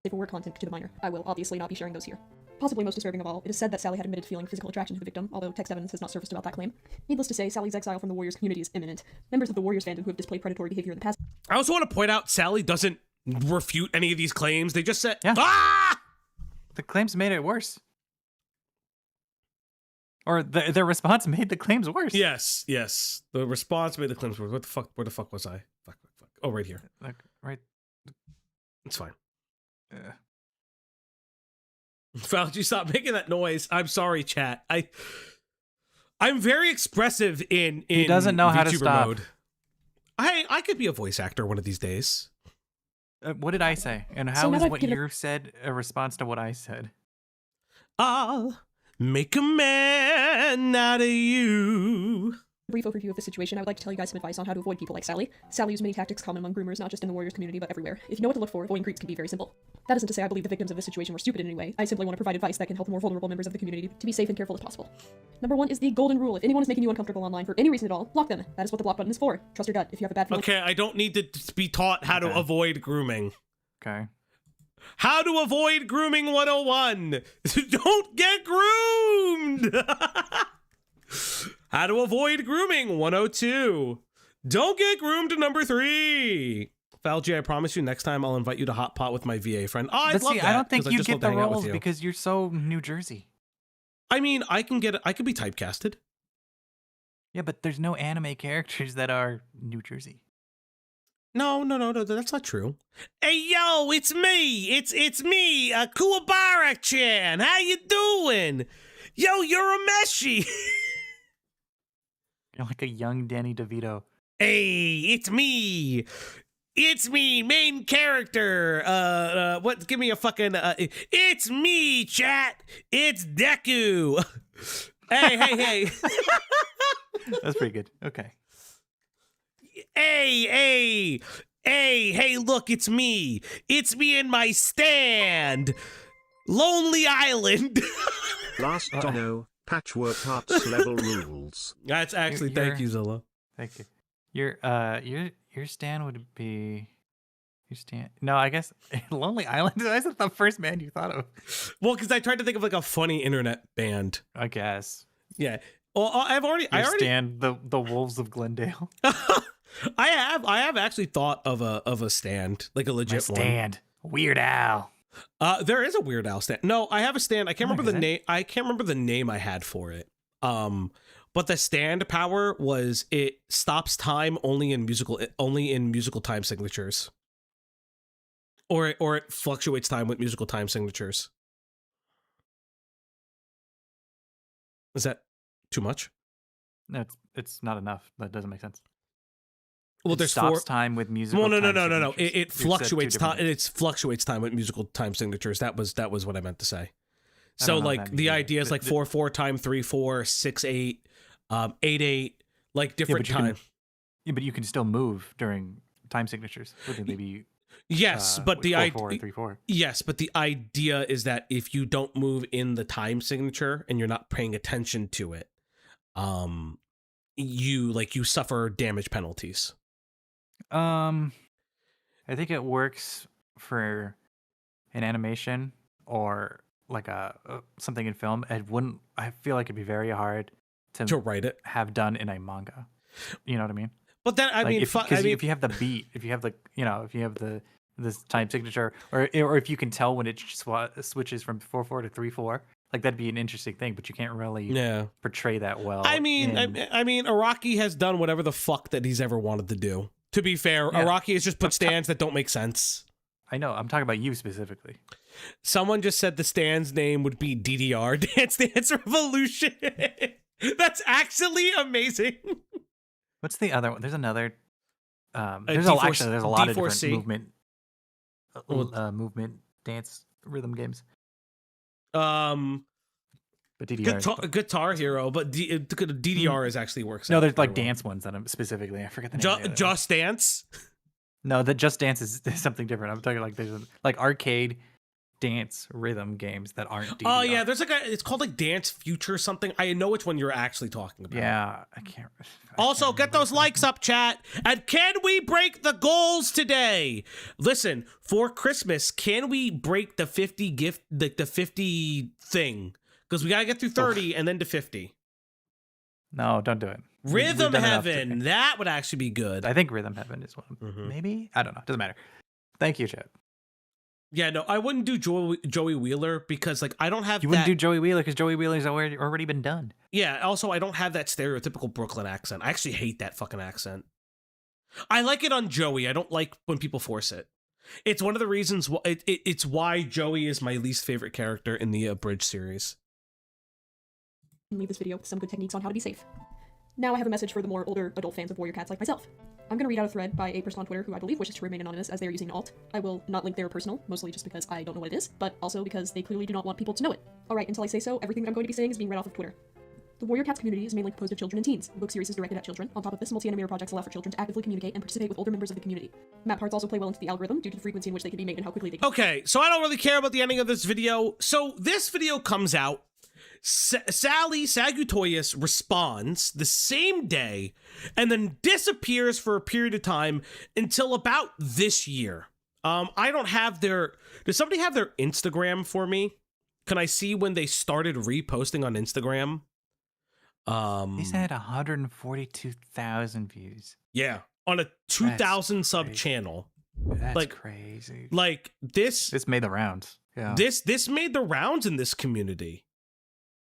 Speaker 8: paperwork content to the minor. I will obviously not be sharing those here. Possibly most disturbing of all, it is said that Sally had admitted feeling physical attraction to the victim, although text evidence has not surfaced about that claim. Needless to say, Sally's exile from the Warriors community is imminent. Members of the Warriors fandom who have displayed predatory behavior in the past.
Speaker 2: I also want to point out Sally doesn't refute any of these claims. They just said,
Speaker 3: Yeah.
Speaker 2: ah!
Speaker 3: The claims made it worse. Or their response made the claims worse.
Speaker 2: Yes, yes. The response made the claims worse. What the fuck? Where the fuck was I? Fuck. Oh, right here.
Speaker 3: Like, right.
Speaker 2: It's fine. Fauci, stop making that noise. I'm sorry, chat. I'm very expressive in
Speaker 3: He doesn't know how to
Speaker 2: VTuber
Speaker 3: stop.
Speaker 2: mode. I could be a voice actor one of these days.
Speaker 3: What did I say? And
Speaker 8: So
Speaker 3: how
Speaker 8: now
Speaker 3: is
Speaker 8: that I've
Speaker 3: what
Speaker 8: given
Speaker 3: you said a response to what I said?
Speaker 2: I'll make a man out of you.
Speaker 8: Brief overview of the situation, I would like to tell you guys some advice on how to avoid people like Sally. Sally used many tactics common among groomers, not just in the Warriors community, but everywhere. If you know what to look for, avoiding creeps can be very simple. That isn't to say I believe the victims of this situation were stupid in any way. I simply want to provide advice that can help the more vulnerable members of the community to be safe and careful as possible. Number 1 is the golden rule. If anyone is making you uncomfortable online for any reason at all, block them. That is what the block button is for. Trust your gut. If you have a bad feeling.
Speaker 2: Okay, I don't need to be taught how to avoid grooming.
Speaker 3: Okay.
Speaker 2: How to avoid grooming 101. Don't get groomed. How to avoid grooming 102. Don't get groomed number 3. Falgi, I promise you next time I'll invite you to Hot Pot with my VA friend. Oh, I'd
Speaker 3: But
Speaker 2: love
Speaker 3: see,
Speaker 2: that,
Speaker 3: I don't think
Speaker 2: 'cause
Speaker 3: you
Speaker 2: just
Speaker 3: get
Speaker 2: love
Speaker 3: the
Speaker 2: to hang out with
Speaker 3: roles
Speaker 2: you.
Speaker 3: because you're so New Jersey.
Speaker 2: I mean, I could be typecasted.
Speaker 3: Yeah, but there's no anime characters that are New Jersey.
Speaker 2: No, that's not true. Hey, yo, it's me. It's me, Kuwabara-chan. How you doing? Yo, you're a Meshi.
Speaker 3: You're like a young Danny DeVito.
Speaker 2: Hey, it's me. It's me, main character. What? Give me a fucking. It's me, chat. It's Deku. Hey.
Speaker 3: That's pretty good. Okay.
Speaker 2: Hey, look, it's me. It's me in my stand. Lonely Island.
Speaker 1: Last Dono, Patchwork Hearts level rules.
Speaker 2: That's actually, thank you, Zilla.
Speaker 3: Thank you. Your stand would be your stand. No, I guess Lonely Island. Is that the first band you thought of?
Speaker 2: Well, because I tried to think of like a funny internet band.
Speaker 3: I guess.
Speaker 2: Yeah. Well, I already
Speaker 3: stand the Wolves of Glendale.
Speaker 2: I have actually thought of a stand, like a legit
Speaker 3: My stand. Weird Al.
Speaker 2: There is a Weird Al stand. No, I have a stand. I can't remember the name. I can't remember the name I had for it. But the stand power was it stops time only in musical time signatures. Or it fluctuates time with musical time signatures. Is that too much?
Speaker 3: No, it's not enough. That doesn't make sense.
Speaker 2: Well,
Speaker 3: It
Speaker 2: there's
Speaker 3: stops time with musical.
Speaker 2: No.
Speaker 3: signatures.
Speaker 2: It
Speaker 3: You said
Speaker 2: fluctuates
Speaker 3: two
Speaker 2: time.
Speaker 3: different-
Speaker 2: It fluctuates time with musical time signatures. That was what I meant to say.
Speaker 3: I
Speaker 2: So
Speaker 3: don't know what
Speaker 2: like
Speaker 3: that
Speaker 2: the
Speaker 3: means.
Speaker 2: idea is like 4/4 time 3/4 6/8 8/8 like different
Speaker 3: but you can-
Speaker 2: time.
Speaker 3: Yeah, but you can still move during time signatures. Wouldn't they be
Speaker 2: Yes, but the
Speaker 3: 4 3 4.
Speaker 2: Yes, but the idea is that if you don't move in the time signature and you're not paying attention to it, you suffer damage penalties.
Speaker 3: I think it works for an animation or like something in film. I feel like it'd be very hard
Speaker 2: To write it.
Speaker 3: have done in a manga. You know what I mean?
Speaker 2: But then
Speaker 3: if you have the beat, if you have this time signature, or if you can tell when it switches from 4/4 to 3/4, like that'd be an interesting thing. But you can't really portray that well.
Speaker 2: I mean, Araki has done whatever the fuck that he's ever wanted to do. To be fair, Araki has just put stands that don't make sense.
Speaker 3: I know. I'm talking about you specifically.
Speaker 2: Someone just said the stand's name would be DDR, Dance Dance Revolution. That's actually amazing.
Speaker 3: What's the other one? There's another. There's
Speaker 2: D4C.
Speaker 3: a lot of different movement dance rhythm games. But DDR
Speaker 2: Guitar Hero, but DDR is actually works.
Speaker 3: No, there's like dance ones that I'm specifically. I forget the name.
Speaker 2: Just Dance.
Speaker 3: No, the Just Dance is something different. I'm talking like there's like arcade dance rhythm games that aren't DDR.
Speaker 2: Oh yeah, there's it's called like Dance Future something. I know which one you're actually talking about.
Speaker 3: Yeah, I can't.
Speaker 2: Also, get those likes up, chat. And can we break the goals today? Listen, for Christmas, can we break the 50 gift, the 50 thing? Because we gotta get through 30 and then to 50.
Speaker 3: No, don't do it.
Speaker 2: Rhythm Heaven, that would actually be good.
Speaker 3: I think Rhythm Heaven is one. Maybe? I don't know. Doesn't matter. Thank you, chat.
Speaker 2: Yeah, no, I wouldn't do Joey Wheeler because, like, I don't have.
Speaker 3: You wouldn't do Joey Wheeler because Joey Wheeler's already been done.
Speaker 2: Yeah. Also, I don't have that stereotypical Brooklyn accent. I actually hate that fucking accent. I like it on Joey. I don't like when people force it. It's one of the reasons. It's why Joey is my least favorite character in the Abridged series.
Speaker 8: Leave this video with some good techniques on how to be safe. Now I have a message for the more older adult fans of warrior cats like myself. I'm going to read out a thread by a person on Twitter who I believe wishes to remain anonymous as they are using an alt. I will not link their personal, mostly just because I don't know what it is, but also because they clearly do not want people to know it. Alright, until I say so, everything that I'm going to be saying is being read off of Twitter. The Warrior Cats community is mainly composed of children and teens. The book series is directed at children. On top of this, multi-animator projects allow for children to actively communicate and participate with older members of the community. Map parts also play well into the algorithm due to the frequency in which they can be made and how quickly they can.
Speaker 2: Okay, so I don't really care about the ending of this video. So this video comes out. Sally Sagutoyas responds the same day and then disappears for a period of time until about this year. I don't have their... Does somebody have their Instagram for me? Can I see when they started reposting on Instagram?
Speaker 3: These had 142,000 views.
Speaker 2: Yeah, on a 2,000 sub channel.
Speaker 3: That's
Speaker 2: like
Speaker 3: crazy.
Speaker 2: Like this
Speaker 3: made the rounds. Yeah.
Speaker 2: This made the rounds in this community.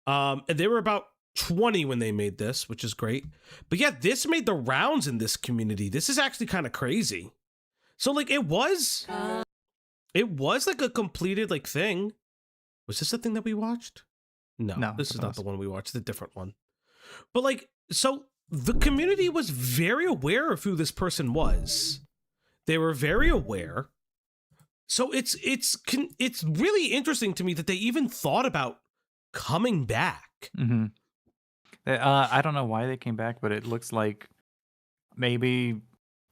Speaker 2: And they were about 20 when they made this, which is great. But yeah, this made the rounds in this community. This is actually kind of crazy. So like it was like a completed like thing. Was this the thing that we watched? No, this is not the one we watched. It's a different one. But like, so the community was very aware of who this person was. They were very aware. So it's really interesting to me that they even thought about coming back.
Speaker 3: Mm-hmm. I don't know why they came back, but it looks like maybe,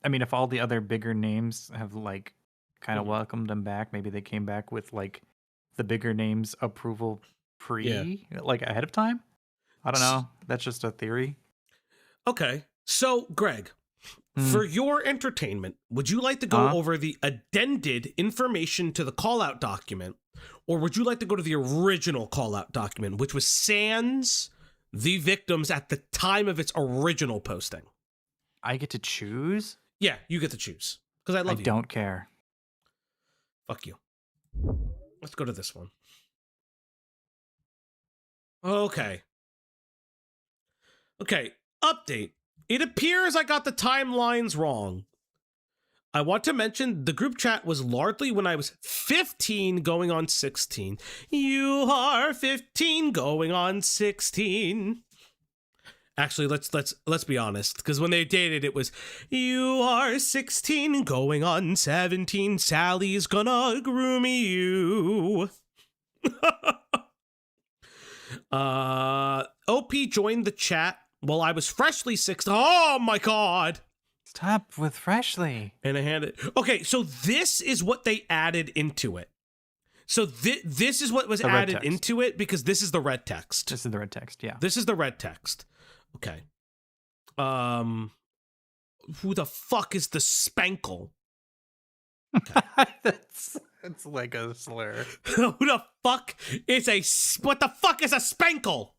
Speaker 3: I mean, if all the other bigger names have like kind of welcomed them back, maybe they came back with like the bigger names approval like ahead of time. I don't know. That's just a theory.
Speaker 2: Okay. So, Greg, for your entertainment, would you like to go over the addended information to the call-out document, or would you like to go to the original call-out document, which was sans the victims at the time of its original posting?
Speaker 3: I get to choose?
Speaker 2: Yeah, you get to choose. Because I love you.
Speaker 3: I don't care.
Speaker 2: Fuck you. Let's go to this one. Okay. Okay, update. It appears I got the timelines wrong. I want to mention the group chat was largely when I was 15 going on 16. You are 15 going on 16. Actually, let's be honest, because when they dated, it was you are 16 going on 17. Sally's gonna groom you. OP joined the chat while I was freshly 6. Oh my god.
Speaker 3: Stop with Freshly.
Speaker 2: And I hand it. Okay, so this is what they added into it. So this is what was added into it because this is the red text.
Speaker 3: This is the red text, yeah.
Speaker 2: This is the red text. Okay. Who the fuck is the Spankle? Okay.
Speaker 3: That's like a slur.
Speaker 2: Who the fuck is what the fuck is a Spankle?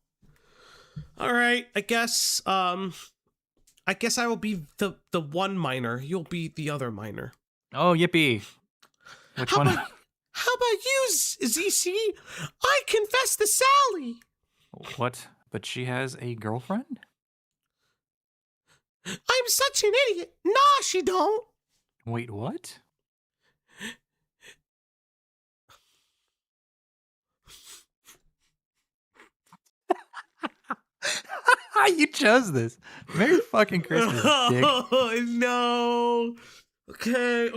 Speaker 2: All right, I guess I will be the one miner. You'll be the other miner.
Speaker 3: Oh, yippee. Which one?
Speaker 2: How about you, ZC? I confess to Sally.
Speaker 3: What? But she has a girlfriend?
Speaker 2: I'm such an idiot. Nah, she don't.
Speaker 3: Wait, what? You chose this. Merry fucking Christmas, dick.
Speaker 2: Oh, no. Okay.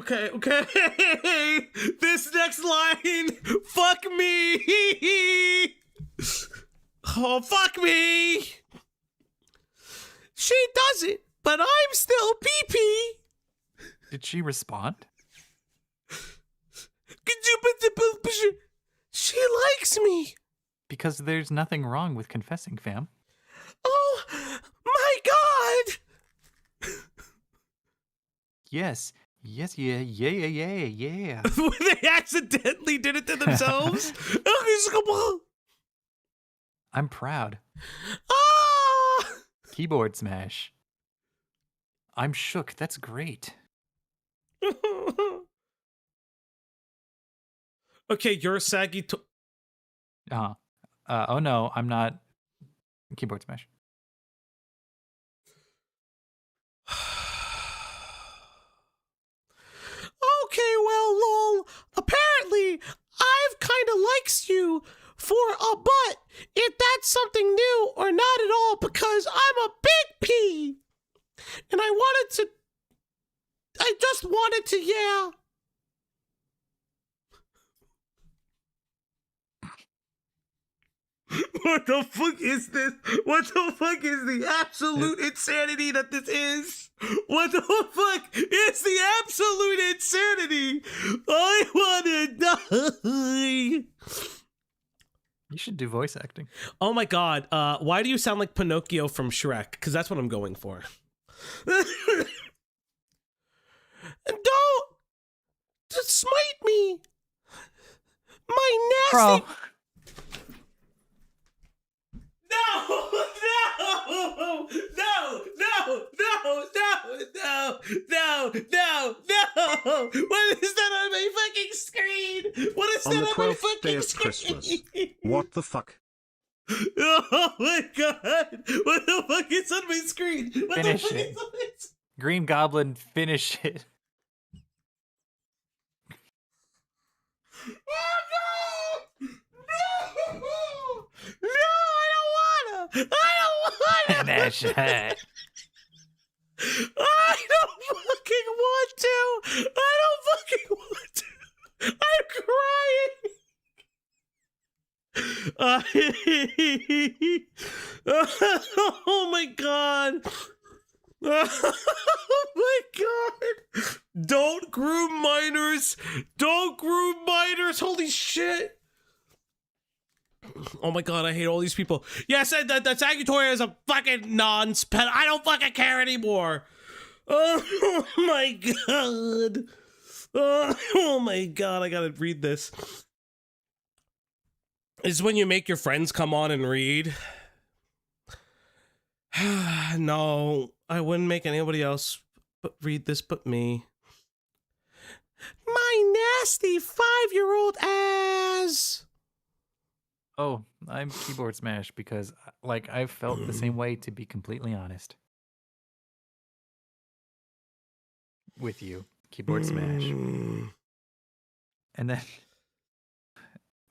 Speaker 2: This next line, fuck me. Oh, fuck me. She does it, but I'm still pee-pee.
Speaker 3: Did she respond?
Speaker 2: She likes me.
Speaker 3: Because there's nothing wrong with confessing, fam.
Speaker 2: Oh, my God.
Speaker 3: Yes, yeah.
Speaker 2: They accidentally did it to themselves?
Speaker 3: I'm proud.
Speaker 2: Ah!
Speaker 3: Keyboard smash. I'm shook. That's great.
Speaker 2: Okay, you're a saggy.
Speaker 3: Oh no, I'm not. Keyboard smash.
Speaker 2: Okay, well, lol. Apparently, I've kinda likes you for a butt. If that's something new or not at all, because I'm a big P. And I just wanted to, yeah. What the fuck is this? What the fuck is the absolute insanity that this is? What the fuck is the absolute insanity? I wanna die.
Speaker 3: You should do voice acting.
Speaker 2: Oh my God. Why do you sound like Pinocchio from Shrek? Because that's what I'm going for. Don't smite me. My nasty...
Speaker 3: Bro.
Speaker 2: No! What is that on my fucking screen? What is
Speaker 1: On
Speaker 2: that
Speaker 1: the
Speaker 2: on my
Speaker 1: 12th
Speaker 2: fucking
Speaker 1: day of
Speaker 2: screen?
Speaker 1: Christmas. What the fuck?
Speaker 2: Oh my God. What the fuck is on my screen? What
Speaker 3: Finish
Speaker 2: the fuck
Speaker 3: it.
Speaker 2: is on my screen?
Speaker 3: Green Goblin, finish it.
Speaker 2: Oh no! No! No, I don't wanna!
Speaker 3: Finish it.
Speaker 2: I don't fucking want to! I don't fucking want to! I'm crying! Oh my God! Oh my God! Don't groom minors! Don't groom minors! Holy shit! Oh my God, I hate all these people. Yes, that SAGUTOYAS is a fucking non-pet. I don't fucking care anymore. Oh my God. Oh my God, I gotta read this. This is when you make your friends come on and read. No, I wouldn't make anybody else but read this but me. My nasty 5-year-old ass.
Speaker 3: Oh, I'm keyboard smash because, like, I've felt the same way, to be completely honest. With you, keyboard smash. And then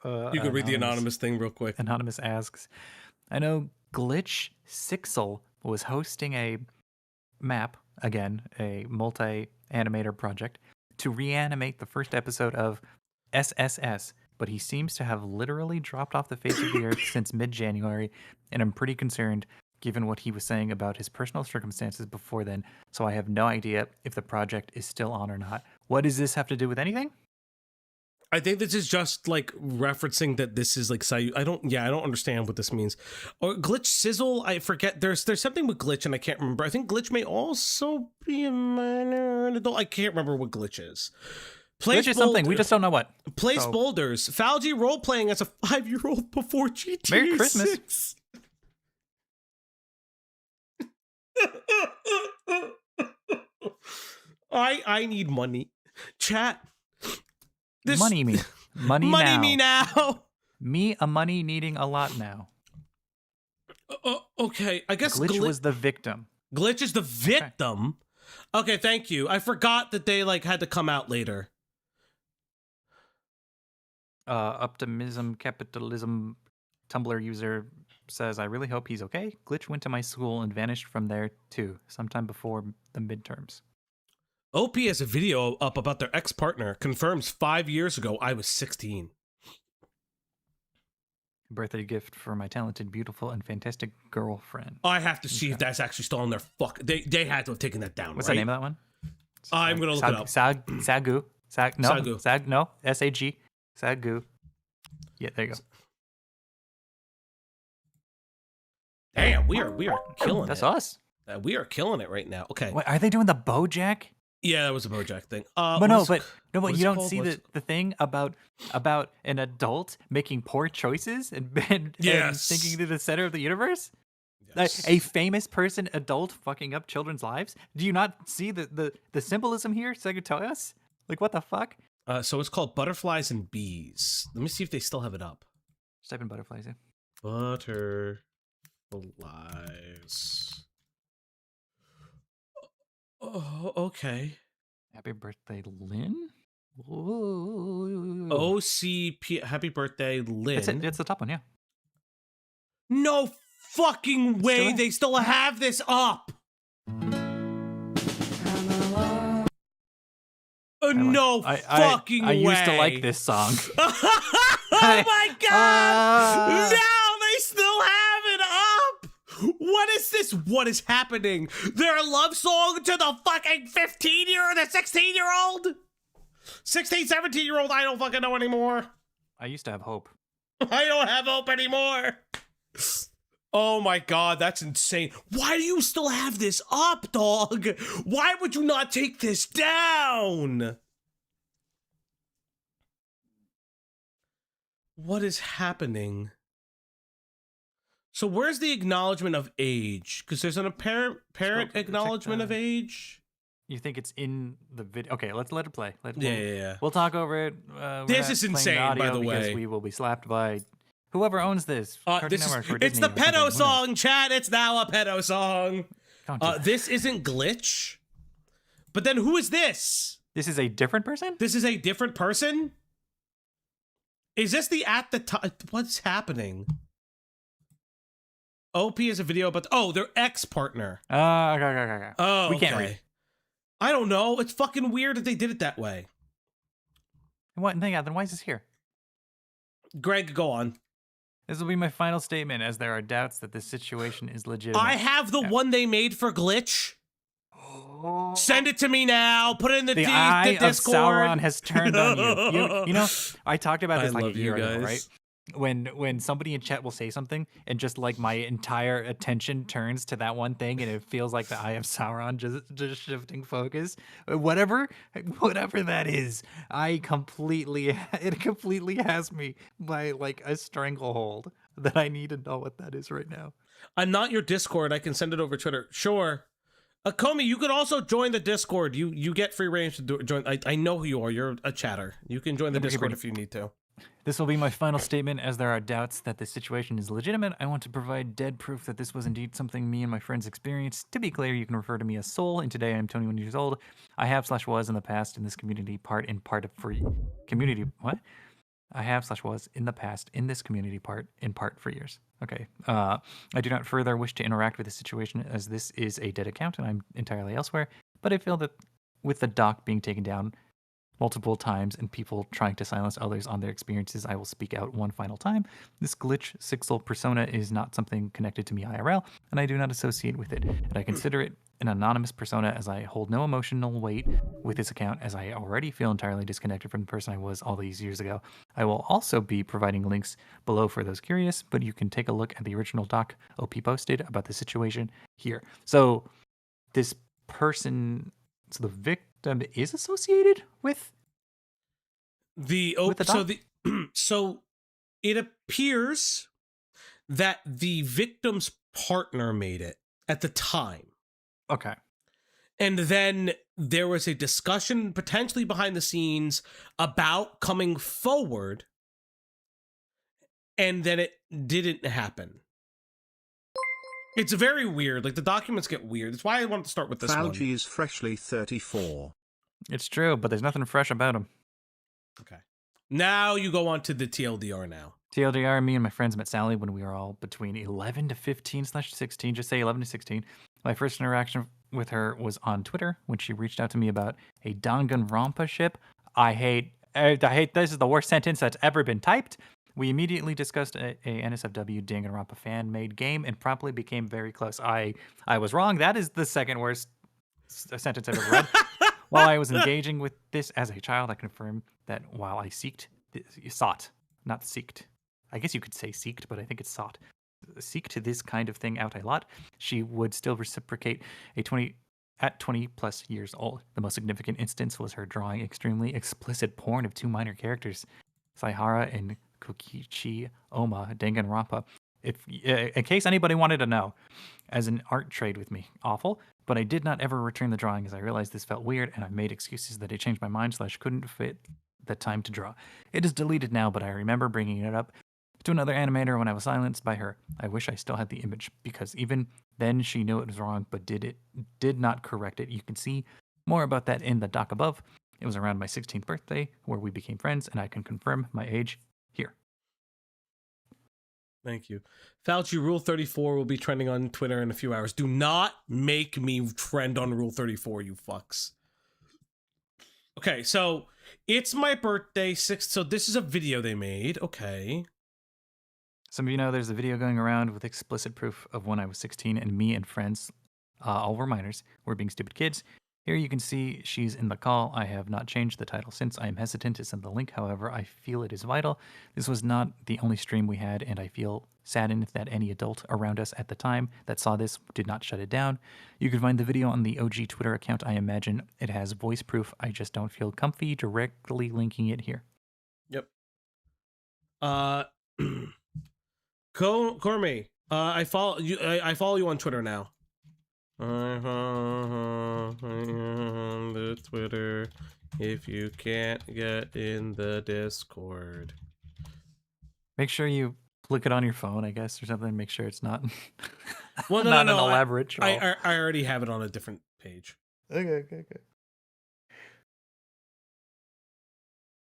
Speaker 2: You can read the anonymous thing real quick.
Speaker 3: Anonymous asks, I know Glitch Sixel was hosting a map, again, a multi-animator project, to reanimate the first episode of SSS, but he seems to have literally dropped off the face of the earth since mid-January, and I'm pretty concerned given what he was saying about his personal circumstances before then, so I have no idea if the project is still on or not. What does this have to do with anything?
Speaker 2: I think this is just like referencing that this is like I don't understand what this means. Or glitch sizzle, I forget. There's something with glitch and I can't remember. I think glitch may also be a minor adult. I can't remember what glitch is.
Speaker 3: Glitch is something, we just don't know what.
Speaker 2: Place boulders. Falgi role playing as a 5-year-old before GTA
Speaker 3: Merry
Speaker 2: 6.
Speaker 3: Christmas.
Speaker 2: I need money. Chat.
Speaker 3: Money me. Money
Speaker 2: money
Speaker 3: now.
Speaker 2: me now.
Speaker 3: Me a money needing a lot now.
Speaker 2: Okay, I guess
Speaker 3: Glitch was the victim.
Speaker 2: Glitch is the victim. Okay, thank you. I forgot that they like had to come out later.
Speaker 3: Optimism Capitalism Tumblr user says, I really hope he's okay. Glitch went to my school and vanished from there too, sometime before the midterms.
Speaker 2: OP has a video up about their ex-partner. Confirms 5 years ago I was 16.
Speaker 3: Birthday gift for my talented, beautiful, and fantastic girlfriend.
Speaker 2: I have to see if that's actually still on their They had to have taken that down.
Speaker 3: What's
Speaker 2: right?
Speaker 3: the name of that one?
Speaker 2: I'm gonna look it up.
Speaker 3: Sagu. S-A-G. Sagu. Yeah, there you go.
Speaker 2: Damn, we are killing
Speaker 3: That's
Speaker 2: it.
Speaker 3: us.
Speaker 2: We are killing it right now. Okay.
Speaker 3: Wait, are they doing the BoJack?
Speaker 2: Yeah, that was a BoJack thing.
Speaker 3: But you don't see the thing about an adult making poor choices and thinking to the center of the universe.
Speaker 2: Yes.
Speaker 3: A famous person, adult, fucking up children's lives. Do you not see the symbolism here, SAGUTOYAS? Like, what the fuck?
Speaker 2: So it's called Butterflies and Bees. Let me see if they still have it up.
Speaker 3: Just type in butterflies. Yeah.
Speaker 2: Butterflies. Oh, okay.
Speaker 3: Happy birthday, Lynn. Ooh.
Speaker 2: OCP. Happy birthday, Lynn.
Speaker 3: That's it. It's the top one, yeah.
Speaker 2: No fucking way
Speaker 3: Still?
Speaker 2: they still have this up. No fucking way.
Speaker 3: I used to like this song.
Speaker 2: Oh my god! Now they still have it up! What is this? What is happening? Their love song to the fucking 15-year-old, the 16-year-old? 16, 17-year-old, I don't fucking know anymore.
Speaker 3: I used to have hope.
Speaker 2: I don't have hope anymore. Oh my god, that's insane. Why do you still have this up, dog? Why would you not take this down? What is happening? So where's the acknowledgement of age? Because there's an apparent parent acknowledgement of age.
Speaker 3: You think it's in the video? Okay, let's let it play.
Speaker 2: Yeah.
Speaker 3: We'll talk over it.
Speaker 2: This is insane, by the way.
Speaker 3: Because we will be slapped by whoever owns this.
Speaker 2: It's the pedo song, chat. It's now a pedo song. This isn't Glitch. But then who is this?
Speaker 3: This is a different person?
Speaker 2: This is a different person? Is this the at the time? What's happening? OP is a video about their ex-partner.
Speaker 3: Okay.
Speaker 2: Oh,
Speaker 3: we can't read.
Speaker 2: I don't know. It's fucking weird that they did it that way.
Speaker 3: Then why is this here?
Speaker 2: Greg, go on.
Speaker 3: This will be my final statement, as there are doubts that this situation is legitimate.
Speaker 2: I have the one they made for Glitch. Send it to me now. Put it in the
Speaker 3: eye
Speaker 2: Discord.
Speaker 3: of Sauron has turned on you. You know, I talked about this like a year ago, right? When somebody in chat will say something and just like my entire attention turns to that one thing and it feels like the eye of Sauron just shifting focus. Whatever that is, it completely has me by like a stranglehold that I need to know what that is right now.
Speaker 2: I'm not your Discord. I can send it over Twitter. Sure. Comey, you could also join the Discord. You get free range to join. I know who you are. You're a chatter. You can join the Discord if you need to.
Speaker 3: This will be my final statement, as there are doubts that this situation is legitimate. I want to provide dead proof that this was indeed something me and my friends experienced. To be clear, you can refer to me as Soul, and today I am 21 years old. I have/was in the past in this community part for years. Okay. I do not further wish to interact with the situation, as this is a dead account and I'm entirely elsewhere, but I feel that with the doc being taken down, multiple times and people trying to silence others on their experiences, I will speak out one final time. This glitch Sixel persona is not something connected to me IRL, and I do not associate with it, and I consider it an anonymous persona as I hold no emotional weight with this account, as I already feel entirely disconnected from the person I was all these years ago. I will also be providing links below for those curious, but you can take a look at the original doc OP posted about the situation here. So this person, so the victim is associated with
Speaker 2: the
Speaker 3: doc?
Speaker 2: So it appears that the victim's partner made it at the time.
Speaker 3: Okay.
Speaker 2: And then there was a discussion potentially behind the scenes about coming forward, and then it didn't happen. It's very weird. Like, the documents get weird. That's why I wanted to start with this one.
Speaker 1: Falgi is freshly 34.
Speaker 3: It's true, but there's nothing fresh about him.
Speaker 2: Okay. Now you go on to the TLDR now.
Speaker 3: TLDR, me and my friends met Sally when we were all between 11 to 15/16, just say 11 to 16. My first interaction with her was on Twitter when she reached out to me about a Danganronpa ship. I hate this is the worst sentence that's ever been typed. We immediately discussed a NSFW Danganronpa fan-made game and promptly became very close. I was wrong. That is the second worst sentence I've ever read. While I was engaging with this as a child, I confirmed that while I sought, not seeked. I guess you could say seeked, but I think it's sought. Seeked this kind of thing out a lot. She would still reciprocate at 20 plus years old. The most significant instance was her drawing extremely explicit porn of two minor characters, Saihara and Kokichi Oma Danganronpa. In case anybody wanted to know, as an art trade with me. Awful, but I did not ever return the drawing as I realized this felt weird and I made excuses that I changed my mind / couldn't fit the time to draw. It is deleted now, but I remember bringing it up to another animator when I was silenced by her. I wish I still had the image, because even then she knew it was wrong, but did not correct it. You can see more about that in the doc above. It was around my 16th birthday where we became friends, and I can confirm my age here.
Speaker 2: Thank you. Fauci, Rule 34 will be trending on Twitter in a few hours. Do not make me trend on Rule 34, you fucks. Okay, so it's my birthday, 6th. So this is a video they made. Okay.
Speaker 3: Some of you know there's a video going around with explicit proof of when I was 16 and me and friends, all were minors, were being stupid kids. Here you can see she's in the call. I have not changed the title since. I am hesitant to send the link. However, I feel it is vital. This was not the only stream we had, and I feel saddened that any adult around us at the time that saw this did not shut it down. You can find the video on the OG Twitter account. I imagine it has voice proof. I just don't feel comfy directly linking it here.
Speaker 2: Yep. Cormy, I follow you. I follow you on Twitter now. The Twitter. If you can't get in the Discord,
Speaker 3: make sure you click it on your phone, I guess, or something. Make sure it's not.
Speaker 2: Well,
Speaker 3: not an elaborate troll.
Speaker 2: I already have it on a different page.
Speaker 3: Okay.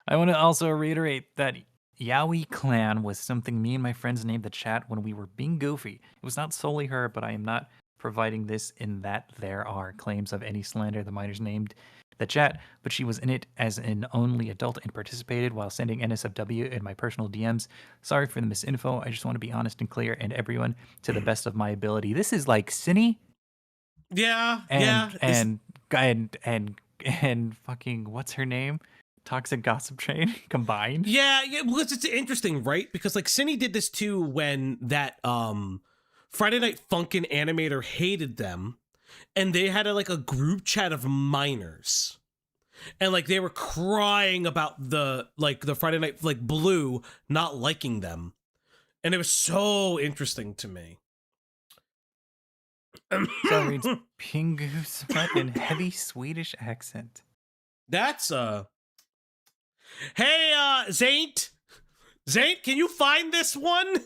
Speaker 3: I want to also reiterate that Yowie Clan was something me and my friends named the chat when we were being goofy. It was not solely her, but I am not providing this in that there are claims of any slander the minors named the chat, but she was in it as an only adult and participated while sending NSFW in my personal DMs. Sorry for the misinfo. I just want to be honest and clear, and everyone to the best of my ability. This is like Cinny.
Speaker 2: Yeah.
Speaker 3: And fucking what's her name? Toxic Gossip Train combined.
Speaker 2: Yeah, well, it's interesting, right? Because like Cindy did this too when that Friday Night Funkin' animator hated them, and they had a group chat of minors, and like they were crying about the Friday Night Blue not liking them, and it was so interesting to me.
Speaker 3: So it reads Pingus in heavy Swedish accent.
Speaker 2: That's Hey, Zaint, can you find this one?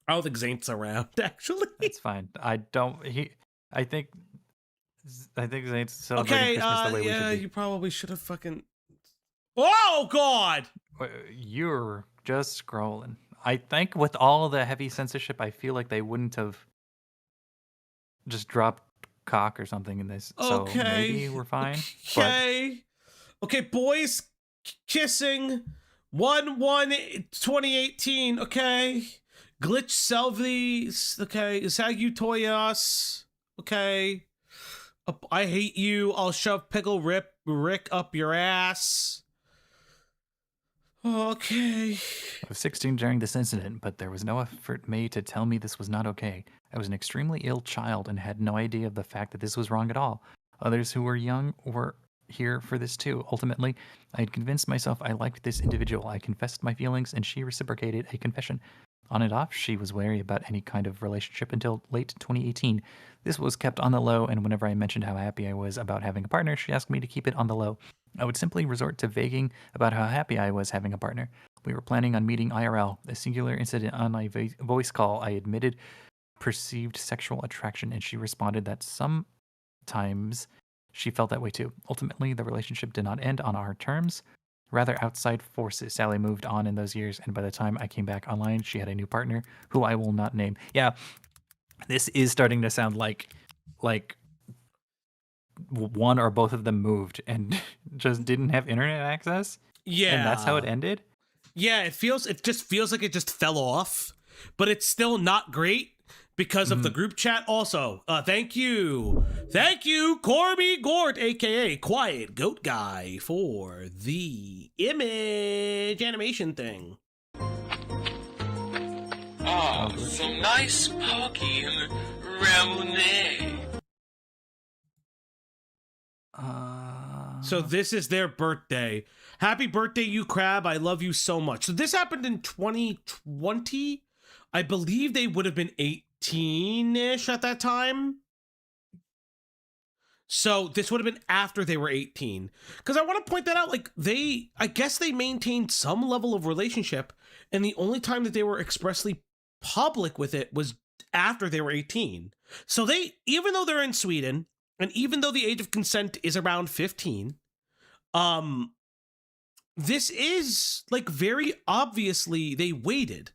Speaker 2: I don't think Zaint's around, actually.
Speaker 3: That's fine. I think Zaint's celebrating Christmas the way we should be.
Speaker 2: You probably should have fucking... Oh, God!
Speaker 3: You're just scrolling. I think with all the heavy censorship, I feel like they wouldn't have just dropped cock or something in this. So maybe we're fine.
Speaker 2: Okay, boys kissing 1/1/2018. Okay, glitch selvies. Okay, SAGUTOYAS. Okay, I hate you. I'll shove pickle Rick up your ass. Okay.
Speaker 3: I was 16 during this incident, but there was no effort made to tell me this was not okay. I was an extremely ill child and had no idea of the fact that this was wrong at all. Others who were young were here for this too. Ultimately, I had convinced myself I liked this individual. I confessed my feelings and she reciprocated a confession. On and off, she was wary about any kind of relationship until late 2018. This was kept on the low, and whenever I mentioned how happy I was about having a partner, she asked me to keep it on the low. I would simply resort to vaguing about how happy I was having a partner. We were planning on meeting IRL. A singular incident on my voice call, I admitted perceived sexual attraction, and she responded that sometimes she felt that way too. Ultimately, the relationship did not end on our terms. Rather, outside forces. Sally moved on in those years, and by the time I came back online, she had a new partner who I will not name. Yeah, this is starting to sound like one or both of them moved and just didn't have internet access.
Speaker 2: Yeah,
Speaker 3: and that's how it ended.
Speaker 2: Yeah, it just feels like it just fell off, but it's still not great because of the group chat. Also, thank you, Corby Gort, aka Quiet Goat Guy, for the image animation thing.
Speaker 10: Oh, some nice pokey and lemonade.
Speaker 2: So this is their birthday. Happy birthday, you crab. I love you so much. So this happened in 2020. I believe they would have been 18-ish at that time. So this would have been after they were 18. Because I want to point that out. Like, I guess they maintained some level of relationship. And the only time that they were expressly public with it was after they were 18. So even though they're in Sweden, and even though the age of consent is around 15, this is like very obviously they waited.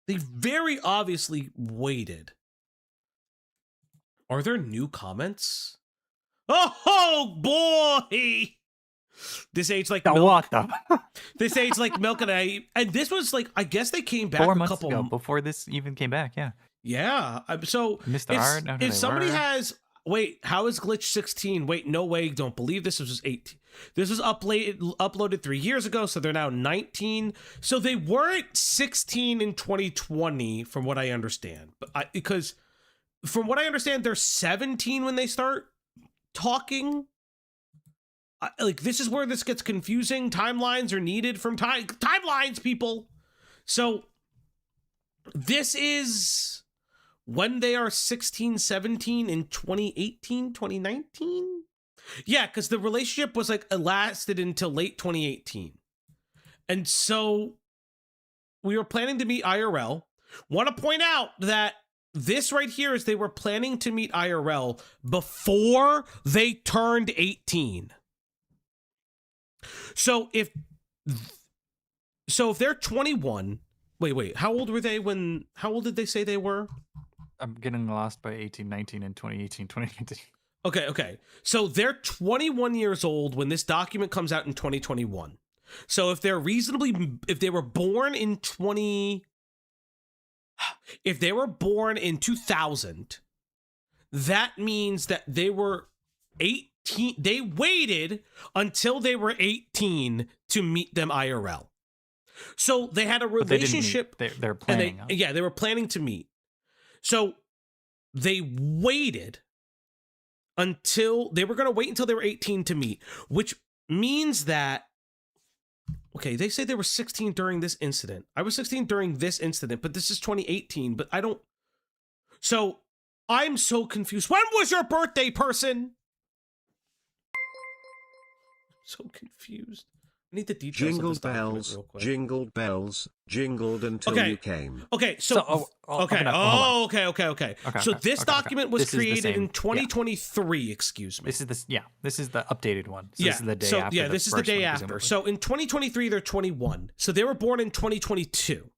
Speaker 2: They very obviously waited. Are there new comments? Oh boy! This age like milk. This age like milk, and this was like, I guess they came back
Speaker 3: 4
Speaker 2: a
Speaker 3: months
Speaker 2: couple
Speaker 3: ago before this even came back. Yeah.
Speaker 2: Yeah. So
Speaker 3: Mr. R,
Speaker 2: if somebody has, wait, how is glitch 16? Wait, no way. Don't believe this. This was 18. This was uploaded 3 years ago, so they're now 19. So they weren't 16 in 2020, from what I understand. But because from what I understand, they're 17 when they start talking. Like, this is where this gets confusing. Timelines are needed from timelines, people. So this is when they are 16, 17 in 2018, 2019. Yeah, because the relationship was like, it lasted until late 2018. And so we were planning to meet IRL. Want to point out that this right here is they were planning to meet IRL before they turned 18. So if they're 21, wait, how old were they how old did they say they were?
Speaker 3: I'm getting lost by 18, 19, and 2018, 2019.
Speaker 2: Okay. So they're 21 years old when this document comes out in 2021. So if they were born in 2000, that means that they were 18. They waited until they were 18 to meet them IRL. So they had a relationship.
Speaker 3: They're planning.
Speaker 2: They were planning to meet. So they waited until they were going to wait until they were 18 to meet, which means that, okay, they say they were 16 during this incident. I was 16 during this incident, but this is 2018, but so I'm so confused. When was your birthday, person? So confused. I need the details.
Speaker 1: Jingled bells, jingled bells, jingled until you came.
Speaker 2: Okay, so okay. So this document was created in 2023. Excuse me.
Speaker 3: This is the updated one. So
Speaker 2: yeah.
Speaker 3: This is the day after.
Speaker 2: Yeah, this is the day after. So in 2023, they're 21. So they were born in 2022.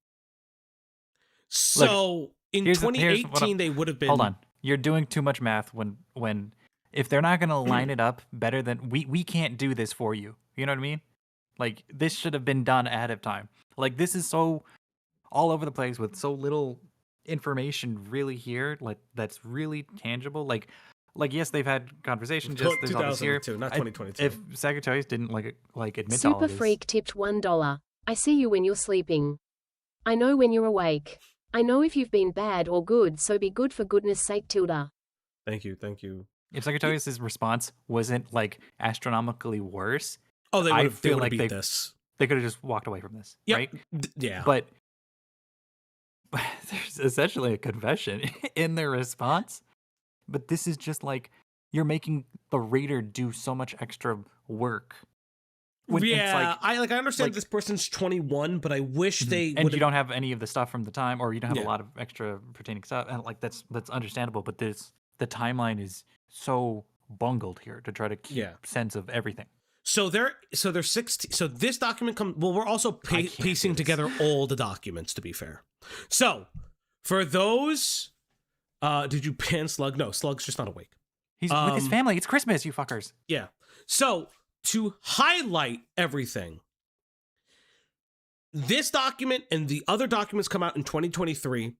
Speaker 2: So in 2018, they would have been.
Speaker 3: Hold on. You're doing too much math when if they're not gonna line it up better than we can't do this for you. You know what I mean? Like this should have been done ahead of time. Like this is so all over the place with so little information really here. Like that's really tangible. Like yes, they've had conversations. Just there's all this here.
Speaker 2: 2002, not 2022.
Speaker 3: If Sagittarius didn't like admit to all
Speaker 7: Super
Speaker 3: this,
Speaker 7: Freak tipped $1. I see you when you're sleeping. I know when you're awake. I know if you've been bad or good, so be good for goodness sake, Tilda.
Speaker 2: Thank you, thank you.
Speaker 3: if Sagittarius' response wasn't like astronomically worse,
Speaker 2: Oh, they would have
Speaker 3: feel like
Speaker 2: beat this.
Speaker 3: They could have just walked away from this,
Speaker 2: Yep.
Speaker 3: right?
Speaker 2: Yeah.
Speaker 3: But there's essentially a confession in their response. But this is just like you're making the reader do so much extra work.
Speaker 2: Yeah, I understand this person's 21, but I wish they
Speaker 3: and you don't have any of the stuff from the time, or you don't have a lot of extra pertaining stuff, and like that's understandable. But the timeline is so bungled here to try to keep sense of everything.
Speaker 2: So they're 16. So this document comes. Well, we're also piecing together all the documents. To be fair, so for those, did you ban Slug? No, Slug's just not awake.
Speaker 3: He's with his family. It's Christmas, you fuckers.
Speaker 2: Yeah. So to highlight everything, this document and the other documents come out in 2023.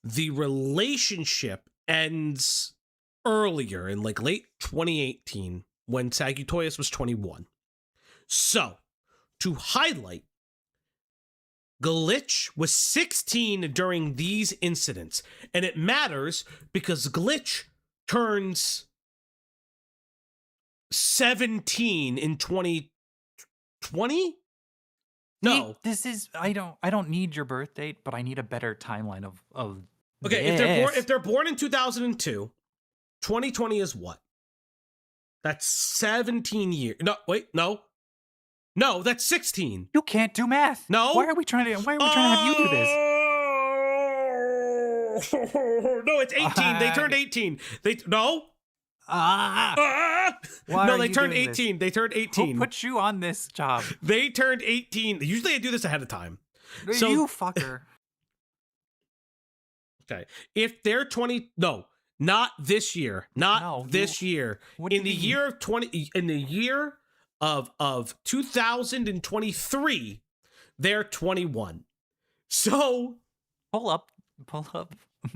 Speaker 2: The relationship ends earlier in like late 2018 when Sagutoyas was 21. So to highlight, Glitch was 16 during these incidents, and it matters because Glitch turns 17 in 2020. No,
Speaker 3: this is I don't need your birth date, but I need a better timeline of
Speaker 2: okay.
Speaker 3: this.
Speaker 2: If they're born in 2002, 2020 is what? That's 17 years. No, wait, no, that's 16.
Speaker 3: You can't do math.
Speaker 2: No,
Speaker 3: why are we trying to have you do this?
Speaker 2: No, it's 18. They turned 18. They turned 18. They turned 18.
Speaker 3: Who put you on this job?
Speaker 2: They turned 18. Usually I do this ahead of time. So,
Speaker 3: you fucker.
Speaker 2: Okay. If they're 20, no, not this year. This year. In the year of 20, in the year of 2023, they're 21. So
Speaker 3: pull up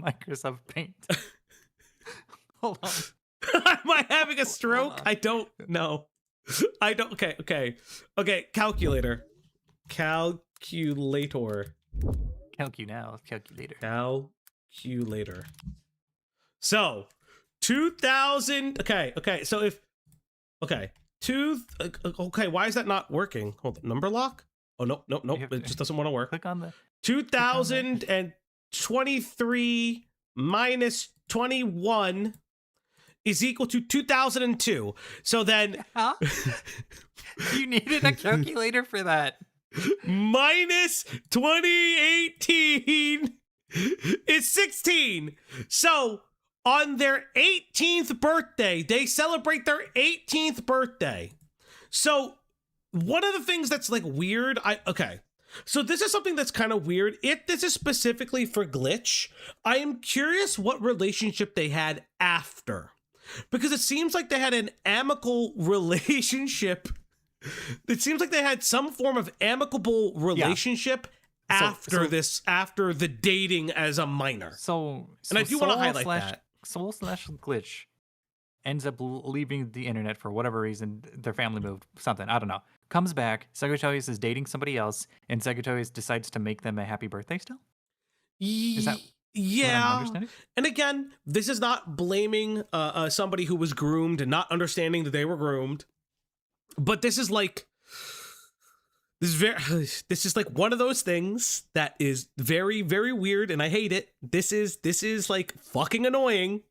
Speaker 3: Microsoft Paint. Hold on.
Speaker 2: Am I having a stroke? I don't know. I don't. Okay. Calculator. Calculator. So 2000. Okay. So if. Okay. Why is that not working? Hold on. Number lock? Oh, no. It just doesn't want to work.
Speaker 3: Click on the
Speaker 2: 2023 minus 21 is equal to 2002. So then
Speaker 3: you needed a calculator for that.
Speaker 2: Minus 2018 is 16. So on their 18th birthday, they celebrate their 18th birthday. So one of the things that's like weird, so this is something that's kind of weird. If this is specifically for Glitch, I am curious what relationship they had after. Because it seems like they had an amicable relationship. It seems like they had some form of amicable relationship after the dating as a minor. And I do want to highlight that.
Speaker 3: Soul/Glitch ends up leaving the internet for whatever reason. Their family moved, something, I don't know. Comes back, Sagutoyas is dating somebody else, and Sagutoyas decides to make them a happy birthday still? Is that...
Speaker 2: Yeah, and again, this is not blaming somebody who was groomed and not understanding that they were groomed, but this is like this is like one of those things that is very, very weird, and I hate it. This is like fucking annoying.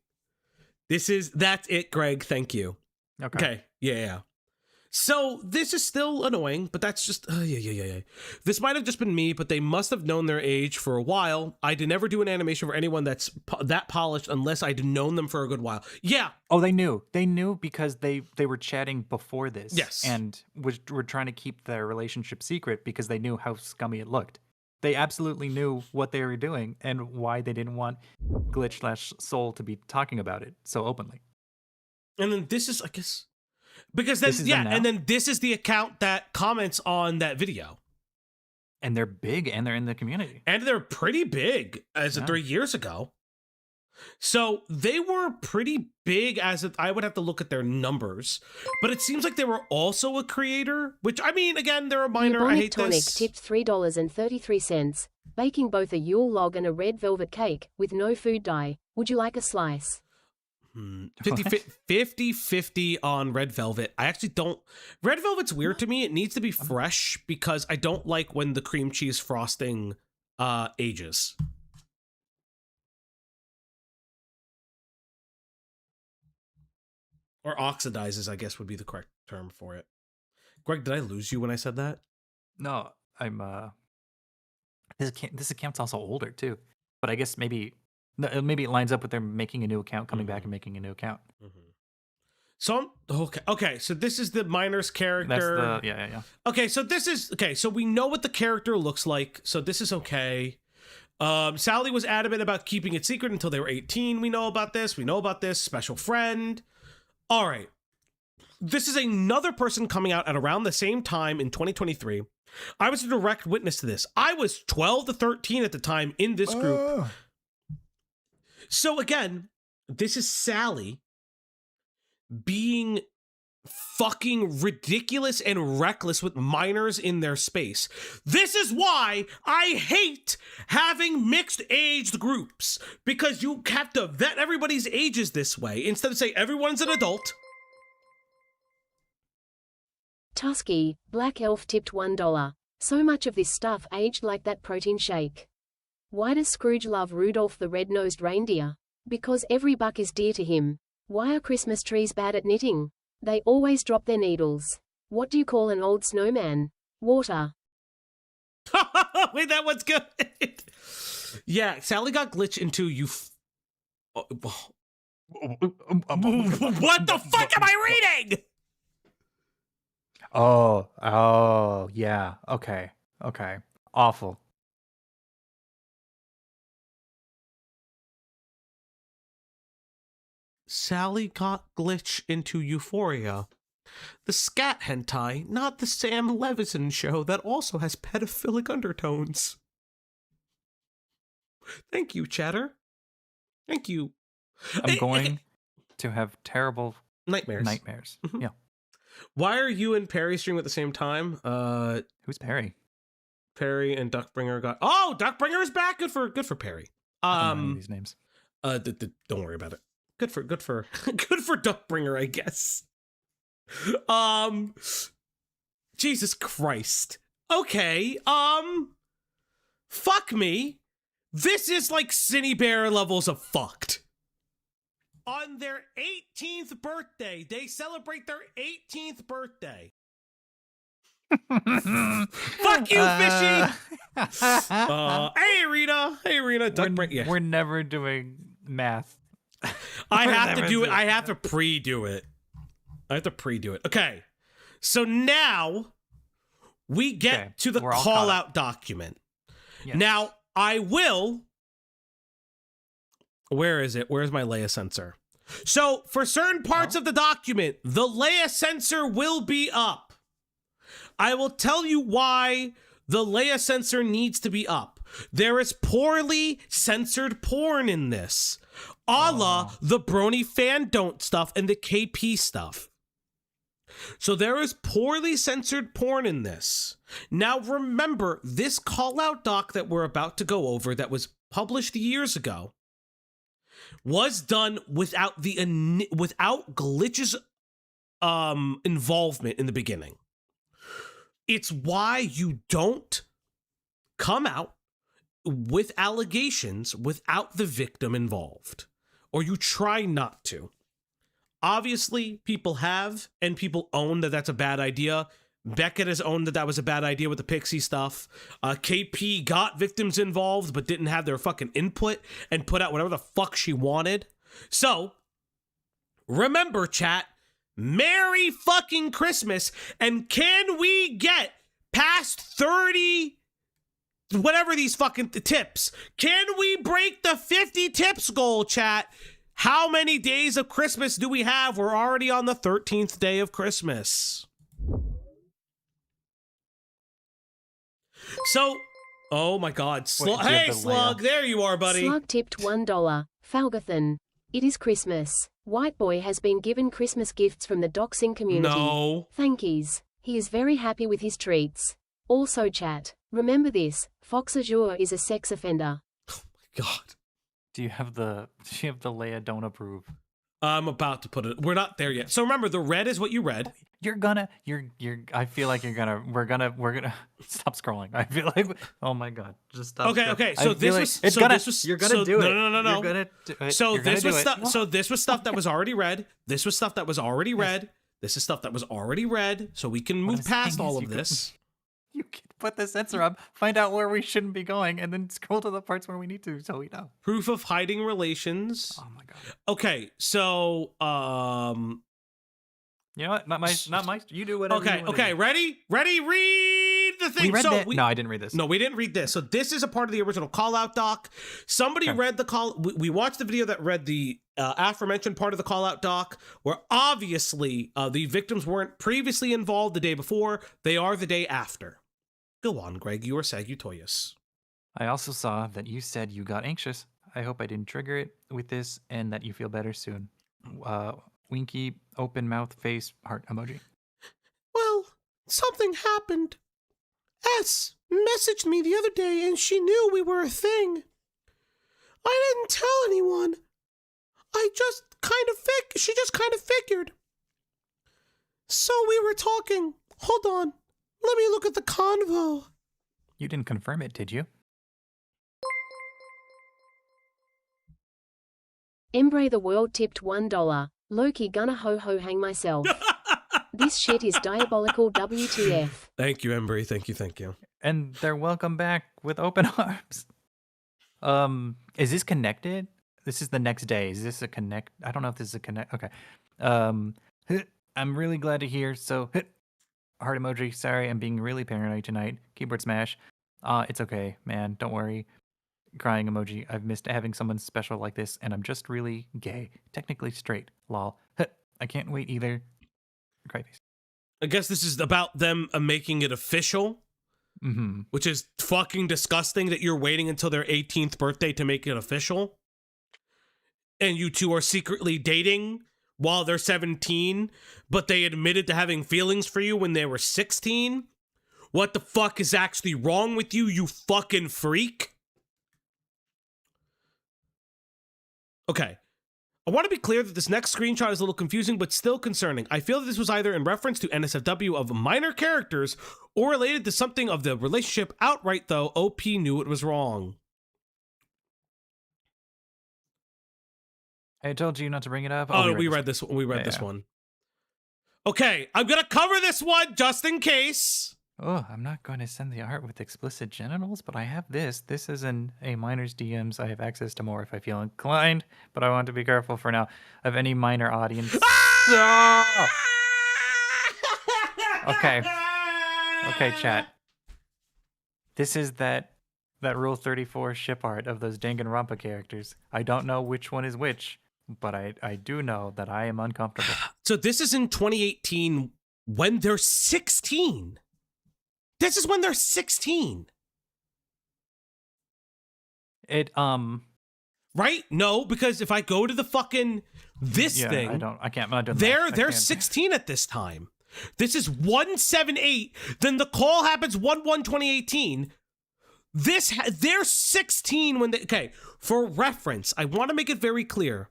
Speaker 2: That's it, Greg. Thank you. Okay. Yeah. So this is still annoying, but that's just yeah. This might have just been me, but they must have known their age for a while. I did never do an animation for anyone that's that polished unless I'd known them for a good while. Yeah.
Speaker 3: Oh, they knew because they were chatting before this.
Speaker 2: Yes.
Speaker 3: And were trying to keep their relationship secret because they knew how scummy it looked. They absolutely knew what they were doing and why they didn't want Glitch/Soul to be talking about it so openly.
Speaker 2: And then this is, I guess, because then, and then this is the account that comments on that video.
Speaker 3: And they're big, and they're in the community.
Speaker 2: And they're pretty big as of 3 years ago. So they were pretty big I would have to look at their numbers. But it seems like they were also a creator, which, I mean, again, they're a minor. I hate
Speaker 7: Tonic
Speaker 2: this.
Speaker 7: tipped $3.33, baking both a Yule log and a red velvet cake with no food dye. Would you like a slice?
Speaker 2: 50-50 on red velvet. I actually don't. Red velvet's weird to me. It needs to be fresh because I don't like when the cream cheese frosting ages. Or oxidizes, I guess would be the correct term for it. Greg, did I lose you when I said that?
Speaker 3: No, I'm this account's also older too. But I guess maybe it lines up with them making a new account, coming back and making a new account.
Speaker 2: So okay, so this is the miner's character.
Speaker 3: That's yeah.
Speaker 2: Okay, so this is so we know what the character looks like, so this is okay. Sally was adamant about keeping it secret until they were 18. We know about this. Special friend. All right. This is another person coming out at around the same time in 2023. I was a direct witness to this. I was 12 to 13 at the time in this group. So again, this is Sally being fucking ridiculous and reckless with minors in their space. This is why I hate having mixed aged groups, because you have to vet everybody's ages this way instead of say everyone's an adult.
Speaker 7: Tusky, Black Elf tipped $1. So much of this stuff aged like that protein shake. Why does Scrooge love Rudolph the red-nosed reindeer? Because every buck is dear to him. Why are Christmas trees bad at knitting? They always drop their needles. What do you call an old snowman? Water.
Speaker 2: Wait, that one's good. Yeah, Sally got glitched into what the fuck am I reading?
Speaker 3: Oh, yeah. Okay. Awful.
Speaker 2: Sally got glitch into Euphoria. The scat hentai, not the Sam Levinson show that also has pedophilic undertones. Thank you, Chatter. Thank you.
Speaker 3: I'm going to have terrible
Speaker 2: nightmares.
Speaker 3: Mm-hmm. Yeah.
Speaker 2: Why are you and Perry streaming at the same time?
Speaker 3: Who's Perry?
Speaker 2: Perry and Duckbringer got. Oh, Duckbringer is back. Good for Perry.
Speaker 3: I don't know these names.
Speaker 2: Don't worry about it. Good for Duckbringer, I guess. Jesus Christ. Okay. Fuck me. This is like Cinny Bear levels of fucked. On their 18th birthday, they celebrate their 18th birthday. Fuck you, Fishy. Hey, Rita. Duckbringer.
Speaker 3: We're never doing math.
Speaker 2: I have to do it. I have to pre-do it. Okay. So now we get to the call-out document.
Speaker 3: Yes.
Speaker 2: Now, I will... Where is it? Where's my Leia sensor? So, for certain parts of the document, the Leia sensor will be up. I will tell you why the Leia sensor needs to be up. There is poorly censored porn in this. A la the Brony fan don't stuff and the KP stuff. So there is poorly censored porn in this. Now remember, this call-out doc that we're about to go over that was published years ago was done without Glitch's involvement in the beginning. It's why you don't come out with allegations without the victim involved. Or you try not to. Obviously, people have, and people own that that's a bad idea. Beckett has owned that was a bad idea with the Pixie stuff. KP got victims involved, but didn't have their fucking input and put out whatever the fuck she wanted. So, remember, chat, Merry fucking Christmas, and can we get past 30 whatever these fucking tips. Can we break the 50 tips goal, chat? How many days of Christmas do we have? We're already on the 13th day of Christmas. So, oh my God. Hey, Slug, there you are, buddy.
Speaker 7: Slug tipped $1. Falgathan. It is Christmas. White Boy has been given Christmas gifts from the doxing community.
Speaker 2: No.
Speaker 7: Thankies. He is very happy with his treats. Also, chat, remember this, Fox Azure is a sex offender.
Speaker 2: Oh my God.
Speaker 3: Do you have the Leia don't approve?
Speaker 2: I'm about to put it. We're not there yet. So remember, the red is what you read.
Speaker 3: I feel like we're gonna stop scrolling. I feel like, oh my God, just stop.
Speaker 2: Okay. So
Speaker 3: you're gonna do it.
Speaker 2: No.
Speaker 3: You're gonna do it.
Speaker 2: So this was stuff. So this was stuff that was already read. This was stuff that was already read. This is stuff that was already read. So we can move past all of this.
Speaker 3: You can put the sensor up, find out where we shouldn't be going, and then scroll to the parts where we need to, so we know.
Speaker 2: Proof of hiding relations.
Speaker 3: Oh my God.
Speaker 2: Okay, so
Speaker 3: you know what? Not my. You do whatever.
Speaker 2: Okay. Ready? Read the thing.
Speaker 3: We read that. No, I didn't read this.
Speaker 2: No, we didn't read this. So this is a part of the original call out doc. Somebody read the call. We watched the video that read the aforementioned part of the call out doc, where obviously the victims weren't previously involved the day before. They are the day after. Go on, Greg. You are Sagutoyas.
Speaker 3: I also saw that you said you got anxious. I hope I didn't trigger it with this, and that you feel better soon. Winky, open mouth, face, heart emoji.
Speaker 2: Well, something happened. S messaged me the other day, and she knew we were a thing. I didn't tell anyone. She just kind of figured. So we were talking. Hold on. Let me look at the convo.
Speaker 3: You didn't confirm it, did you?
Speaker 7: Embray the World tipped $1. Loki gonna ho hang myself. This shit is diabolical, WTF.
Speaker 2: Thank you, Embry. Thank you.
Speaker 3: And they're welcome back with open arms. Is this connected? This is the next day. Is this a connect? I don't know if this is a connect. Okay. I'm really glad to hear. So, heart emoji. Sorry, I'm being really paranoid tonight. Keyboard smash. It's okay, man. Don't worry. Crying emoji. I've missed having someone special like this, and I'm just really gay. Technically straight. Lol. I can't wait either. Cryface.
Speaker 2: I guess this is about them making it official, which is fucking disgusting that you're waiting until their 18th birthday to make it official. And you two are secretly dating while they're 17, but they admitted to having feelings for you when they were 16. What the fuck is actually wrong with you, you fucking freak? Okay. I want to be clear that this next screenshot is a little confusing, but still concerning. I feel that this was either in reference to NSFW of minor characters or related to something of the relationship outright, though OP knew it was wrong.
Speaker 3: I told you not to bring it up.
Speaker 2: Oh, we read this one. We read this one. Okay, I'm going to cover this one just in case.
Speaker 3: Oh, I'm not going to send the art with explicit genitals, but I have this. This is in a minor's DMs. I have access to more if I feel inclined, but I want to be careful for now of any minor audience. Okay. Okay, chat. This is that Rule 34 ship art of those Danganronpa characters. I don't know which one is which, but I do know that I am uncomfortable.
Speaker 2: So this is in 2018 when they're 16. This is when they're 16. Right? No, because if I go to the fucking thing,
Speaker 3: I'm not doing
Speaker 2: they're
Speaker 3: that.
Speaker 2: 16 at this time. This is 1/7/8. Then the call happens 1/1/2018. They're 16 when they. Okay, for reference, I want to make it very clear.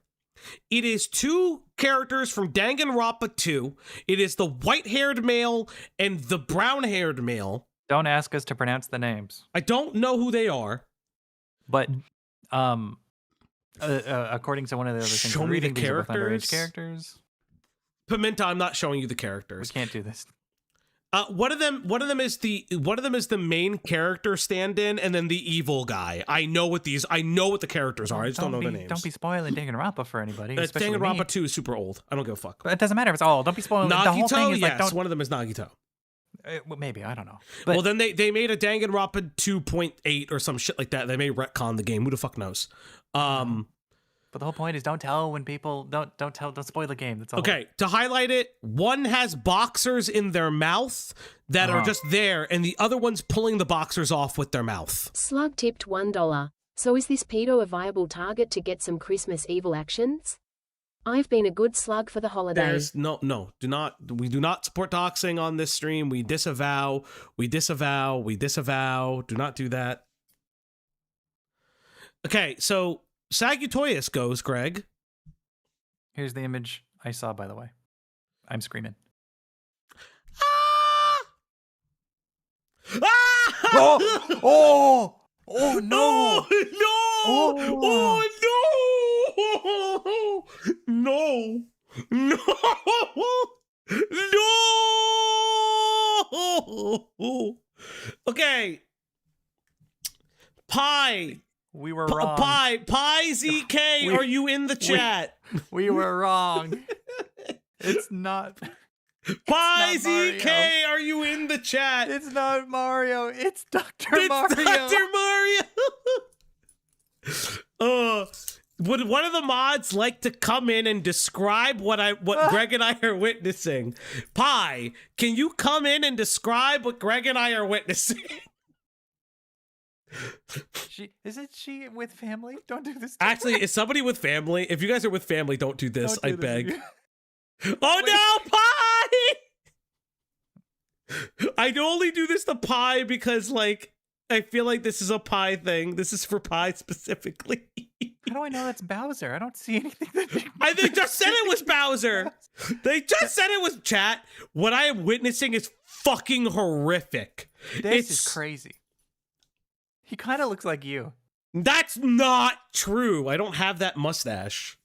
Speaker 2: It is two characters from Danganronpa 2. It is the white-haired male and the brown-haired male.
Speaker 3: Don't ask us to pronounce the names.
Speaker 2: I don't know who they are.
Speaker 3: But according to one of the other things,
Speaker 2: show me the
Speaker 3: characters.
Speaker 2: Pimenta, I'm not showing you the characters.
Speaker 3: We can't do this.
Speaker 2: One of them is the main character stand-in, and then the evil guy. I know what the characters are. I just don't know the names.
Speaker 3: Don't be spoiling Danganronpa for anybody.
Speaker 2: Danganronpa 2 is super old. I don't give a fuck.
Speaker 3: But it doesn't matter if it's old. Don't be spoiling.
Speaker 2: Nagito,
Speaker 3: The whole thing is
Speaker 2: yes,
Speaker 3: like,
Speaker 2: one of them is Nagito.
Speaker 3: Well, maybe, I don't know. But
Speaker 2: Well, then they made a Danganronpa 2.8 or some shit like that. They may retcon the game. Who the fuck knows?
Speaker 3: but the whole point is don't tell when people don't spoil the game. That's all.
Speaker 2: Okay, to highlight it, one has boxers in their mouth that are just there, and the other one's pulling the boxers off with their mouth.
Speaker 7: Slug tipped $1. So is this pedo a viable target to get some Christmas evil actions? I've been a good slug for the holiday.
Speaker 2: There's no, we do not support doxing on this stream. We disavow. Do not do that. Okay, so Sagutoyas goes, Greg.
Speaker 3: Here's the image I saw, by the way. I'm screaming. Oh no!
Speaker 2: No! Okay. Pie.
Speaker 3: We were wrong.
Speaker 2: Pie ZK, are you in the chat?
Speaker 3: We were wrong. It's not.
Speaker 2: Pie
Speaker 3: It's not
Speaker 2: ZK,
Speaker 3: Mario.
Speaker 2: are you in the chat?
Speaker 3: It's not Mario. It's Dr.
Speaker 2: It's
Speaker 3: Mario.
Speaker 2: Dr. Mario. Would one of the mods like to come in and describe what Greg and I are witnessing? Pie, can you come in and describe what Greg and I are witnessing?
Speaker 3: Isn't she with family? Don't do this.
Speaker 2: Actually, is somebody with family? If you guys are with family, don't do this.
Speaker 3: Don't do
Speaker 2: I
Speaker 3: this.
Speaker 2: beg. Oh no, Pie! I only do this to Pie because, like, I feel like this is a Pie thing. This is for Pie specifically.
Speaker 3: How do I know that's Bowser? I don't see anything.
Speaker 2: They just said it was Bowser. They just said it was chat. What I am witnessing is fucking horrific.
Speaker 3: This is crazy. He kind of looks like you.
Speaker 2: That's not true. I don't have that mustache.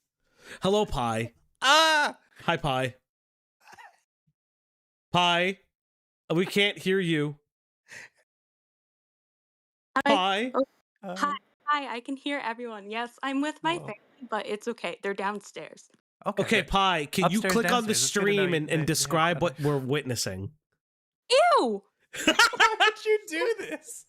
Speaker 2: Hello, Pie.
Speaker 3: Ah!
Speaker 2: Hi, Pie. Pie. We can't hear you. Pie.
Speaker 11: Hi, I can hear everyone. Yes, I'm with my family, but it's okay. They're downstairs.
Speaker 2: Okay, Pie, can you
Speaker 3: Upstairs,
Speaker 2: click on the
Speaker 3: downstairs. It's good to know
Speaker 2: stream
Speaker 3: you-
Speaker 2: and
Speaker 3: that you
Speaker 2: describe
Speaker 3: have
Speaker 2: what we're witnessing?
Speaker 11: Ew!
Speaker 3: Why would you do this?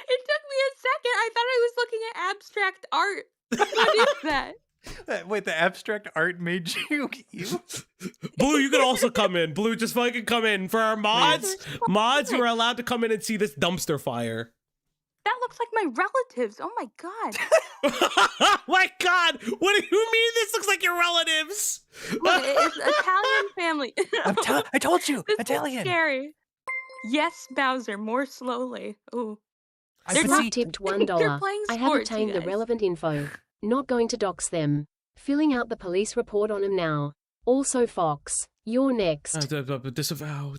Speaker 11: It took me a second. I thought I was looking at abstract art. What is that?
Speaker 3: Wait, the abstract art made you.
Speaker 2: Blue, you can also come in. Blue, just fucking come in. For our mods, you are allowed to come in and see this dumpster fire.
Speaker 11: That looks like my relatives. Oh my god.
Speaker 2: Oh my god! What do you mean this looks like your relatives?
Speaker 11: Look, it's Italian family.
Speaker 3: I told you,
Speaker 11: This
Speaker 3: Italian.
Speaker 11: is scary. Yes, Bowser, more slowly. Ooh.
Speaker 7: Slug tipped
Speaker 11: They're
Speaker 7: $1.
Speaker 11: playing
Speaker 7: I have
Speaker 11: sports,
Speaker 7: obtained
Speaker 11: you
Speaker 7: the
Speaker 11: guys.
Speaker 7: relevant info. Not going to dox them. Filling out the police report on him now. Also, Fox, you're next.
Speaker 2: Disavow.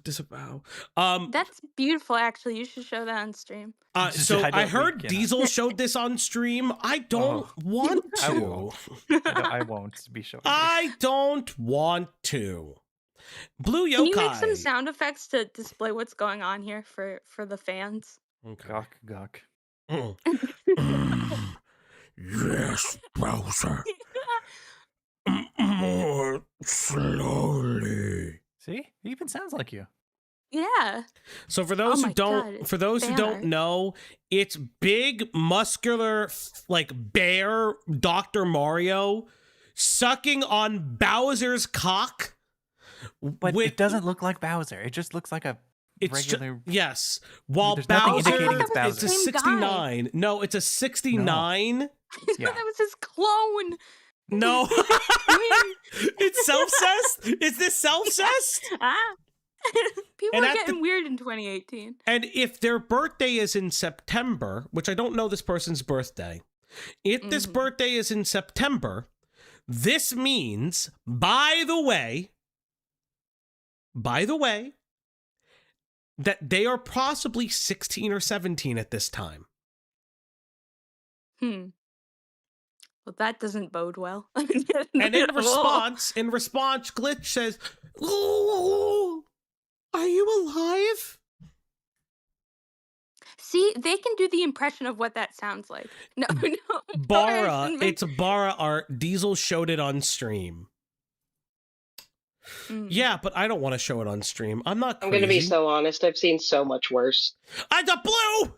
Speaker 11: That's beautiful, actually. You should show that on stream.
Speaker 2: So I heard Diesel showed this on stream. I don't want to.
Speaker 3: I won't be showing.
Speaker 2: I don't want to. Blue Yokai.
Speaker 11: Can you make some sound effects to display what's going on here for the fans?
Speaker 3: Gawk, gawk.
Speaker 1: Yes, Bowser. More slowly.
Speaker 3: See, he even sounds like you.
Speaker 11: Yeah.
Speaker 2: So for those
Speaker 11: Oh
Speaker 2: who don't,
Speaker 11: God,
Speaker 2: for those who don't
Speaker 11: banner.
Speaker 2: know, it's big, muscular, like bear Dr. Mario sucking on Bowser's cock.
Speaker 3: But it doesn't look like Bowser. It just looks like a regular.
Speaker 2: Yes. While
Speaker 3: There's nothing
Speaker 2: Bowser,
Speaker 3: indicating it's
Speaker 2: it's
Speaker 3: Bowser.
Speaker 2: a
Speaker 11: Same guy.
Speaker 2: 69. No, it's a 69.
Speaker 3: Yeah.
Speaker 11: That was his clone.
Speaker 2: No. It's self-cessed? Is this self-cessed?
Speaker 11: People
Speaker 2: And
Speaker 11: are
Speaker 2: at
Speaker 11: getting weird in 2018.
Speaker 2: And if their birthday is in September, which I don't know this person's birthday, if this birthday is in September, this means, by the way, that they are possibly 16 or 17 at this time.
Speaker 11: Well, that doesn't bode well.
Speaker 2: And in response, Glitch says, "Ooh, are you alive?"
Speaker 11: See, they can do the impression of what that sounds like. No,
Speaker 2: Bara, it's Bara art. Diesel showed it on stream. Yeah, but I don't want to show it on stream. I'm not crazy.
Speaker 12: I'm going to be so honest. I've seen so much worse.
Speaker 2: I got blue!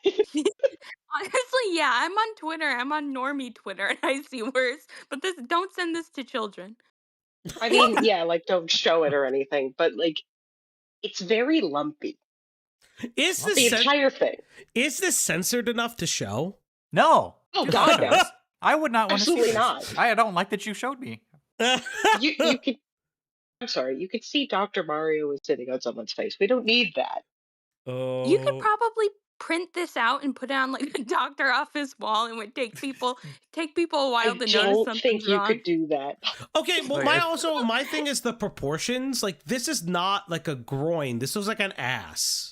Speaker 11: Honestly, yeah, I'm on Twitter. I'm on normie Twitter, and I see worse. But don't send this to children.
Speaker 12: I mean, yeah, like, don't show it or anything, but, like, it's very lumpy.
Speaker 2: Is this
Speaker 12: the entire thing?
Speaker 2: Is this censored enough to show?
Speaker 3: No.
Speaker 12: Oh God, no.
Speaker 3: I would not want to see
Speaker 12: Absolutely
Speaker 3: this.
Speaker 12: not.
Speaker 3: I don't like that you showed me.
Speaker 12: You could. I'm sorry. You could see Dr. Mario is sitting on someone's face. We don't need that.
Speaker 11: You could probably print this out and put it on like the doctor office wall, and would take people a while to notice something
Speaker 12: I don't think you could do that.
Speaker 2: Okay, well, my thing is the proportions. Like, this is not like a groin. This was like an ass.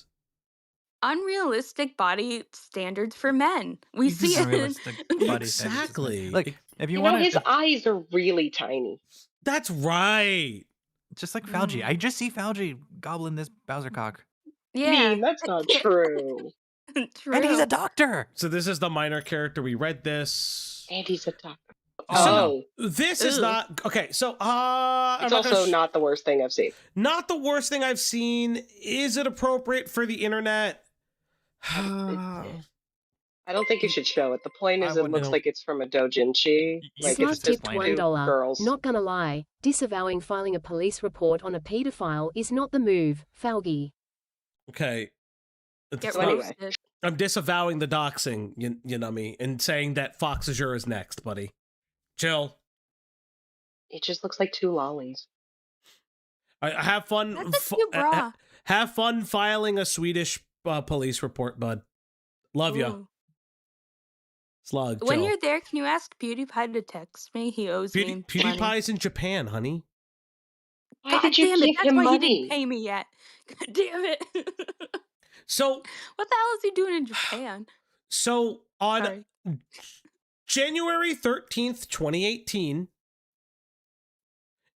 Speaker 11: Unrealistic body standards for men. We see it.
Speaker 2: Exactly.
Speaker 3: Like, if
Speaker 12: You know, his eyes are really tiny.
Speaker 2: That's right.
Speaker 3: Just like Fauci. I just see Fauci gobbling this Bowser cock.
Speaker 11: Yeah,
Speaker 12: that's not true.
Speaker 11: True.
Speaker 3: And he's a doctor.
Speaker 2: So this is the minor character. We read this.
Speaker 12: And he's a doctor.
Speaker 2: So this is not okay. So
Speaker 12: it's also not the worst thing I've seen.
Speaker 2: Not the worst thing I've seen. Is it appropriate for the internet?
Speaker 12: I don't think you should show it. The point is, it looks like it's from a doujinshi. Like
Speaker 7: Smart
Speaker 12: it's
Speaker 7: tip
Speaker 12: just
Speaker 7: $1.
Speaker 12: girls.
Speaker 7: Not gonna lie, disavowing filing a police report on a pedophile is not the move, Faugi.
Speaker 2: Okay.
Speaker 11: Get
Speaker 12: anyway.
Speaker 2: I'm disavowing the doxing, you know me, and saying that Fox Azure is next, buddy. Chill.
Speaker 12: It just looks like two lollies.
Speaker 2: I have fun.
Speaker 11: That's a cute bra.
Speaker 2: Have fun filing a Swedish police report, bud. Love ya.
Speaker 11: Ooh.
Speaker 2: Slug.
Speaker 11: When
Speaker 2: chill.
Speaker 11: you're there, can you ask PewDiePie to text me? He owes me money.
Speaker 2: PewDiePie's in Japan, honey.
Speaker 11: God
Speaker 12: did you
Speaker 11: damn it!
Speaker 12: give
Speaker 11: That's
Speaker 12: him
Speaker 11: why
Speaker 12: money?
Speaker 11: he didn't pay me yet. God damn it!
Speaker 2: So
Speaker 11: what the hell is he doing in Japan?
Speaker 2: So on
Speaker 11: Sorry.
Speaker 2: January 13th, 2018,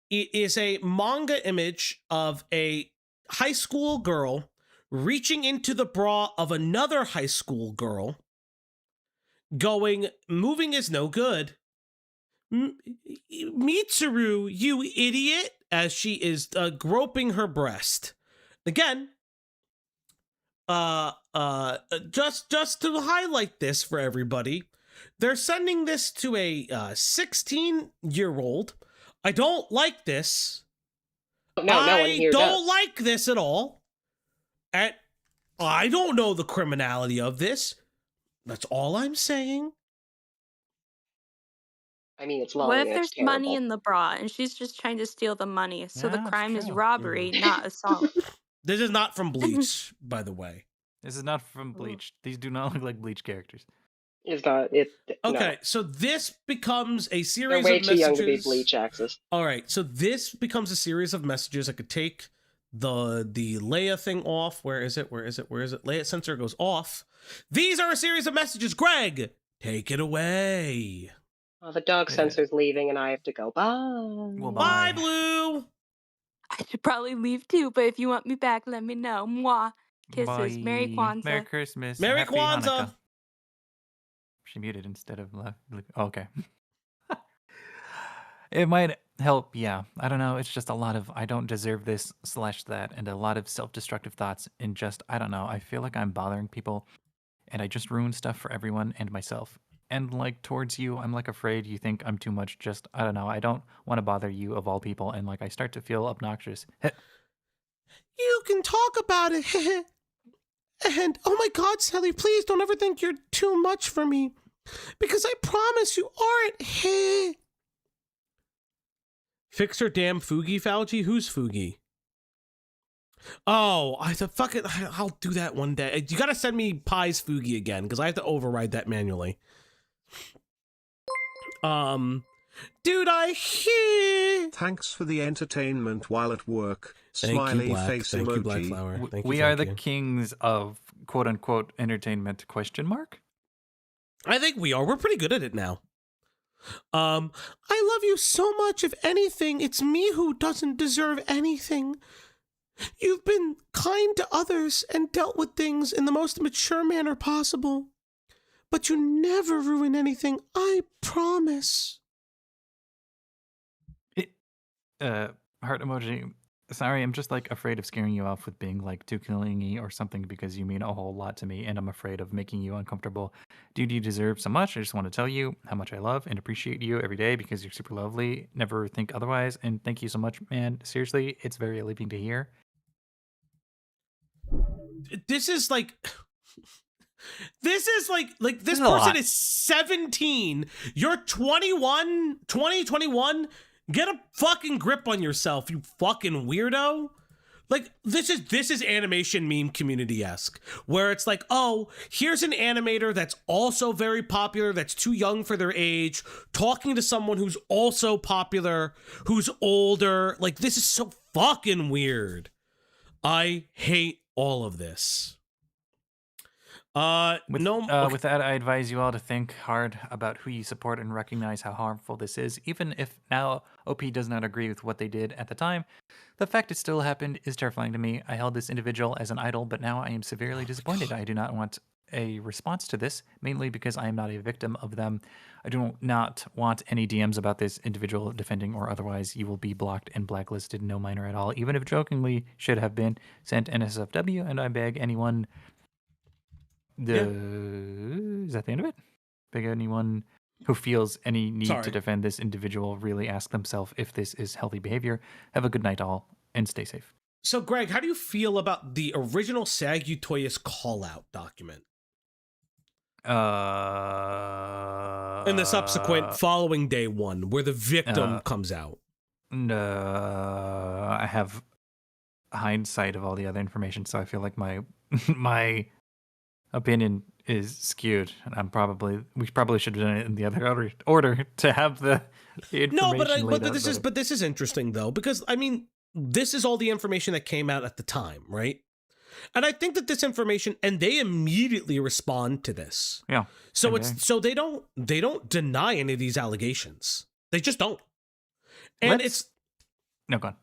Speaker 2: it is a manga image of a high school girl reaching into the bra of another high school girl, going, moving is no good. Mitsuru, you idiot, as she is groping her breast. Again, just to highlight this for everybody, they're sending this to a 16-year-old. I don't like this.
Speaker 12: No one here
Speaker 2: don't
Speaker 12: does.
Speaker 2: like this at all. And I don't know the criminality of this. That's all I'm saying.
Speaker 12: I mean, it's long.
Speaker 11: What if
Speaker 12: and
Speaker 11: there's
Speaker 12: it's terrible.
Speaker 11: money in the bra and she's just trying to steal the money? So the
Speaker 3: Yeah, that's
Speaker 11: crime is
Speaker 3: true.
Speaker 11: robbery, not assault.
Speaker 2: This is not from Bleach, by the way.
Speaker 3: This is not from Bleach. These do not look like Bleach characters.
Speaker 12: It's not.
Speaker 2: Okay, so this becomes a
Speaker 12: They're
Speaker 2: series
Speaker 12: way
Speaker 2: of
Speaker 12: too
Speaker 2: messages.
Speaker 12: young to be Bleach Axis.
Speaker 2: All right, so this becomes a series of messages. I could take the Leia thing off. Where is it? Leia sensor goes off. These are a series of messages. Greg, take it away.
Speaker 12: Oh, the dog sensor's leaving, and I have to go. Bye.
Speaker 3: Well,
Speaker 2: Bye, Blue.
Speaker 11: I should probably leave too, but if you want me back, let me know. Mwah. Kisses.
Speaker 3: Bye.
Speaker 11: Merry Kwanzaa.
Speaker 3: Merry Christmas.
Speaker 2: Merry
Speaker 3: Happy
Speaker 2: Kwanzaa.
Speaker 3: Hanukkah. She muted instead of left. Okay. It might help. Yeah. I don't know. It's just a lot of I don't deserve this / that, and a lot of self-destructive thoughts, and just I don't know. I feel like I'm bothering people, and I just ruin stuff for everyone and myself. And like towards you, I'm like afraid you think I'm too much. Just I don't know. I don't want to bother you of all people, and like I start to feel obnoxious.
Speaker 2: You can talk about it. And oh my God, Sally, please don't ever think you're too much for me, because I promise you aren't. Fix her damn Fugi, Fauci. Who's Fugi? Oh, I'll do that one day. You gotta send me Pie's Fugi again, because I have to override that manually. Dude, I hear.
Speaker 1: Thanks for the entertainment while at work.
Speaker 2: Thank you,
Speaker 1: Smiley
Speaker 2: Black.
Speaker 1: face
Speaker 2: Thank
Speaker 1: emoji.
Speaker 2: you, Black Flower. Thank you,
Speaker 3: We are
Speaker 2: thank
Speaker 3: the
Speaker 2: you.
Speaker 3: kings of quote unquote entertainment ?
Speaker 2: I think we are. We're pretty good at it now. I love you so much. If anything, it's me who doesn't deserve anything. You've been kind to others and dealt with things in the most mature manner possible. But you never ruin anything, I promise.
Speaker 3: Heart emoji. Sorry, I'm just like afraid of scaring you off with being like too clingy or something because you mean a whole lot to me and I'm afraid of making you uncomfortable. Dude, you deserve so much. I just want to tell you how much I love and appreciate you every day because you're super lovely. Never think otherwise. And thank you so much, man. Seriously, it's very relieving to hear.
Speaker 2: This is like... This is like this
Speaker 3: a
Speaker 2: person
Speaker 3: lot.
Speaker 2: is 17. You're 21, 21. Get a fucking grip on yourself, you fucking weirdo. Like, this is animation meme community-esque, where it's like, oh, here's an animator that's also very popular, that's too young for their age, talking to someone who's also popular, who's older. Like, this is so fucking weird. I hate all of this.
Speaker 3: With that, I advise you all to think hard about who you support and recognize how harmful this is. Even if now OP does not agree with what they did at the time, the fact it still happened is terrifying to me. I held this individual as an idol, but now I am severely disappointed. I do not want a response to this, mainly because I am not a victim of them. I do not want any DMs about this individual defending or otherwise. You will be blocked and blacklisted, no minor at all, even if jokingly should have been sent NSFW, and I beg anyone... Is that the end of it? Beg anyone who feels any need to defend this individual really ask themselves if this is healthy behavior. Have a good night all, and stay safe.
Speaker 2: So, Greg, how do you feel about the original SAGUTOYAS call-out document? And the subsequent following day one, where the victim comes out.
Speaker 3: I have hindsight of all the other information, so I feel like my opinion is skewed, and we probably should have done it in the other order to have the information.
Speaker 2: No, but this is interesting though, because I mean, this is all the information that came out at the time, right? And I think that this information, and they immediately respond to this.
Speaker 3: Yeah.
Speaker 2: So they don't deny any of these allegations. They just don't. And
Speaker 3: no, go on.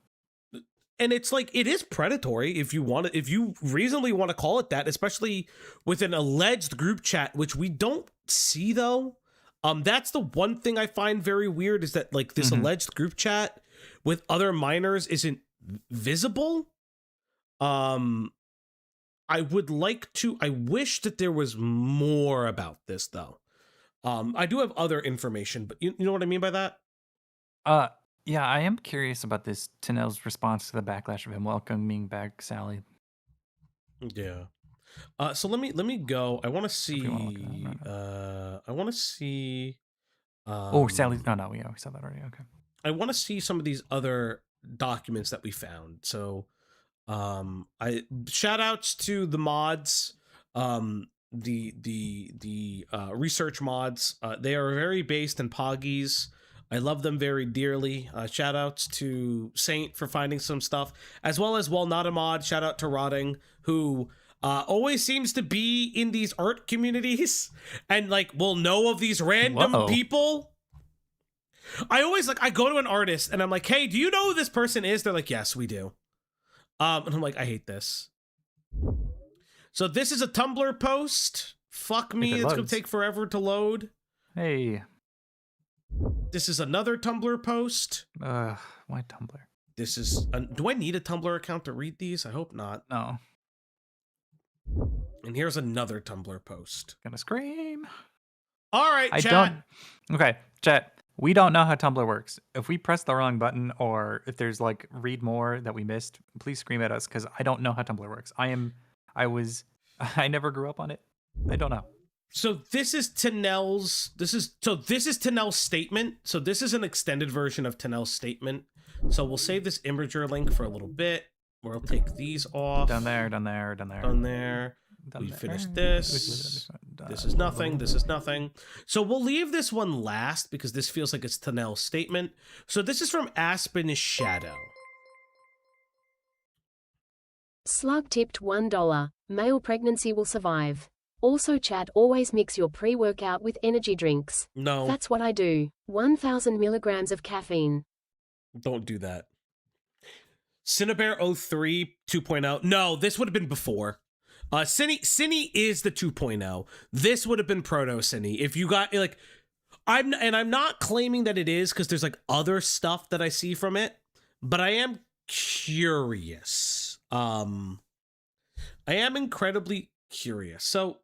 Speaker 2: And it's like, it is predatory if you reasonably want to call it that, especially with an alleged group chat, which we don't see though. That's the one thing I find very weird, is that like this alleged group chat with other minors isn't visible. I wish that there was more about this though. I do have other information, but you know what I mean by that?
Speaker 3: Yeah, I am curious about this Tanel's response to the backlash of him welcoming back Sally.
Speaker 2: Yeah. So let me go. I want to see. I want to see.
Speaker 3: Sally's. No, we said that already. Okay.
Speaker 2: I want to see some of these other documents that we found. So, I shout outs to the mods. The research mods. They are very based in Poggies. I love them very dearly. Shout outs to Saint for finding some stuff, as well as, while not a mod, shout out to Rotting, who always seems to be in these art communities and like will know of these random people. I always I go to an artist and I'm like, hey, do you know who this person is? They're like, yes, we do. And I'm like, I hate this. So this is a Tumblr post. Fuck me, it's gonna take forever to load.
Speaker 3: Hey.
Speaker 2: This is another Tumblr post.
Speaker 3: Why Tumblr?
Speaker 2: This is... do I need a Tumblr account to read these? I hope not.
Speaker 3: No.
Speaker 2: And here's another Tumblr post.
Speaker 3: Gonna scream.
Speaker 2: All right, chat.
Speaker 3: Okay, chat. We don't know how Tumblr works. If we press the wrong button, or if there's like read more that we missed, please scream at us, because I don't know how Tumblr works. I never grew up on it. I don't know.
Speaker 2: So this is Tanel's statement. So this is an extended version of Tanel's statement. So we'll save this Imgur link for a little bit. We'll take these off.
Speaker 3: Down there.
Speaker 2: We finish this. This is nothing. So we'll leave this one last because this feels like it's Tanel's statement. So this is from Aspen's Shadow.
Speaker 7: Slug tipped $1. Male pregnancy will survive. Also, chat, always mix your pre-workout with energy drinks.
Speaker 2: No.
Speaker 7: That's what I do. 1,000 milligrams of caffeine.
Speaker 2: Don't do that. Cinnabear 03 2.0. No, this would have been before. Cine is the 2.0. This would have been proto Cine. If you got like, I'm not claiming that it is because there's like other stuff that I see from it, but I am curious. I am incredibly curious. So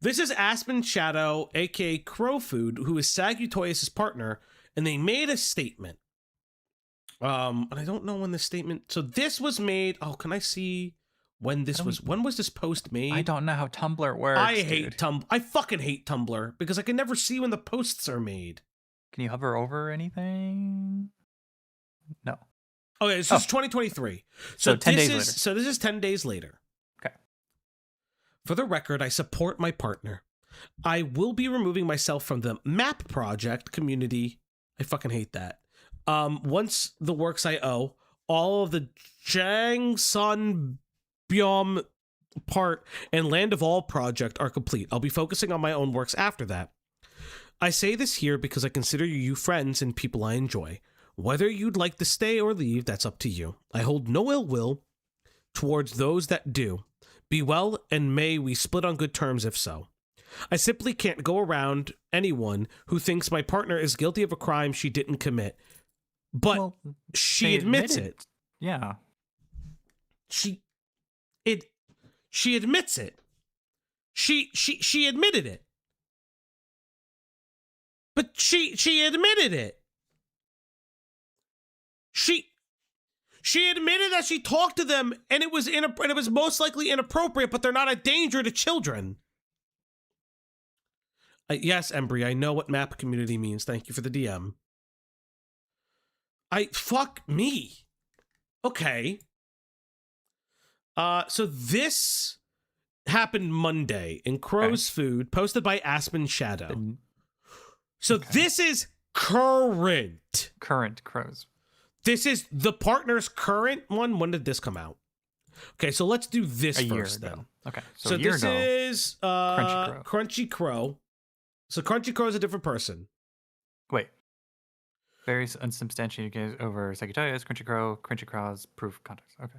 Speaker 2: this is Aspen Shadow, aka Crow Food, who is Sagutoyas' partner, and they made a statement. And I don't know when the statement. So this was made. Oh, can I see when this was? When was this post made?
Speaker 3: I don't know how Tumblr works.
Speaker 2: I hate Tumblr. I fucking hate Tumblr because I can never see when the posts are made.
Speaker 3: Can you hover over anything? No.
Speaker 2: Okay, this is 2023.
Speaker 3: So 10 days later.
Speaker 2: So this is 10 days later.
Speaker 3: Okay.
Speaker 2: For the record, I support my partner. I will be removing myself from the map project community. I fucking hate that. Once the works I owe, all of the Jangsun Byom part and Land of All project are complete. I'll be focusing on my own works after that. I say this here because I consider you friends and people I enjoy. Whether you'd like to stay or leave, that's up to you. I hold no ill will towards those that do. Be well, and may we split on good terms if so. I simply can't go around anyone who thinks my partner is guilty of a crime she didn't commit. But she admits it.
Speaker 3: Yeah.
Speaker 2: She admits it. She admitted it. But she admitted it. She admitted that she talked to them and it was most likely inappropriate, but they're not a danger to children. Yes, Embry, I know what map community means. Thank you for the DM. Fuck me. Okay. So this happened Monday in Crow's Food, posted by Aspen Shadow. So this is current.
Speaker 3: Current Crows.
Speaker 2: This is the partner's current one. When did this come out? Okay, so let's do this first then.
Speaker 3: Okay,
Speaker 2: so this is Crunchy Crow. So Crunchy Crow is a different person.
Speaker 3: Wait. Various unsubstantiated games over Sagutoyas, Crunchy Crow's proof context. Okay.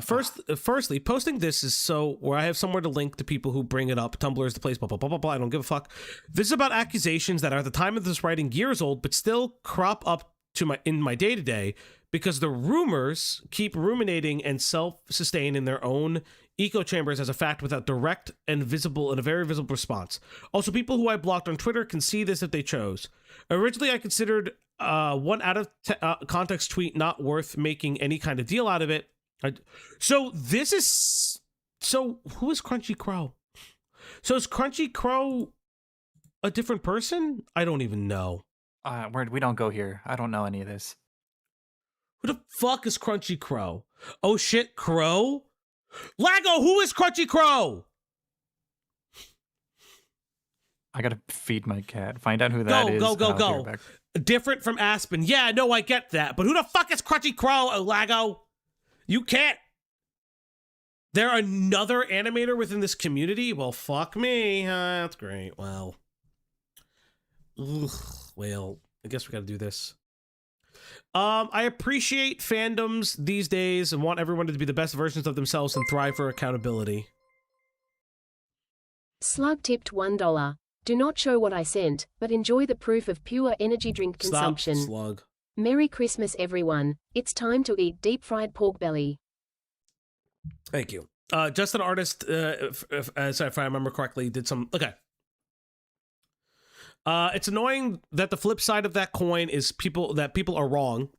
Speaker 2: Firstly, posting this is so where I have somewhere to link to people who bring it up. Tumblr is the place, blah, blah, blah, blah, blah. I don't give a fuck. This is about accusations that are at the time of this writing years old, but still crop up in my day-to-day because the rumors keep ruminating and self-sustain in their own echo chambers as a fact without direct and a very visible response. Also, people who I blocked on Twitter can see this if they chose. Originally, I considered one out of context tweet not worth making any kind of deal out of it. So who is Crunchy Crow? So is Crunchy Crow a different person? I don't even know.
Speaker 3: We don't go here. I don't know any of this.
Speaker 2: Who the fuck is Crunchy Crow? Oh shit, Crow? Lago, who is Crunchy Crow?
Speaker 3: I gotta feed my cat. Find out who that is.
Speaker 2: Go. Different from Aspen. Yeah, no, I get that. But who the fuck is Crunchy Crow, Lago? You can't. They're another animator within this community? Well, fuck me. That's great. Well, I guess we gotta do this. I appreciate fandoms these days and want everyone to be the best versions of themselves and thrive for accountability.
Speaker 7: Slug tipped $1. Do not show what I sent, but enjoy the proof of pure energy drink consumption.
Speaker 2: Stop, Slug.
Speaker 7: Merry Christmas, everyone. It's time to eat deep-fried pork belly.
Speaker 2: Thank you. Just an artist, if I remember correctly, did some... Okay. It's annoying that the flip side of that coin is people are wrong.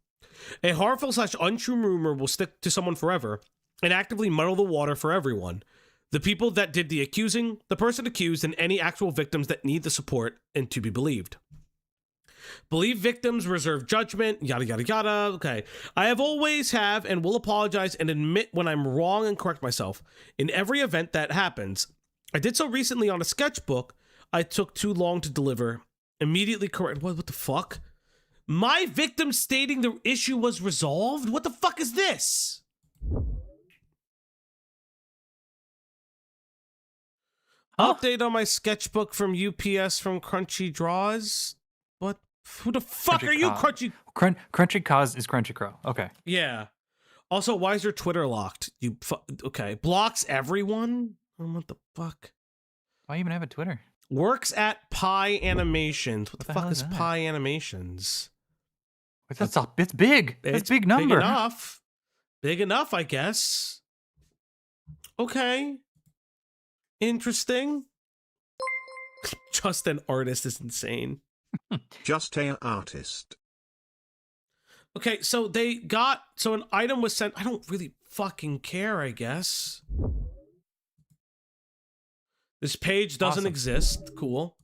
Speaker 2: A harmful / untrue rumor will stick to someone forever and actively muddle the water for everyone. The people that did the accusing, the person accused, and any actual victims that need the support and to be believed. Believe victims, reserve judgment, yada, yada, yada. Okay. I always have and will apologize and admit when I'm wrong and correct myself in every event that happens. I did so recently on a sketchbook I took too long to deliver. Immediately correct. What the fuck? My victim stating the issue was resolved? What the fuck is this? Update on my sketchbook from UPS from Crunchy Draws? What Who the fuck are you, Crunchy?
Speaker 3: Crunchy Cause is Crunchy Crow. Okay.
Speaker 2: Yeah. Also, why is your Twitter locked? Okay. Blocks everyone? What the fuck?
Speaker 3: Why even have a Twitter?
Speaker 2: Works at Pi Animations. What the
Speaker 3: hell
Speaker 2: fuck
Speaker 3: is
Speaker 2: is
Speaker 3: that?
Speaker 2: Pi Animations?
Speaker 3: It's big. That's a big number.
Speaker 2: Big enough. Big enough, I guess. Okay. Interesting. Just an artist is insane.
Speaker 1: Just an artist.
Speaker 2: Okay, so an item was sent. I don't really fucking care, I guess. This page doesn't exist. Cool.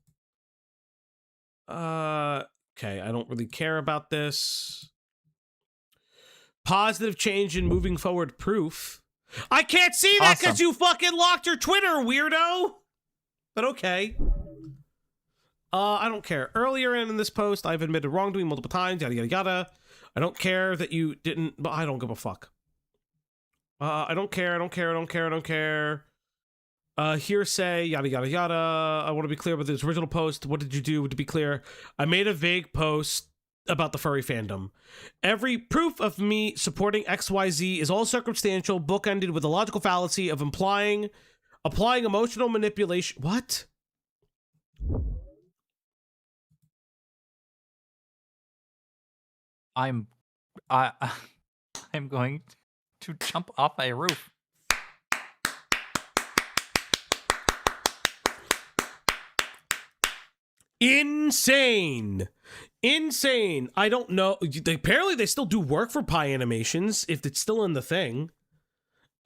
Speaker 2: Okay, I don't really care about this. Positive change in moving forward proof. I can't see that because you fucking locked your Twitter, weirdo. But okay. I don't care. Earlier in this post, I've admitted wrongdoing multiple times, yada, yada, yada. I don't care that you didn't, but I don't give a fuck. I don't care. Hearsay, yada, yada, yada. I want to be clear about this original post. What did you do? To be clear, I made a vague post about the furry fandom. Every proof of me supporting XYZ is all circumstantial, bookended with a logical fallacy of applying emotional manipulation. What?
Speaker 3: I'm going to jump off a roof.
Speaker 2: Insane. I don't know. Apparently they still do work for Pi Animations if it's still in the thing.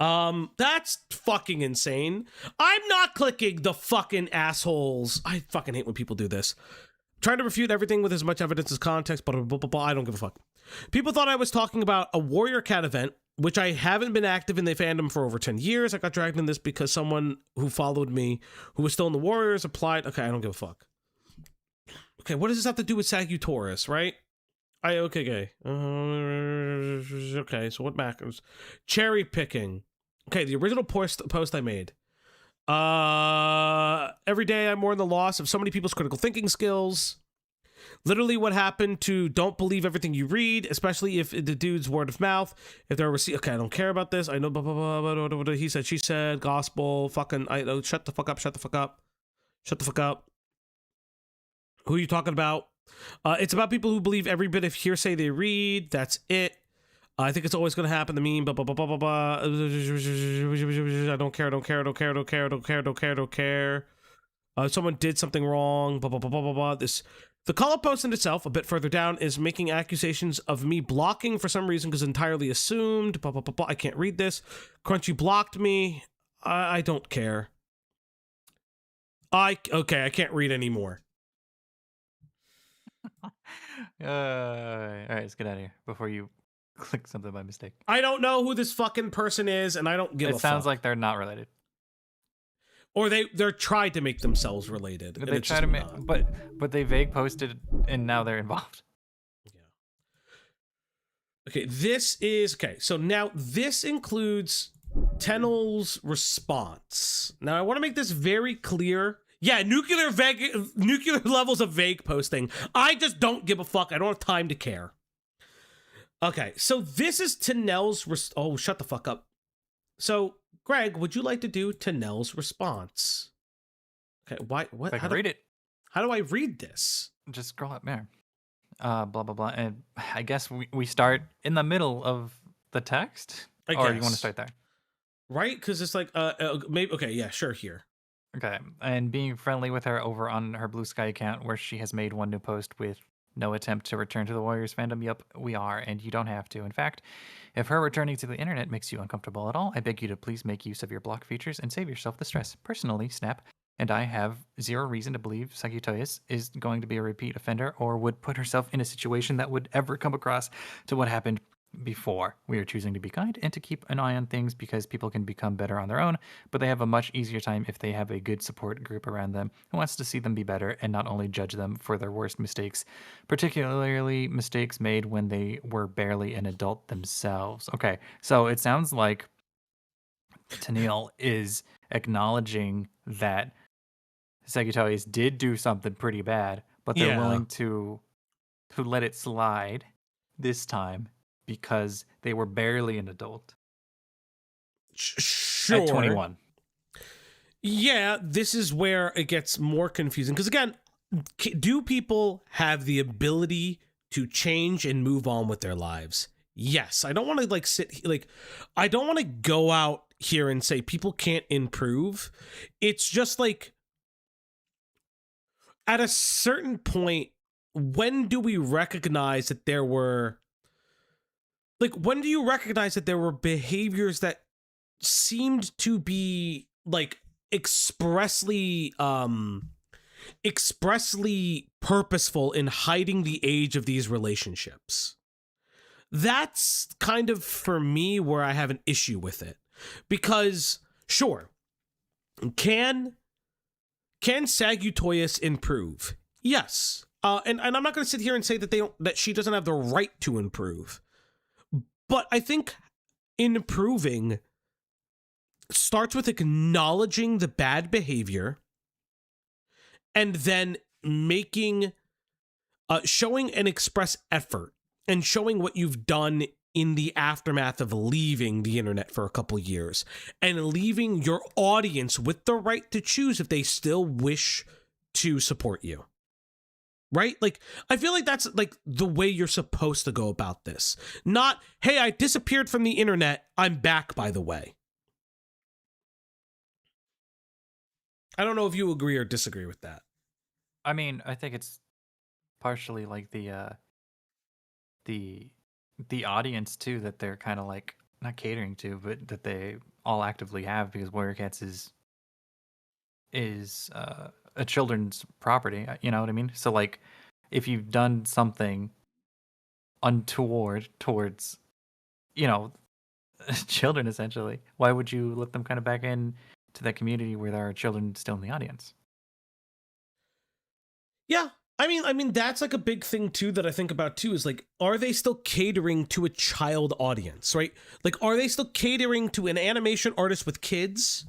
Speaker 2: That's fucking insane. I'm not clicking the fucking assholes. I fucking hate when people do this. Trying to refute everything with as much evidence as context, but I don't give a fuck. People thought I was talking about a Warrior Cat event, which I haven't been active in the fandom for over 10 years. I got dragged in this because someone who followed me, who was still in the Warriors, applied. Okay, I don't give a fuck. Okay, what does this have to do with SAGUTOYAS, right? Okay. Okay, so what matters? Cherry picking. Okay, the original post I made. Every day I mourn the loss of so many people's critical thinking skills. Literally what happened to don't believe everything you read, especially if the dude's word of mouth. If they're okay, I don't care about this. I know blah, blah, blah, blah, blah, he said, she said, gospel, fucking, shut the fuck up. Who are you talking about? It's about people who believe every bit of hearsay they read. That's it. I think it's always going to happen. The meme, blah, blah, blah, blah, blah, blah. I don't care. Someone did something wrong, blah, blah, blah, blah, blah, blah. The call-up post in itself, a bit further down, is making accusations of me blocking for some reason because entirely assumed, blah, blah, blah, blah. I can't read this. Crunchy blocked me. I don't care. Okay, I can't read anymore.
Speaker 3: All right, let's get out of here before you click something by mistake.
Speaker 2: I don't know who this fucking person is, and I don't give a fuck.
Speaker 3: It sounds like they're not related.
Speaker 2: Or they're tried to make themselves related.
Speaker 3: They try to make, but they vague posted, and now they're involved.
Speaker 2: Yeah. Okay, this is okay. So now this includes Tennel's response. Now I want to make this very clear. Yeah, nuclear levels of vague posting. I just don't give a fuck. I don't have time to care. Okay, so this is Tennel's oh, shut the fuck up. So, Greg, would you like to do Tennel's response? Okay, what?
Speaker 3: I can read it.
Speaker 2: How do I read this?
Speaker 3: Just scroll up there. Blah, blah, blah. And I guess we start in the middle of the text? Or you want to start there?
Speaker 2: Right? Because it's like, maybe, okay, yeah, sure, here.
Speaker 3: Okay, and being friendly with her over on her Blue Sky account where she has made one new post with no attempt to return to the Warriors fandom. Yep, we are, and you don't have to. In fact, if her returning to the internet makes you uncomfortable at all, I beg you to please make use of your block features and save yourself the stress. Personally, Snap and I have zero reason to believe SAGUTOYAS is going to be a repeat offender or would put herself in a situation that would ever come across to what happened before. We are choosing to be kind and to keep an eye on things because people can become better on their own, but they have a much easier time if they have a good support group around them who wants to see them be better and not only judge them for their worst mistakes, particularly mistakes made when they were barely an adult themselves. Okay, so it sounds like Tennel is acknowledging that SAGUTOYAS did do something pretty bad, but they're willing to who let it slide this time because they were barely an adult.
Speaker 2: Sure.
Speaker 3: At 21.
Speaker 2: Yeah, this is where it gets more confusing. Because again, do people have the ability to change and move on with their lives? Yes. I don't want to I don't want to go out here and say people can't improve. It's just like, at a certain point, when do we recognize that there were, when do you recognize that there were behaviors that seemed to be expressly purposeful in hiding the age of these relationships? That's kind of, for me, where I have an issue with it. Because, sure, can SAGUTOYAS improve? Yes. And I'm not going to sit here and say that she doesn't have the right to improve. But I think improving starts with acknowledging the bad behavior and then showing an express effort and showing what you've done in the aftermath of leaving the internet for a couple years and leaving your audience with the right to choose if they still wish to support you. Right? I feel like that's the way you're supposed to go about this. Not, hey, I disappeared from the internet, I'm back, by the way. I don't know if you agree or disagree with that.
Speaker 3: I mean, I think it's partially the audience too that they're kind of not catering to, but that they all actively have, because Warrior Cats is a children's property. You know what I mean? So if you've done something untoward towards, children essentially, why would you let them kind of back in to that community where there are children still in the audience?
Speaker 2: Yeah. I mean that's a big thing too that I think about too, is are they still catering to a child audience, right? Are they still catering to an animation artist with kids?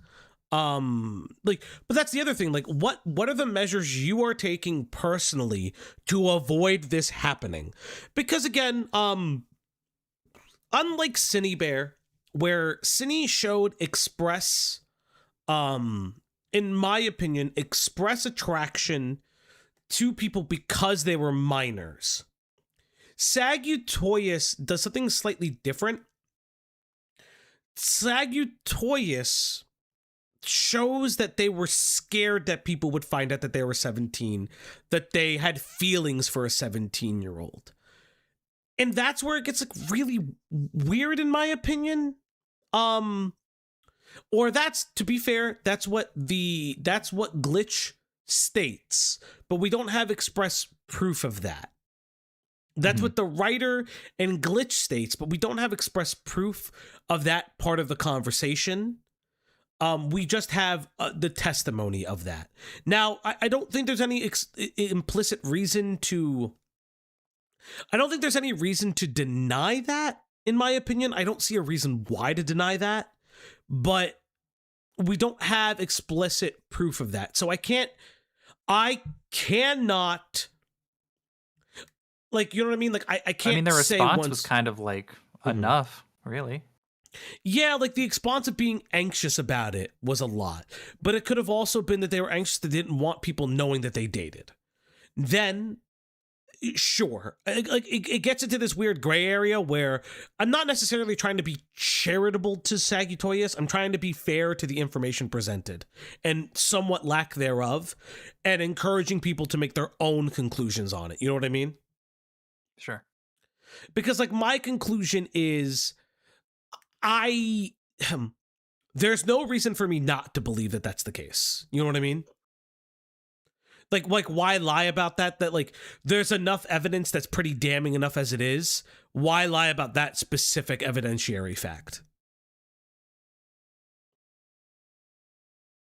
Speaker 2: But that's the other thing. What are the measures you are taking personally to avoid this happening? Because again, unlike Cine Bear, where Cine showed express, in my opinion, express attraction to people because they were minors, SAGUTOYAS does something slightly different. SAGUTOYAS shows that they were scared that people would find out that they were 17, that they had feelings for a 17-year-old. And that's where it gets really weird, in my opinion. Or that's, to be fair, that's what Glitch states, but we don't have express proof of that. That's what the writer and Glitch states, but we don't have express proof of that part of the conversation. We just have the testimony of that. Now, I don't think there's any implicit reason to... I don't think there's any reason to deny that, in my opinion. I don't see a reason why to deny that, but we don't have explicit proof of that. So I cannot... you know what I mean? I can't say...
Speaker 3: I mean, the response was kind of enough, really.
Speaker 2: Yeah, the response of being anxious about it was a lot. But it could have also been that they were anxious, they didn't want people knowing that they dated. Then, sure. It gets into this weird gray area where I'm not necessarily trying to be charitable to SAGUTOYAS. I'm trying to be fair to the information presented and somewhat lack thereof, and encouraging people to make their own conclusions on it. You know what I mean?
Speaker 3: Sure.
Speaker 2: Because my conclusion is... there's no reason for me not to believe that that's the case. You know what I mean? Why lie about that? That there's enough evidence that's pretty damning enough as it is. Why lie about that specific evidentiary fact?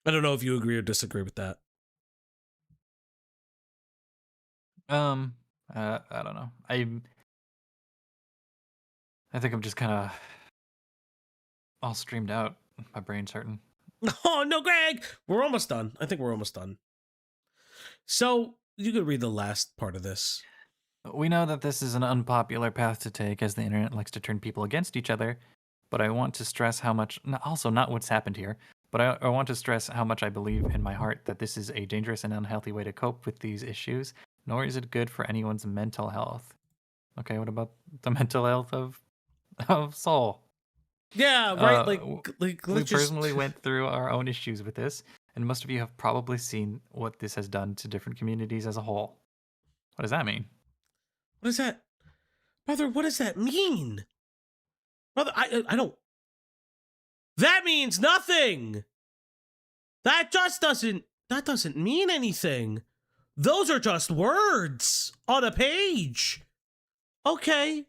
Speaker 2: I don't know if you agree or disagree with that.
Speaker 3: I don't know. I think I'm just kind of all streamed out. My brain's hurting.
Speaker 2: Oh, no, Greg! We're almost done. I think we're almost done. So, you could read the last part of this.
Speaker 3: We know that this is an unpopular path to take as the internet likes to turn people against each other, but I want to stress how much, also not what's happened here, but I want to stress how much I believe in my heart that this is a dangerous and unhealthy way to cope with these issues, nor is it good for anyone's mental health. Okay, what about the mental health of Soul?
Speaker 2: Yeah, right.
Speaker 3: We
Speaker 2: let's just...
Speaker 3: personally went through our own issues with this, and most of you have probably seen what this has done to different communities as a whole. What does that mean?
Speaker 2: What is that? Brother, what does that mean? Brother, I don't... That means nothing! That doesn't mean anything. Those are just words on a page. Okay.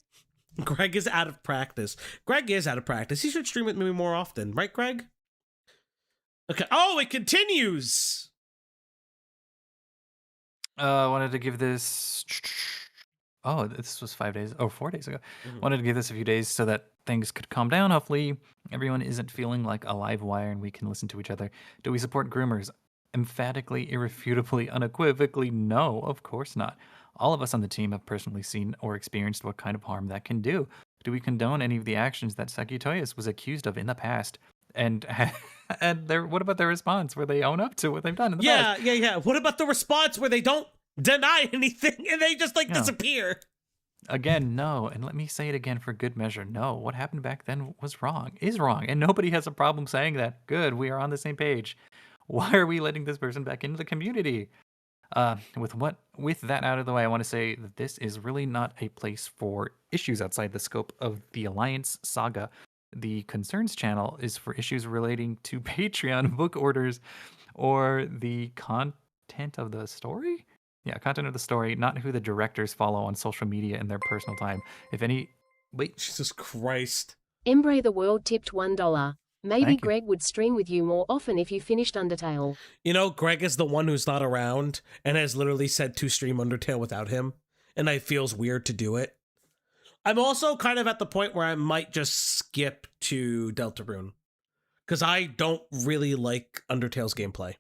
Speaker 2: Greg is out of practice. Greg is out of practice. He should stream with me more often. Right, Greg? Okay. Oh, it continues!
Speaker 3: I wanted to give this... Oh, this was 4 days ago. Wanted to give this a few days so that things could calm down. Hopefully, everyone isn't feeling like a live wire and we can listen to each other. Do we support groomers? Emphatically, irrefutably, unequivocally, no, of course not. All of us on the team have personally seen or experienced what kind of harm that can do. Do we condone any of the actions that SAGUTOYAS was accused of in the past? And what about their response where they own up to what they've done in the past?
Speaker 2: Yeah. What about the response where they don't deny anything and they just disappear?
Speaker 3: Again, no. And let me say it again for good measure. No, what happened back then was wrong, is wrong. And nobody has a problem saying that. Good, we are on the same page. Why are we letting this person back into the community? With that out of the way, I want to say that this is really not a place for issues outside the scope of the Alliance saga. The Concerns channel is for issues relating to Patreon book orders or the content of the story? Yeah, content of the story, not who the directors follow on social media in their personal time. If any... Wait.
Speaker 2: Jesus Christ.
Speaker 7: Embray the World tipped $1. Maybe Greg would stream with you more often if you finished Undertale.
Speaker 2: You know, Greg is the one who's not around and has literally said to stream Undertale without him, and it feels weird to do it. I'm also kind of at the point where I might just skip to Deltarune, because I don't really like Undertale's gameplay.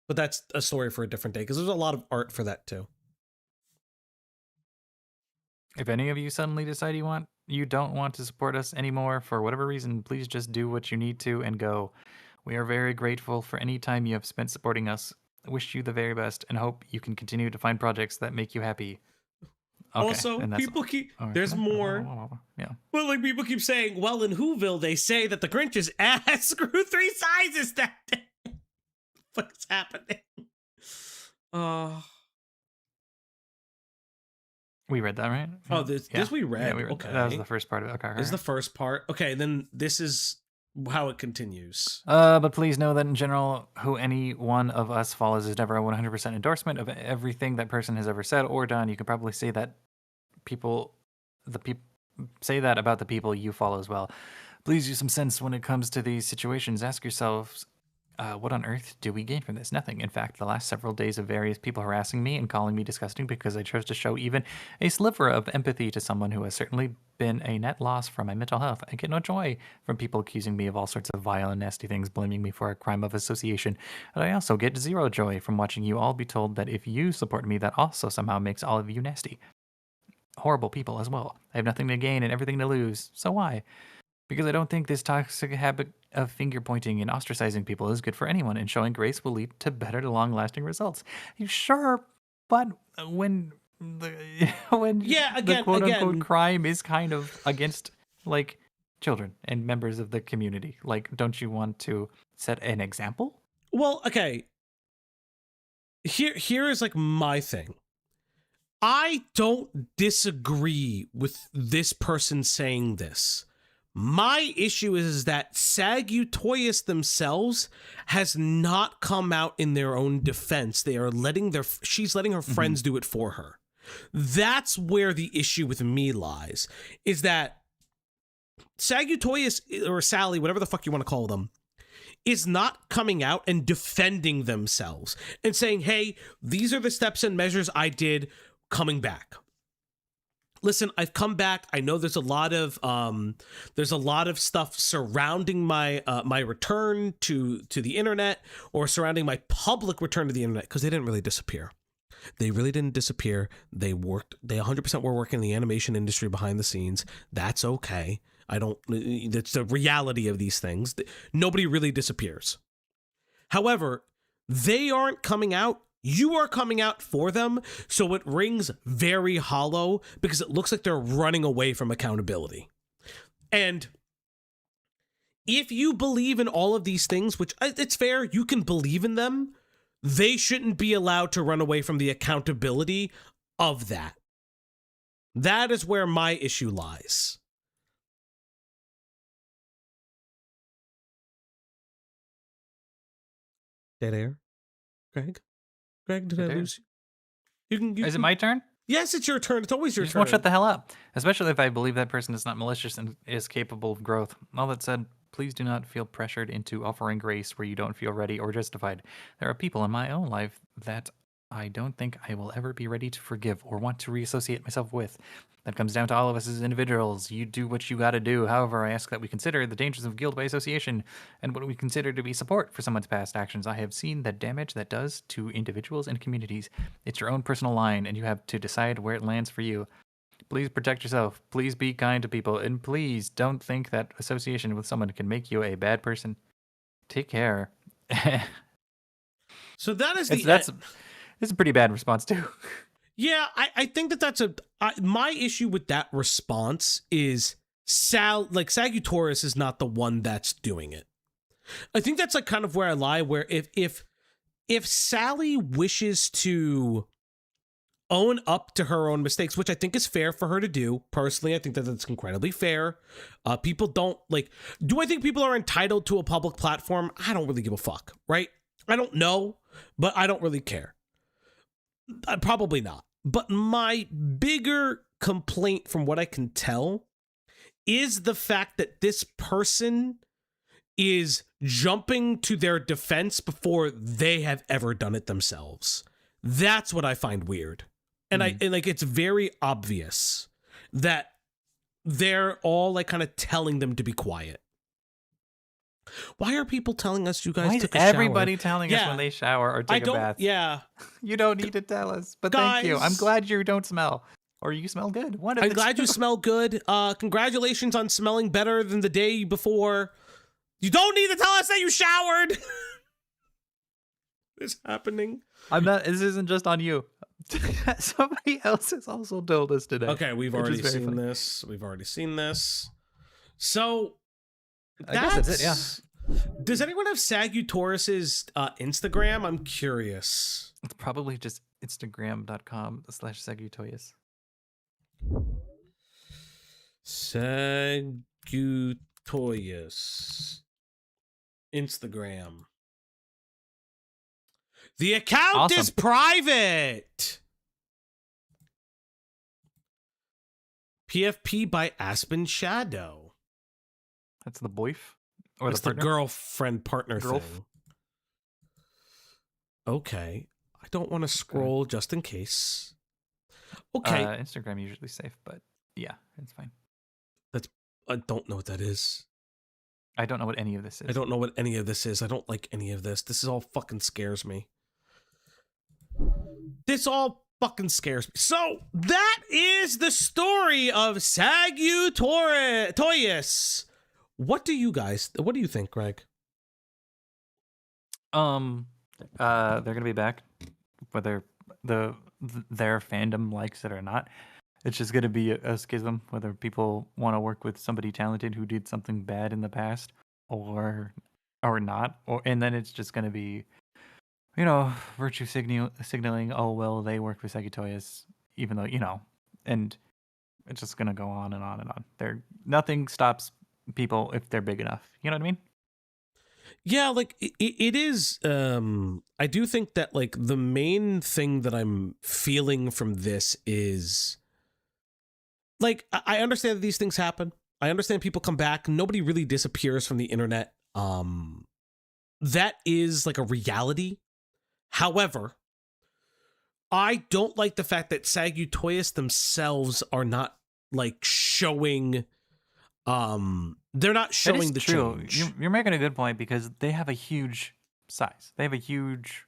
Speaker 2: But that's a story for a different day, because there's a lot of art for that too.
Speaker 3: If any of you suddenly decide you don't want to support us anymore for whatever reason, please just do what you need to and go. We are very grateful for any time you have spent supporting us. I wish you the very best and hope you can continue to find projects that make you happy. Okay,
Speaker 2: also, people keep... There's more.
Speaker 3: Yeah.
Speaker 2: Well, like, people keep saying, well, in Whoville, they say that the Grinch's ass grew 3 sizes that day. What's happening?
Speaker 3: We read that, right?
Speaker 2: Oh, this we read.
Speaker 3: Yeah, we read
Speaker 2: okay.
Speaker 3: That was the first part of it. Okay.
Speaker 2: This is the first part. Okay, then this is how it continues.
Speaker 3: But please know that in general, who any one of us follows is never a 100% endorsement of everything that person has ever said or done. You could probably say that say that about the people you follow as well. Please use some sense when it comes to these situations. Ask yourselves, what on earth do we gain from this? Nothing. In fact, the last several days of various people harassing me and calling me disgusting because I chose to show even a sliver of empathy to someone who has certainly been a net loss for my mental health. I get no joy from people accusing me of all sorts of vile and nasty things, blaming me for a crime of association. And I also get zero joy from watching you all be told that if you support me, that also somehow makes all of you nasty. Horrible people as well. I have nothing to gain and everything to lose. So why? Because I don't think this toxic habit of finger-pointing and ostracizing people is good for anyone, and showing grace will lead to better, long-lasting results. Sure, but when the quote-unquote crime is kind of against, like, children and members of the community, like, don't you want to set an example?
Speaker 2: Well, okay. Here is, like, my thing. I don't disagree with this person saying this. My issue is that SAGUTOYAS themselves has not come out in their own defense. They are she's letting her friends do it for her. That's where the issue with me lies, is that SAGUTOYAS, or Sally, whatever the fuck you want to call them, is not coming out and defending themselves and saying, hey, these are the steps and measures I did coming back. Listen, I've come back. I know there's a lot of stuff surrounding my my return to the internet, or surrounding my public return to the internet, because they didn't really disappear. They really didn't disappear. They 100% were working in the animation industry behind the scenes. That's okay. That's the reality of these things. Nobody really disappears. However, they aren't coming out. You are coming out for them, so it rings very hollow because it looks like they're running away from accountability. And if you believe in all of these things, which it's fair, you can believe in them, they shouldn't be allowed to run away from the accountability of that. That is where my issue lies. Dead air? Greg? Greg, did I lose you?
Speaker 3: Is it my turn?
Speaker 2: Yes, it's your turn. It's always your
Speaker 3: You just
Speaker 2: turn.
Speaker 3: won't shut the hell up. Especially if I believe that person is not malicious and is capable of growth. All that said, please do not feel pressured into offering grace where you don't feel ready or justified. There are people in my own life that I don't think I will ever be ready to forgive or want to reassociate myself with. That comes down to all of us as individuals. You do what you gotta do. However, I ask that we consider the dangers of guilt by association and what we consider to be support for someone's past actions. I have seen the damage that does to individuals and communities. It's your own personal line, and you have to decide where it lands for you. Please protect yourself. Please be kind to people. And please don't think that association with someone can make you a bad person. Take care.
Speaker 2: So that is
Speaker 3: That's a pretty bad response, too.
Speaker 2: Yeah, I think that's my issue with that response is Sagutoyas is not the one that's doing it. I think that's like kind of where I lie, where if Sally wishes to own up to her own mistakes, which I think is fair for her to do. Personally, I think that that's incredibly fair. People don't do I think people are entitled to a public platform? I don't really give a fuck, right? I don't know, but I don't really care. Probably not. But my bigger complaint from what I can tell is the fact that this person is jumping to their defense before they have ever done it themselves. That's what I find weird. And it's very obvious that they're all kind of telling them to be quiet. Why are people telling us you guys
Speaker 3: Why is
Speaker 2: took a shower?
Speaker 3: everybody telling us when they shower or take a bath?
Speaker 2: Yeah.
Speaker 3: You don't need to tell us, but
Speaker 2: Guys,
Speaker 3: thank you. I'm glad you don't smell. Or you smell good.
Speaker 2: I'm glad you smell good. Congratulations on smelling better than the day before. You don't need to tell us that you showered. It's happening.
Speaker 3: This isn't just on you. Somebody else has also told us today.
Speaker 2: Okay, we've already seen this. We've already seen this. So
Speaker 3: I guess that's it, yeah.
Speaker 2: Does anyone have Sagutoyas' Instagram? I'm curious.
Speaker 3: It's probably just instagram.com/Sagutoyas.
Speaker 2: Sagutoyas. Instagram. The account is private. PFP by Aspen Shadow.
Speaker 3: That's the boyf? Or
Speaker 2: it's the girlfriend partner thing. Okay. I don't want to scroll just in case. Okay.
Speaker 3: Instagram usually safe, but yeah, it's fine.
Speaker 2: I don't know what that is.
Speaker 3: I don't know what any of this is.
Speaker 2: I don't know what any of this is. I don't like any of this. This is all fucking scares me. This all fucking scares me. So that is the story of Sagutoyas. What do you think, Greg?
Speaker 3: They're gonna be back, whether their fandom likes it or not. It's just gonna be a schism, whether people want to work with somebody talented who did something bad in the past or not, and then it's just gonna be, virtue signaling. Oh well, they worked with Sagutoyas, even though and it's just gonna go on and on and on. Nothing stops people if they're big enough. You know what I mean?
Speaker 2: Yeah, it is. I do think that the main thing that I'm feeling from this is I understand that these things happen. I understand people come back. Nobody really disappears from the internet. That is a reality. However, I don't like the fact that Sagutoyas themselves are not showing. They're not showing the
Speaker 3: true.
Speaker 2: change.
Speaker 3: You're making a good point because they have a huge size. They have a huge,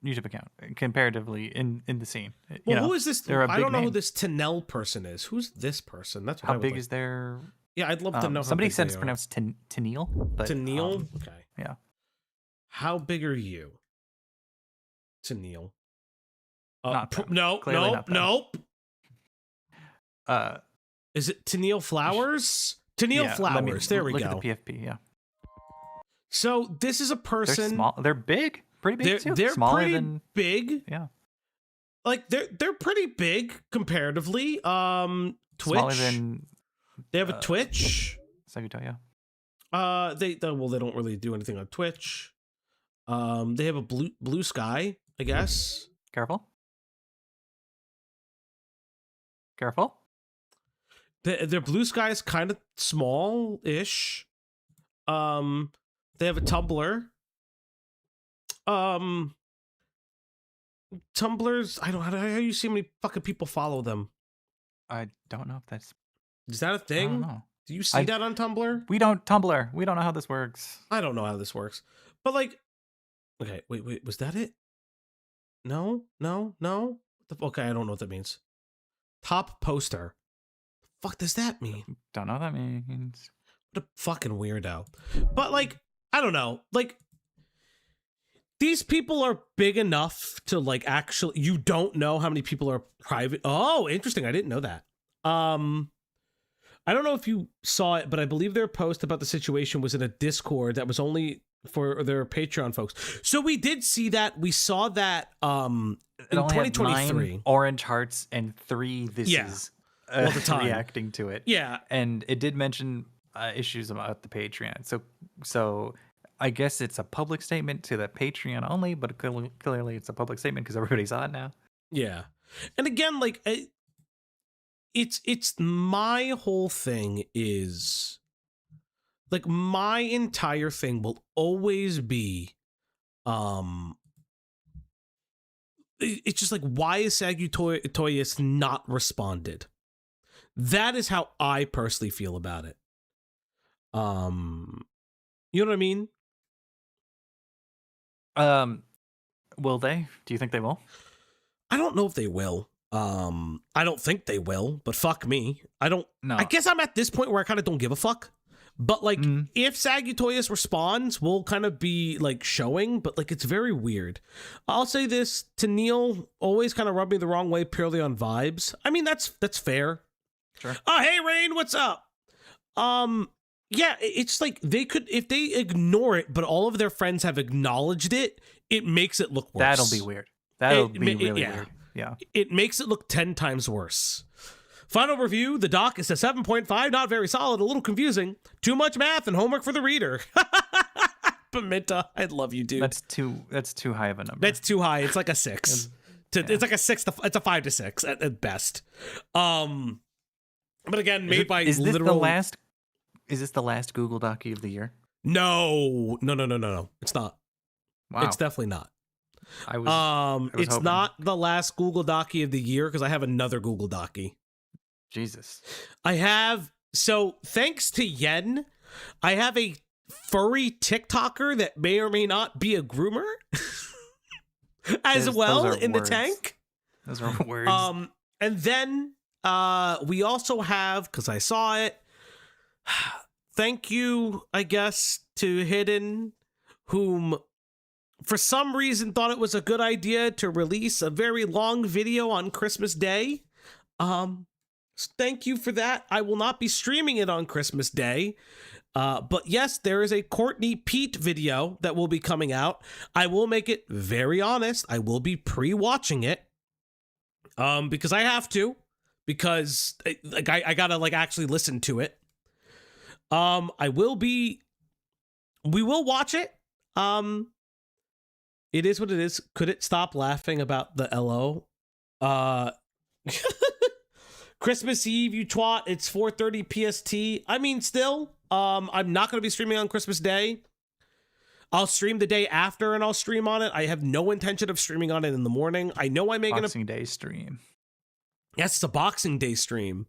Speaker 3: YouTube account comparatively in the scene.
Speaker 2: Well, who is this?
Speaker 3: They're a
Speaker 2: I
Speaker 3: big
Speaker 2: don't know who
Speaker 3: name.
Speaker 2: this Tanel person is. Who's this person? That's what I
Speaker 3: How
Speaker 2: would
Speaker 3: big
Speaker 2: like.
Speaker 3: is their?
Speaker 2: Yeah, I'd love to know.
Speaker 3: Somebody
Speaker 2: how big
Speaker 3: said
Speaker 2: they
Speaker 3: it's
Speaker 2: are.
Speaker 3: pronounced Tennille. But,
Speaker 2: Tanil. Okay.
Speaker 3: Yeah.
Speaker 2: How big are you? Tanil.
Speaker 3: Not them.
Speaker 2: No,
Speaker 3: Clearly
Speaker 2: nope,
Speaker 3: not them.
Speaker 2: nope. Is it Tanil Flowers? Tanil
Speaker 3: Yeah,
Speaker 2: Flowers. There we
Speaker 3: look
Speaker 2: go.
Speaker 3: At the PFP. Yeah.
Speaker 2: So this is a person.
Speaker 3: They're small. They're big. Pretty big too.
Speaker 2: They're
Speaker 3: Smaller
Speaker 2: pretty
Speaker 3: than
Speaker 2: big.
Speaker 3: Yeah.
Speaker 2: Like they're pretty big comparatively. Twitch.
Speaker 3: Smaller than.
Speaker 2: They have a Twitch.
Speaker 3: Sagutoya.
Speaker 2: They don't really do anything on Twitch. They have a blue sky, I guess.
Speaker 3: Careful. Careful.
Speaker 2: Their blue sky is kind of small-ish. They have a Tumblr. Tumblrs. I don't. How do you see how many fucking people follow them?
Speaker 3: I don't know if that's.
Speaker 2: Is that a thing?
Speaker 3: I don't know.
Speaker 2: Do you see that on Tumblr?
Speaker 3: We don't Tumblr. We don't know how this works.
Speaker 2: I don't know how this works. But like, okay, wait, was that it? No. Okay, I don't know what that means. Top poster. The fuck does that mean?
Speaker 3: Don't know what that means.
Speaker 2: What a fucking weirdo. But like, I don't know. Like, these people are big enough to like actually. You don't know how many people are private. Oh, interesting. I didn't know that. I don't know if you saw it, but I believe their post about the situation was in a Discord that was only for their Patreon folks. So we did see that. We saw that in
Speaker 3: It only had
Speaker 2: 2023.
Speaker 3: 9 orange hearts and 3 this is
Speaker 2: all the time
Speaker 3: reacting to it.
Speaker 2: Yeah.
Speaker 3: And it did mention issues about the Patreon. So I guess it's a public statement to the Patreon only, but clearly it's a public statement because everybody saw it now.
Speaker 2: Yeah. And again, like, it's my whole thing is, like, my entire thing will always be, it's just like, why is Sagutoyas not responded? That is how I personally feel about it. You know what I mean?
Speaker 3: Will they? Do you think they will?
Speaker 2: I don't know if they will. I don't think they will, but fuck me. I don't know. I guess I'm at this point where I kind of don't give a fuck. But like, if Sagutoyas responds, we'll kind of be like showing, but like, it's very weird. I'll say this to Neil, always kind of rubbed me the wrong way purely on vibes. I mean, that's fair.
Speaker 3: Sure.
Speaker 2: Oh, hey, Rain, what's up? Yeah, it's like they could, if they ignore it, but all of their friends have acknowledged it, it makes it look worse.
Speaker 3: That'll be weird. That'll be really weird. Yeah.
Speaker 2: It makes it look 10 times worse. Final review, the doc is a 7.5, not very solid, a little confusing. Too much math and homework for the reader. Pimenta, I love you, dude.
Speaker 3: That's too high of a number.
Speaker 2: That's too high. It's like a 6. It's like a 6 it's a 5 to 6 at best. But again, made by
Speaker 3: is
Speaker 2: literal
Speaker 3: Is this the last Google Docu of the year?
Speaker 2: No. It's not.
Speaker 3: Wow.
Speaker 2: It's definitely not.
Speaker 3: I was
Speaker 2: it's
Speaker 3: hoping.
Speaker 2: not the last Google Docu of the year because I have another Google Docu.
Speaker 3: Jesus.
Speaker 2: I have, so thanks to Yen, I have a furry TikToker that may or may not be a groomer as well in the tank.
Speaker 3: Those are words.
Speaker 2: And then we also have, because I saw it, thank you, I guess, to Hidden, whom for some reason thought it was a good idea to release a very long video on Christmas Day. Thank you for that. I will not be streaming it on Christmas Day. But yes, there is a Courtney Pete video that will be coming out. I will make it very honest. I will be pre-watching it. Because I have to. Because like I gotta like actually listen to it. We will watch it. It is what it is. Could it stop laughing about the LO? Christmas Eve, you twat. It's 4:30 PST. I mean, still, I'm not going to be streaming on Christmas Day. I'll stream the day after and I'll stream on it. I have no intention of streaming on it in the morning. I know I'm making
Speaker 3: Boxing Day stream.
Speaker 2: Yes, it's a Boxing Day stream.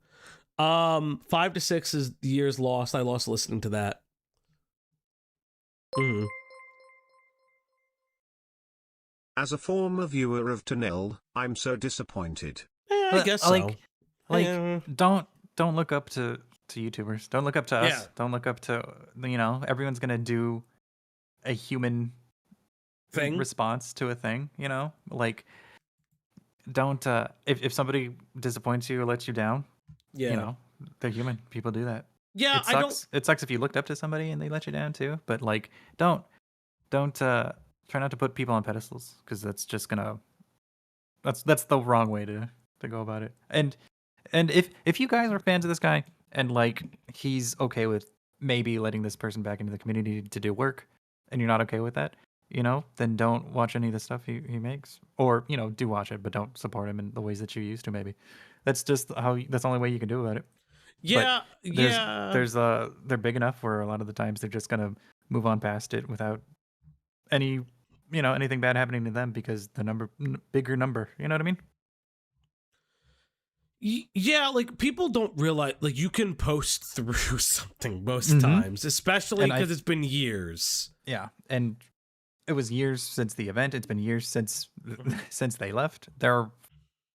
Speaker 2: 5 to 6 is the year's lost. I lost listening to that.
Speaker 1: As a former viewer of Tanil, I'm so disappointed.
Speaker 2: I guess so.
Speaker 3: Don't look up to YouTubers. Don't look up to us.
Speaker 2: Yeah.
Speaker 3: Don't look up to, everyone's gonna do a human
Speaker 2: thing
Speaker 3: response to a thing. Don't if somebody disappoints you or lets you down.
Speaker 2: Yeah.
Speaker 3: They're human. People do that.
Speaker 2: Yeah,
Speaker 3: It sucks if you looked up to somebody and they let you down too. But don't try not to put people on pedestals, because that's just gonna that's the wrong way to go about it. And if you guys are fans of this guy and he's okay with maybe letting this person back into the community to do work, and you're not okay with that, then don't watch any of the stuff he makes, or do watch it, but don't support him in the ways that you used to. Maybe that's just that's the only way you can do about it.
Speaker 2: Yeah,
Speaker 3: they're big enough where a lot of the times they're just gonna move on past it without any anything bad happening to them, because the bigger number, you know what I mean?
Speaker 2: Yeah, people don't realize you can post through something most times, especially because it's been years.
Speaker 3: Yeah, and it was years since the event. It's been years since they left. They're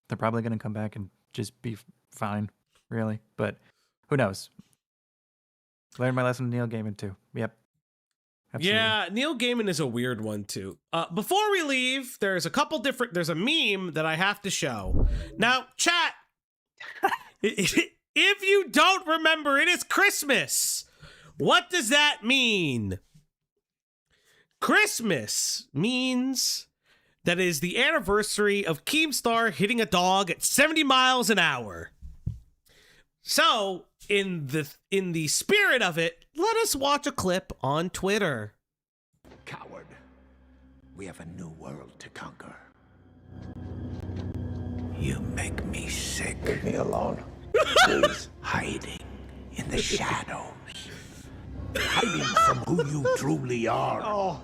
Speaker 3: probably gonna come back and just be fine, really. But who knows? Learned my lesson with Neil Gaiman too. Yep. Absolutely.
Speaker 2: Yeah, Neil Gaiman is a weird one too. Before we leave, there's a meme that I have to show. Now, chat, if you don't remember, it is Christmas. What does that mean? Christmas means that is the anniversary of Keemstar hitting a dog at 70 miles an hour. So, in the spirit of it, let us watch a clip on Twitter.
Speaker 13: Coward, we have a new world to conquer. You make me sick.
Speaker 4: Leave me alone.
Speaker 13: Please. Hiding in the shadows. Hiding from who you truly are.
Speaker 4: Oh.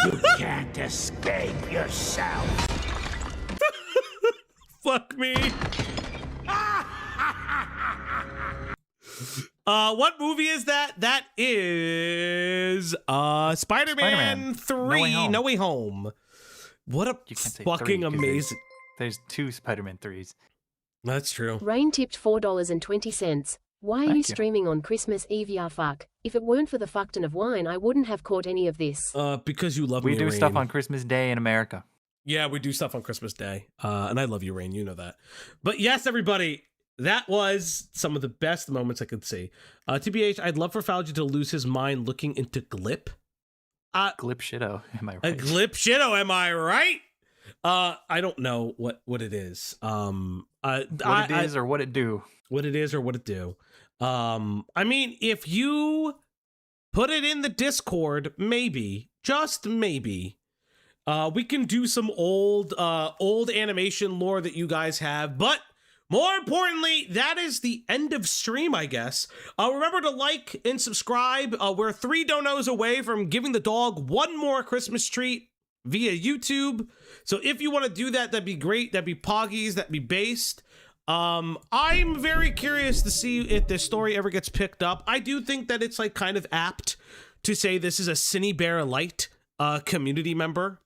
Speaker 13: You can't escape yourself.
Speaker 2: Fuck me. What movie is that? That is Spider-Man 3 No Way Home. What a fucking amazing.
Speaker 3: There's 2 Spider-Man 3s.
Speaker 2: That's true.
Speaker 7: Rain tipped $4.20. Why are you streaming on Christmas Eve, ya fuck? If it weren't for the fuckton of wine, I wouldn't have caught any of this.
Speaker 2: Because you love me,
Speaker 3: We do
Speaker 2: Rain.
Speaker 3: stuff on Christmas Day in America.
Speaker 2: Yeah, we do stuff on Christmas Day. And I love you, Rain. You know that. But yes, everybody, that was some of the best moments I could see. TBH, I'd love for Fauci to lose his mind looking into Glip.
Speaker 3: Glip shitto, am I right?
Speaker 2: A Glip shitto, am I right? I don't know what it is. What
Speaker 3: it is or what it do.
Speaker 2: What it is or what it do. I mean, if you put it in the Discord, maybe, just maybe, we can do some old animation lore that you guys have. But more importantly, that is the end of stream, I guess. Remember to like and subscribe. We're 3 donos away from giving the dog one more Christmas treat via YouTube. So if you want to do that, that'd be great. That'd be Poggies, that'd be based. I'm very curious to see if this story ever gets picked up. I do think that it's kind of apt to say this is a Cine Bear Light community member.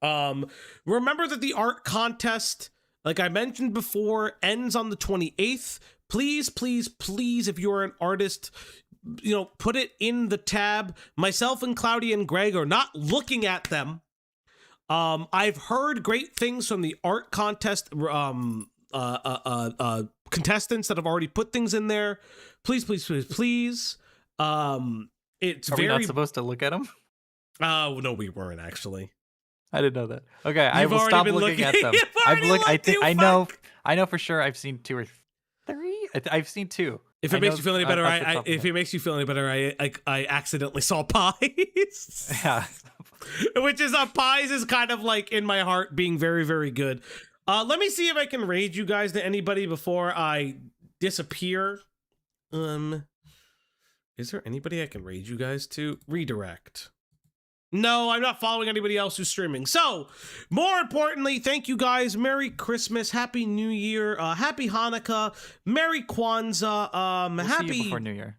Speaker 2: Remember that the art contest, like I mentioned before, ends on the 28th. Please, please, please, if you're an artist, put it in the tab. Myself and Cloudy and Greg are not looking at them. I've heard great things from the art contest contestants that have already put things in there. Please, please, please, please. It's
Speaker 3: Are we not supposed to look at them?
Speaker 2: Oh no, we weren't actually.
Speaker 3: I didn't know that. Okay, I will stop looking at them. I know for sure I've seen 2 or 3. I've seen 2.
Speaker 2: If it makes you feel any better, I accidentally saw Pies.
Speaker 3: Yeah.
Speaker 2: Which is Pies is kind of in my heart being very, very good. Let me see if I can raid you guys to anybody before I disappear. Is there anybody I can raid you guys to? Redirect. No, I'm not following anybody else who's streaming. So, more importantly, thank you guys. Merry Christmas, Happy New Year, Happy Hanukkah, Merry Kwanzaa,
Speaker 3: See you before New Year.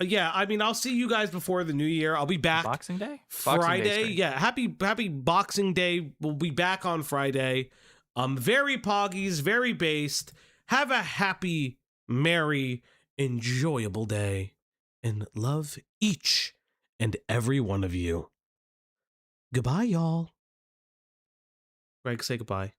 Speaker 2: Yeah, I mean, I'll see you guys before the new year. I'll be back
Speaker 3: Boxing Day?
Speaker 2: Friday.
Speaker 3: Boxing Day's great.
Speaker 2: Yeah, happy Boxing Day. We'll be back on Friday. Very poggies, very based. Have a happy, merry, enjoyable day, and love each and every one of you. Goodbye, y'all. Greg, say goodbye.